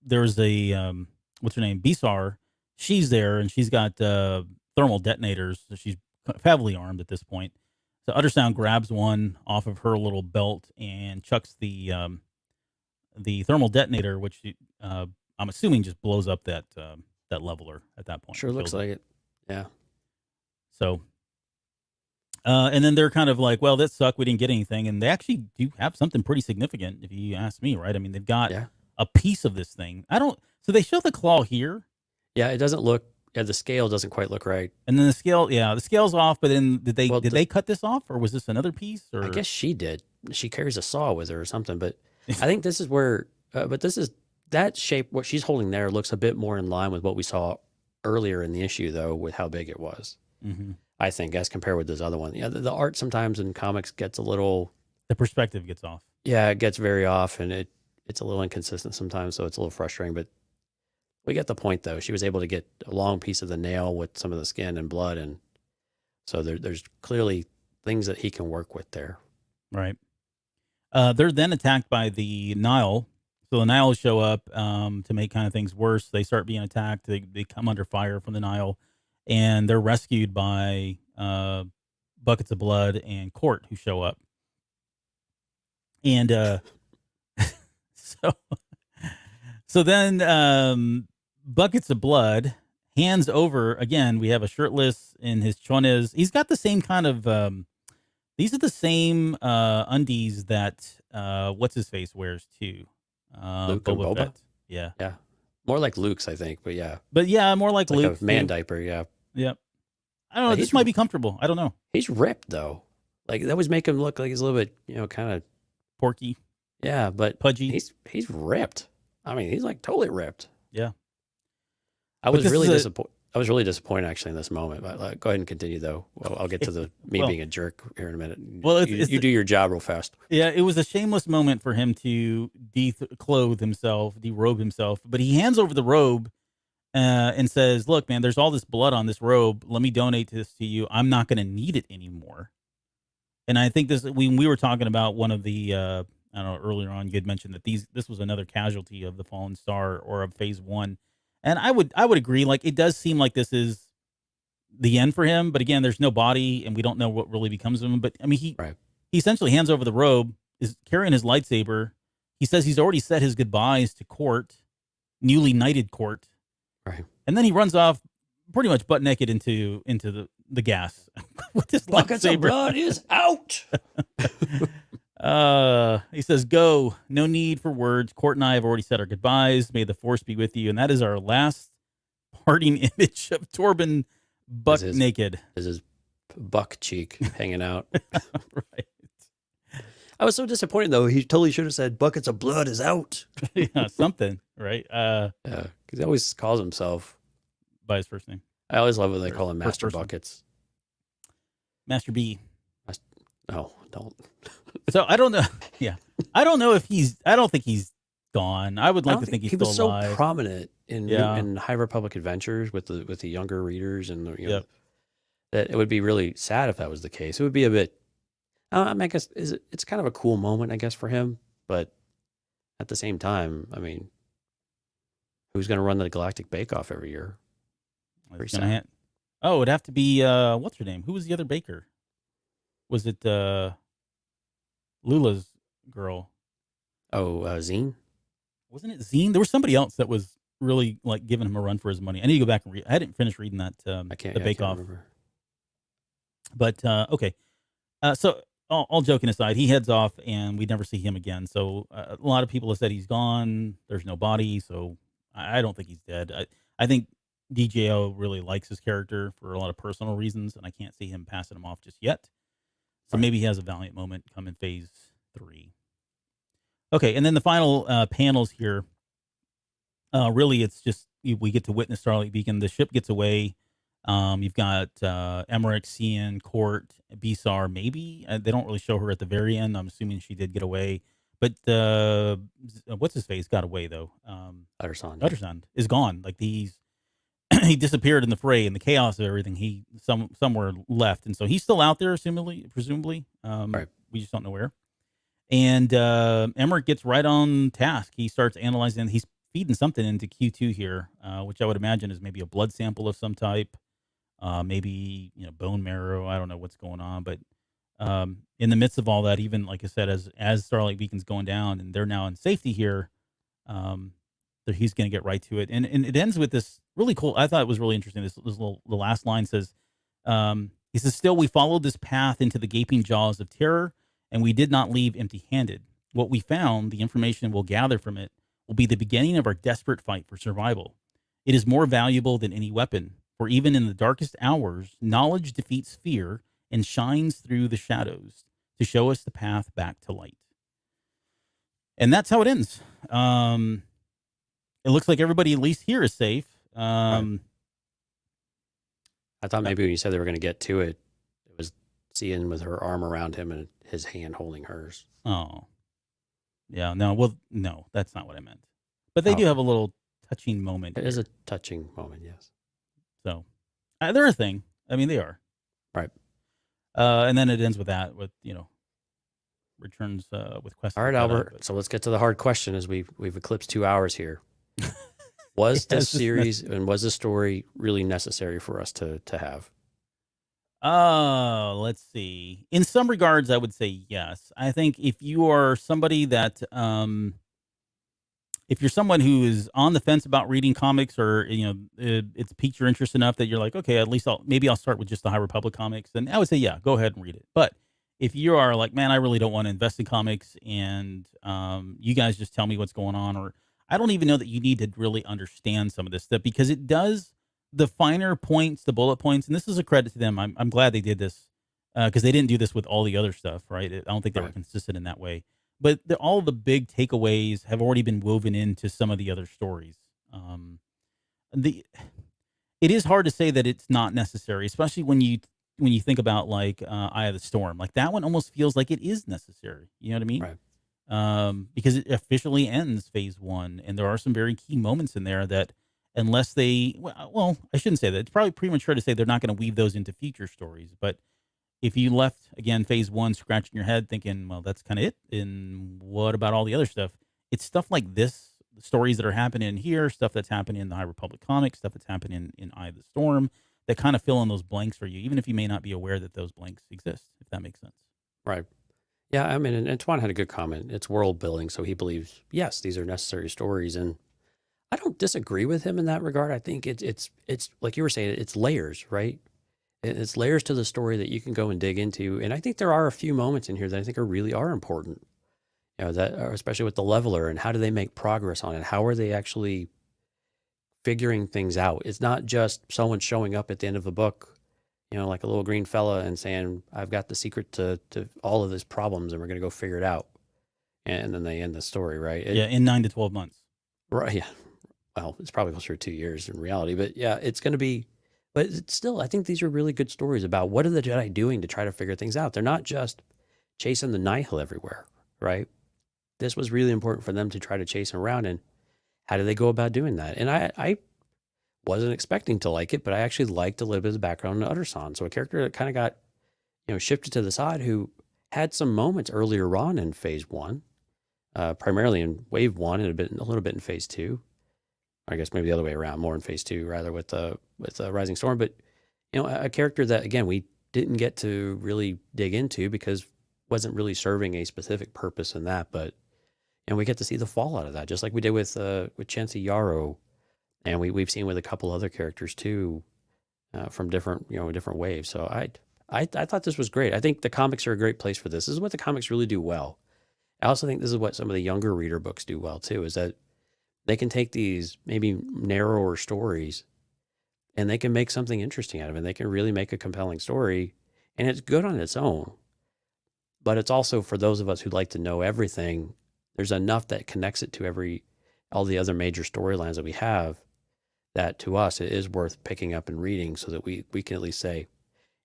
there's a, what's her name? Bisar. She's there, and she's got thermal detonators. So she's heavily armed at this point. So Uttersound grabs one off of her little belt and chucks the thermal detonator, which I'm assuming just blows up that leveler at that point. Sure looks like it. Yeah. So, and then they're kind of like, well, that sucked. We didn't get anything. And they actually do have something pretty significant, if you ask me, right? I mean, they've got a piece of this thing. So they show the claw here. Yeah, it doesn't look. Yeah, the scale doesn't quite look right. And then the scale's off. But then did they cut this off, or was this another piece? Or I guess she did. She carries a saw with her or something. But I think this is where. But this is that shape. What she's holding there looks a bit more in line with what we saw earlier in the issue, though, with how big it was. Mm-hmm. I think, as compared with this other one. Yeah, the art sometimes in comics gets a little. The perspective gets off. Yeah, it gets very off, and it's a little inconsistent sometimes, so it's a little frustrating. But we get the point, though. She was able to get a long piece of the nail with some of the skin and blood, and so there's clearly things that he can work with there. Right. They're then attacked by the Nihil. So the Nihil show up to make kind of things worse. They start being attacked. They come under fire from the Nihil, and they're rescued by Buckets of Blood and Court, who show up. And so then Buckets of Blood hands over, again, we have a shirtless in his chones. He's got the same kind of, these are the same undies that, what's his face wears too. Luke Boba Fett. Yeah. Yeah. More like Luke's, I think, but yeah. But yeah, more like Luke. Luke's. A man diaper, yeah. Yep. I don't know. This might be comfortable. I don't know. He's ripped, though. Like, that would make him look like he's a little bit, kind of porky. Yeah, but pudgy. He's ripped. I mean, he's like totally ripped. Yeah. I was really disappointed actually in this moment. But go ahead and continue though. Well, I'll get to being a jerk here in a minute. Well, you do your job real fast. Yeah, it was a shameless moment for him to declothe himself, derobe himself. But he hands over the robe and says, "Look, man, there's all this blood on this robe. Let me donate this to you. I'm not going to need it anymore." And I think when we were talking about one of the, I don't know, earlier on, you had mentioned that this was another casualty of the Fallen Star or of Phase 1. And I would agree. Like, it does seem like this is the end for him. But again, there's no body, and we don't know what really becomes of him. But I mean, he essentially hands over the robe, is carrying his lightsaber. He says he's already said his goodbyes to Court, newly knighted Court. Right. And then he runs off pretty much butt naked into the gas with his Buckets lightsaber. Of blood is out. He says, "Go. No need for words. Court and I have already said our goodbyes. May the Force be with you." And that is our last parting image of Torben buck naked. Is his buck cheek hanging out? Right. I was so disappointed though. He totally should have said buckets of blood is out. Yeah, something, right? Yeah, because he always calls himself By his first name. I always love when they Or call him first Master person. Buckets. Master B. No, don't. So I don't know. Yeah, I don't know if I don't think he's gone. I would like to think he's he still was so alive. prominent in Yeah. in High Republic Adventures with the younger readers, and you know, Yep. that it would be really sad if that was the case. It would be a bit. I mean, I guess it's kind of a cool moment, I guess, for him, but at the same time, I mean, who's going to run the Galactic Bake Off every year? It's gonna oh, it'd have to be what's her name? Who was the other baker? Was it Lula's girl? Oh, Zine? Wasn't it Zine? There was somebody else that was really like giving him a run for his money. I need to go back and read. I didn't finish reading that. I can't. The Bake Off. Remember. But okay, so all joking aside, he heads off, and we never see him again. So a lot of people have said he's gone. There's no body, so I don't think he's dead. I think DJO really likes his character for a lot of personal reasons, and I can't see him passing him off just yet. So maybe he has a valiant moment come in phase 3. Okay, and then the final panels here. Really, it's just we get to witness Starlight Beacon. The ship gets away. You've got Emerick, Sian, Court, Bisar. Maybe they don't really show her at the very end. I'm assuming she did get away. But what's his face got away though. Uttersand is gone. Like he disappeared in the fray, in the chaos of everything. He somewhere left, and so he's still out there, presumably. Right. We just don't know where. And Emerick gets right on task. He starts analyzing. He's feeding something into Q2 here, which I would imagine is maybe a blood sample of some type, maybe bone marrow. I don't know what's going on, but in the midst of all that, even like I said, as Starlight Beacon's going down and they're now in safety here, he's going to get right to it. And it ends with this really cool. I thought it was really interesting. The last line says, he says, "Still, we followed this path into the gaping jaws of terror, and we did not leave empty-handed. What we found, the information we'll gather from it, will be the beginning of our desperate fight for survival. It is more valuable than any weapon, for even in the darkest hours, knowledge defeats fear and shines through the shadows to show us the path back to light." And that's how it ends. It looks like everybody at least here is safe. Right. I thought maybe when you said they were going to get to it, it was Sian with her arm around him and his hand holding hers. Oh. Yeah, no, that's not what I meant. But they do have a little touching moment. It is a touching moment, yes. So, they're a thing. I mean, they are. Right. And then it ends with that, with, returns with questions. All right, Albert. So let's get to the hard question as we've eclipsed 2 hours here. Was this series and was this story really necessary for us to have? Let's see. In some regards, I would say yes. I think if you are somebody that, if you're someone who is on the fence about reading comics, or it's piqued your interest enough that you're like, okay, at least I'll start with just the High Republic comics, then I would say, yeah, go ahead and read it. But if you are like, man, I really don't want to invest in comics, and you guys just tell me what's going on, or I don't even know that you need to really understand some of this stuff, because it does the finer points, the bullet points, and this is a credit to them. I'm glad they did this, because they didn't do this with all the other stuff, right? I don't think they were consistent in that way. But all the big takeaways have already been woven into some of the other stories. It is hard to say that it's not necessary, especially when you think about like Eye of the Storm. Like that one almost feels like it is necessary. You know what I mean? Right. Because it officially ends phase 1, and there are some very key moments in there that, unless they, well, I shouldn't say that. It's probably premature to say they're not going to weave those into future stories. But if you left, again, phase 1 scratching your head thinking, well, that's kind of it, and what about all the other stuff? It's stuff like this, stories that are happening in here, stuff that's happening in the High Republic comics, stuff that's happening in Eye of the Storm, that kind of fill in those blanks for you, even if you may not be aware that those blanks exist, if that makes sense. Right. Yeah, I mean, and Antoine had a good comment. It's world building, so he believes, yes, these are necessary stories, and I don't disagree with him in that regard. I think it's like you were saying, it's layers, right? It's layers to the story that you can go and dig into, and I think there are a few moments in here that I think are important. That especially with the leveler, and how do they make progress on it? How are they actually figuring things out? It's not just someone showing up at the end of a book, like a little green fella and saying, I've got the secret to all of these problems and we're going to go figure it out. And then they end the story, right? In 9 to 12 months. Right. Yeah. Well, it's probably closer to 2 years in reality, but yeah, it's going to be, but it's still, I think these are really good stories about what are the Jedi doing to try to figure things out. They're not just chasing the Nihil everywhere, right? This was really important for them to try to chase him around. And how do they go about doing that? And I wasn't expecting to like it, but I actually liked a little bit of the background on Utterson. So a character that kind of got, shifted to the side, who had some moments earlier on in phase 1, primarily in wave 1 and a little bit in phase 2. I guess maybe the other way around, more in phase 2 rather with Rising Storm. But, a character that, again, we didn't get to really dig into because wasn't really serving a specific purpose in that. But, we get to see the fallout of that, just like we did with Chancey Yarrow. And we've seen with a couple other characters too, from different waves. So I thought this was great. I think the comics are a great place for this. This is what the comics really do well. I also think this is what some of the younger reader books do well too, is that they can take these maybe narrower stories and they can make something interesting out of it. They can really make a compelling story, and it's good on its own. But it's also for those of us who like to know everything, there's enough that connects it to all the other major storylines that we have, that to us it is worth picking up and reading, so that we can at least say,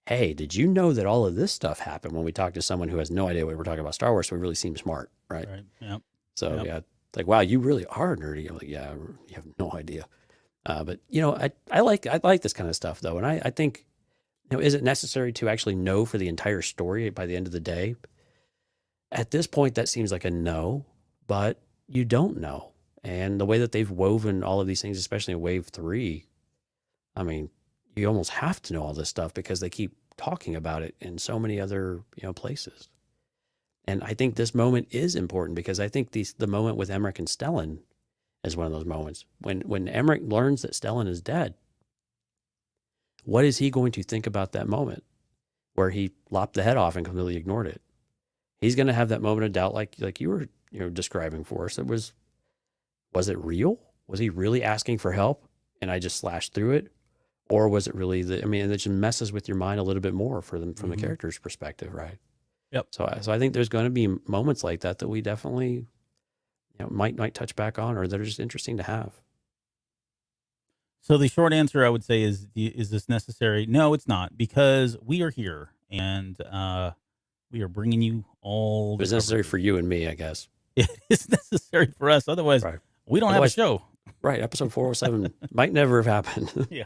hey, did you know that all of this stuff happened, when we talk to someone who has no idea what we're talking about Star Wars, so we really seem smart, right? Right. Yep. So Yep. yeah, it's like, wow, you really are nerdy. I'm like, yeah, you have no idea. But I like this kind of stuff though. And I think, is it necessary to actually know for the entire story by the end of the day? At this point, that seems like a no, but you don't know. And the way that they've woven all of these things, especially in wave 3, I mean, you almost have to know all this stuff because they keep talking about it in so many other, places. And I think this moment is important because I think the moment with Emerick and Stellan is one of those moments. When Emerick learns that Stellan is dead, what is he going to think about that moment where he lopped the head off and completely ignored it? He's going to have that moment of doubt, like you were describing for us. Was it real? Was he really asking for help and I just slashed through it? Or was it really it just messes with your mind a little bit more from the character's perspective, right? Yep. So I think there's going to be moments like that we definitely might touch back on, or that are just interesting to have. So the short answer I would say is this necessary? No, it's not, because we are here and we are bringing you all. It's necessary for you and me, I guess. It is necessary for us. Otherwise, right. We don't have a show. Right. Episode 407 might never have happened. Yeah.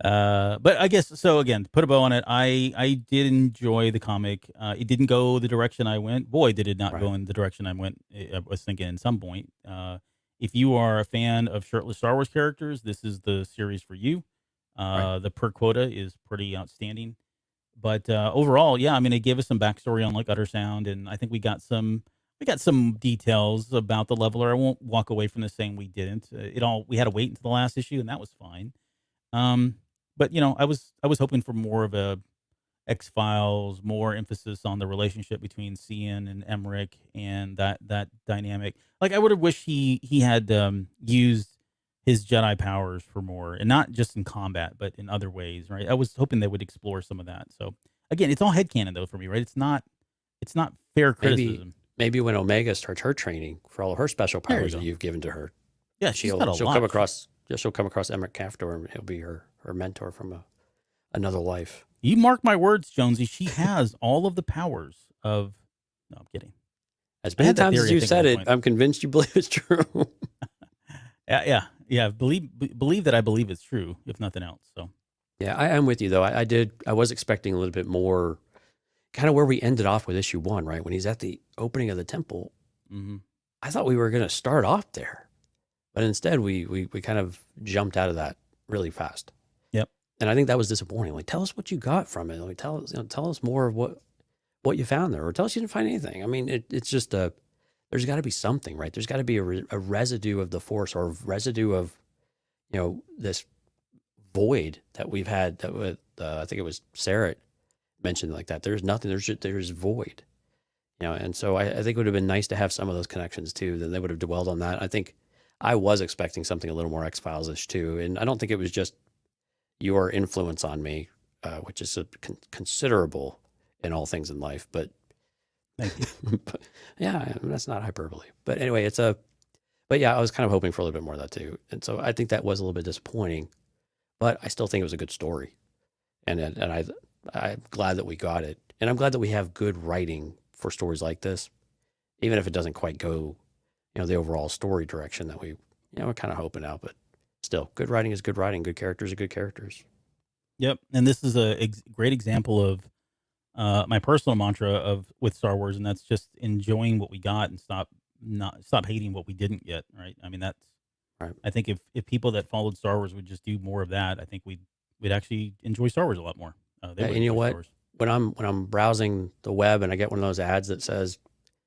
But I guess, so again, to put a bow on it, I did enjoy the comic. It didn't go the direction I went. Boy, did it not go in the direction I went. I was thinking at some point. If you are a fan of shirtless Star Wars characters, this is the series for you. The per quota is pretty outstanding. But overall, yeah, it gave us some backstory on like Uttersound, and I think we got some details about the Leveler. I won't walk away from this saying we didn't. We had to wait until the last issue, and that was fine. But I was hoping for more of a X-Files, more emphasis on the relationship between Sian and Emerick and that dynamic. Like, I would have wished he had used his Jedi powers for more, and not just in combat, but in other ways, right? I was hoping they would explore some of that. So again, it's all headcanon though for me, right? It's not fair criticism. Maybe when Omega starts her training for all of her special powers that you've given to her, yeah, she'll come across Emerick Caphtor, and he'll be her mentor from another life. You mark my words, Jonesy. She has all of the powers of. No, I'm kidding. As many times as you said it, I'm convinced you believe it's true. Yeah. Believe that I believe it's true, if nothing else. So. Yeah, I'm with you though. I was expecting a little bit more, kind of where we ended off with issue 1, right? When he's at the opening of the temple. Mm-hmm. I thought we were going to start off there, but instead we kind of jumped out of that really fast. Yep. And I think that was disappointing. Like, tell us what you got from it. Like, tell us more of what you found there, or tell us you didn't find anything. It's just there's got to be something, right? There's got to be a residue of the Force, or residue of, this void that we've had. That with I think it was Sarah mentioned like that. There's nothing. There's void, And so I think it would have been nice to have some of those connections too. Then they would have dwelled on that. I think I was expecting something a little more X-Files-ish too, and I don't think it was just your influence on me which is considerable in all things in life. But thank you. but, yeah, that's not hyperbole. But anyway, but yeah, I was kind of hoping for a little bit more of that too. And so I think that was a little bit disappointing, but I still think it was a good story. And I'm glad that we got it. And I'm glad that we have good writing for stories like this, even if it doesn't quite go, the overall story direction that we're kind of hoping out, but still, good writing is good writing. Good characters are good characters. Yep. And this is a great example of my personal mantra with Star Wars, and that's just enjoying what we got and stop hating what we didn't get. Right. I mean, that's right. I think if people that followed Star Wars would just do more of that, I think we'd actually enjoy Star Wars a lot more. And you know what? When I'm browsing the web and I get one of those ads that says,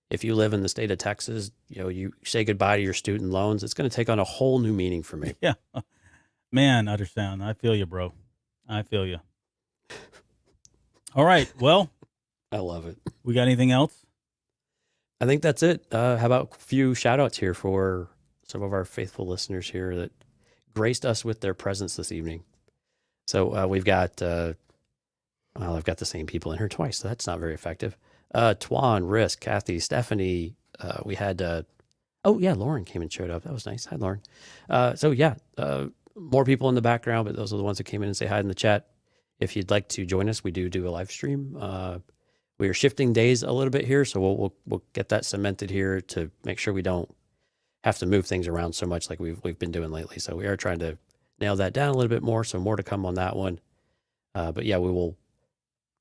if you live in the state of Texas, you say goodbye to your student loans, it's going to take on a whole new meaning for me. Yeah. Man, Uttersound, I feel you, bro. I feel you. All right. Well, I love it. We got anything else? I think that's it. How about a few shout outs here for some of our faithful listeners here that graced us with their presence this evening. So we've got, I've got the same people in here twice, so that's not very effective. Twan, Risk, Kathy, Stephanie. We had, Lauren came and showed up. That was nice. Hi, Lauren. More people in the background, but those are the ones that came in and say hi in the chat. If you'd like to join us, we do a live stream. We are shifting days a little bit here, so we'll get that cemented here to make sure we don't have to move things around so much like we've been doing lately. So we are trying to nail that down a little bit more. So more to come on that one. But yeah, we will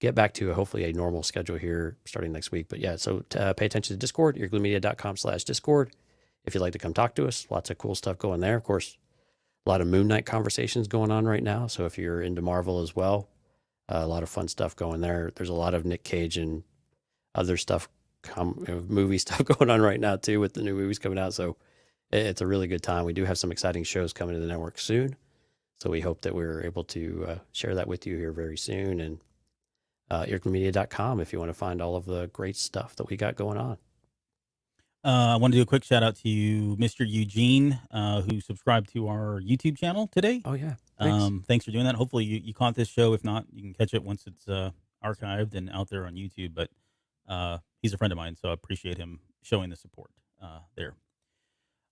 get back to hopefully a normal schedule here starting next week. But yeah, so pay attention to Discord, eargluemedia.com/Discord. If you'd like to come talk to us, lots of cool stuff going there. Of course, a lot of Moon Knight conversations going on right now. So if you're into Marvel as well, a lot of fun stuff going there. There's a lot of Nick Cage and other stuff, movie stuff going on right now too with the new movies coming out. So it's a really good time. We do have some exciting shows coming to the network soon. So we hope that we're able to share that with you here very soon. And eargluemedia.com if you want to find all of the great stuff that we got going on. I want to do a quick shout out to you, Mr. Eugene, who subscribed to our YouTube channel today. Oh, yeah. Thanks for doing that. Hopefully you caught this show. If not, you can catch it once it's archived and out there on YouTube. But he's a friend of mine, so I appreciate him showing the support there.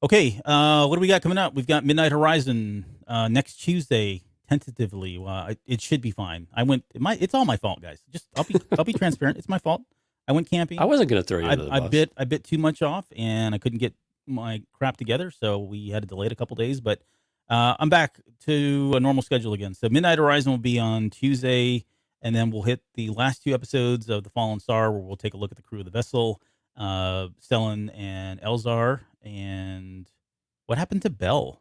Okay, what do we got coming up? We've got Midnight Horizon next Tuesday, tentatively. It should be fine. It's all my fault, guys. I'll be transparent. It's my fault. I went camping. I wasn't going to throw you under the bus. I bit too much off, and I couldn't get my crap together, so we had to delay it a couple days. But I'm back to a normal schedule again. So Midnight Horizon will be on Tuesday, and then we'll hit the last 2 episodes of The Fallen Star, where we'll take a look at the crew of the vessel, Stellan and Elzar, and what happened to Bell.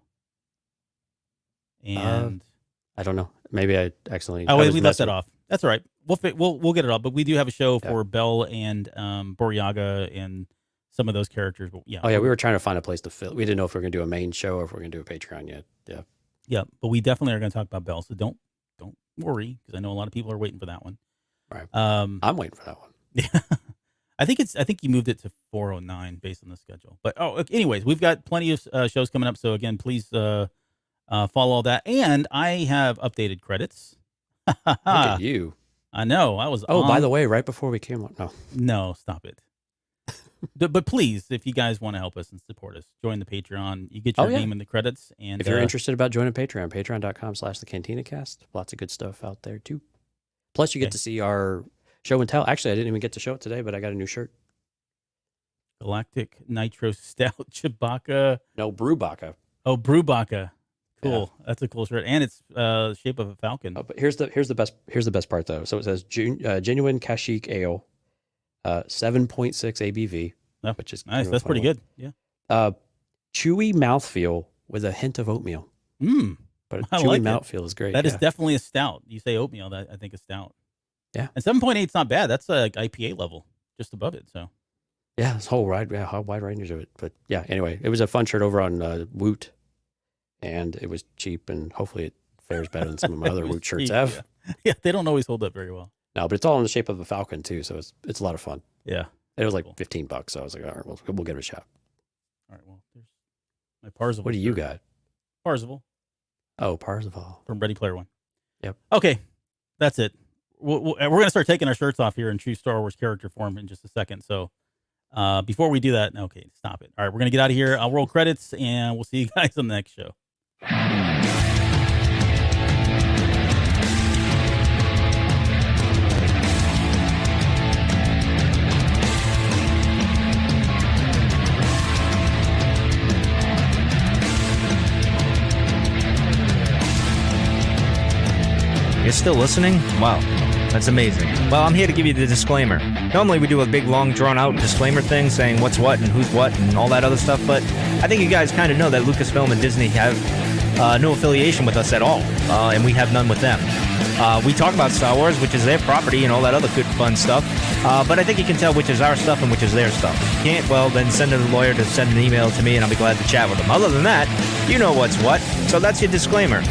And I don't know. Maybe I accidentally. Oh, we left that off. That's all right. We'll get it all. But we do have a show for Bell and Boryaga and some of those characters. But yeah. Oh yeah, we were trying to find a place to fill. We didn't know if we were going to do a main show or if we are going to do a Patreon yet. Yeah. Yeah, but we definitely are going to talk about Bell. So don't worry, because I know a lot of people are waiting for that one. Right. I'm waiting for that one. Yeah. I think you moved it to 409 based on the schedule. But anyways, we've got plenty of shows coming up. So again, please follow all that. And I have updated credits. Look at you. I know. I was. By the way, right before we came on. No, stop it. But please, if you guys want to help us and support us, join the Patreon. You get your name in the credits. And if you're interested about joining Patreon, patreon.com/thecantinacast. Lots of good stuff out there too. Plus, you get to see our show and tell. Actually, I didn't even get to show it today, but I got a new shirt. Galactic Nitro Stout Chewbacca. No, Brewbacca. Oh, Brewbacca. Cool. Yeah. That's a cool shirt, and it's shape of a falcon. Oh, but here's the best part though. So it says genuine Kashyyyk ale, 7.6 ABV, which is nice. That's pretty good. Yeah. Chewy mouthfeel with a hint of oatmeal. But chewy mouthfeel is great. That is definitely a stout. You say oatmeal, that I think is stout. Yeah. And 7.8 is not bad. That's like IPA level, just above it. So. Yeah, this whole wide range of it. But yeah, anyway, it was a fun shirt over on Woot. And it was cheap, and hopefully it fares better than some of my other Woot shirts have. Yeah, they don't always hold up very well. No, but it's all in the shape of a falcon too, so it's a lot of fun. Yeah, it was like $15, so I was like, all right, we'll give it a shot. All right, well, there's my Parzival. What do you got? Parzival. Oh, Parzival from Ready Player One. Yep. Okay, that's it. We're going to start taking our shirts off here in true Star Wars character form in just a second. So before we do that, okay, stop it. All right, we're going to get out of here. I'll roll credits, and we'll see you guys on the next show. You're still listening? Wow, that's amazing. Well, I'm here to give you the disclaimer. Normally we do a big, long, drawn-out disclaimer thing saying what's what and who's what and all that other stuff, but I think you guys kind of know that Lucasfilm and Disney have no affiliation with us at all, and we have none with them. We talk about Star Wars, which is their property and all that other good, fun stuff, but I think you can tell which is our stuff and which is their stuff. If you can't, well, then send a lawyer to send an email to me, and I'll be glad to chat with them. Other than that, you know what's what, so that's your disclaimer.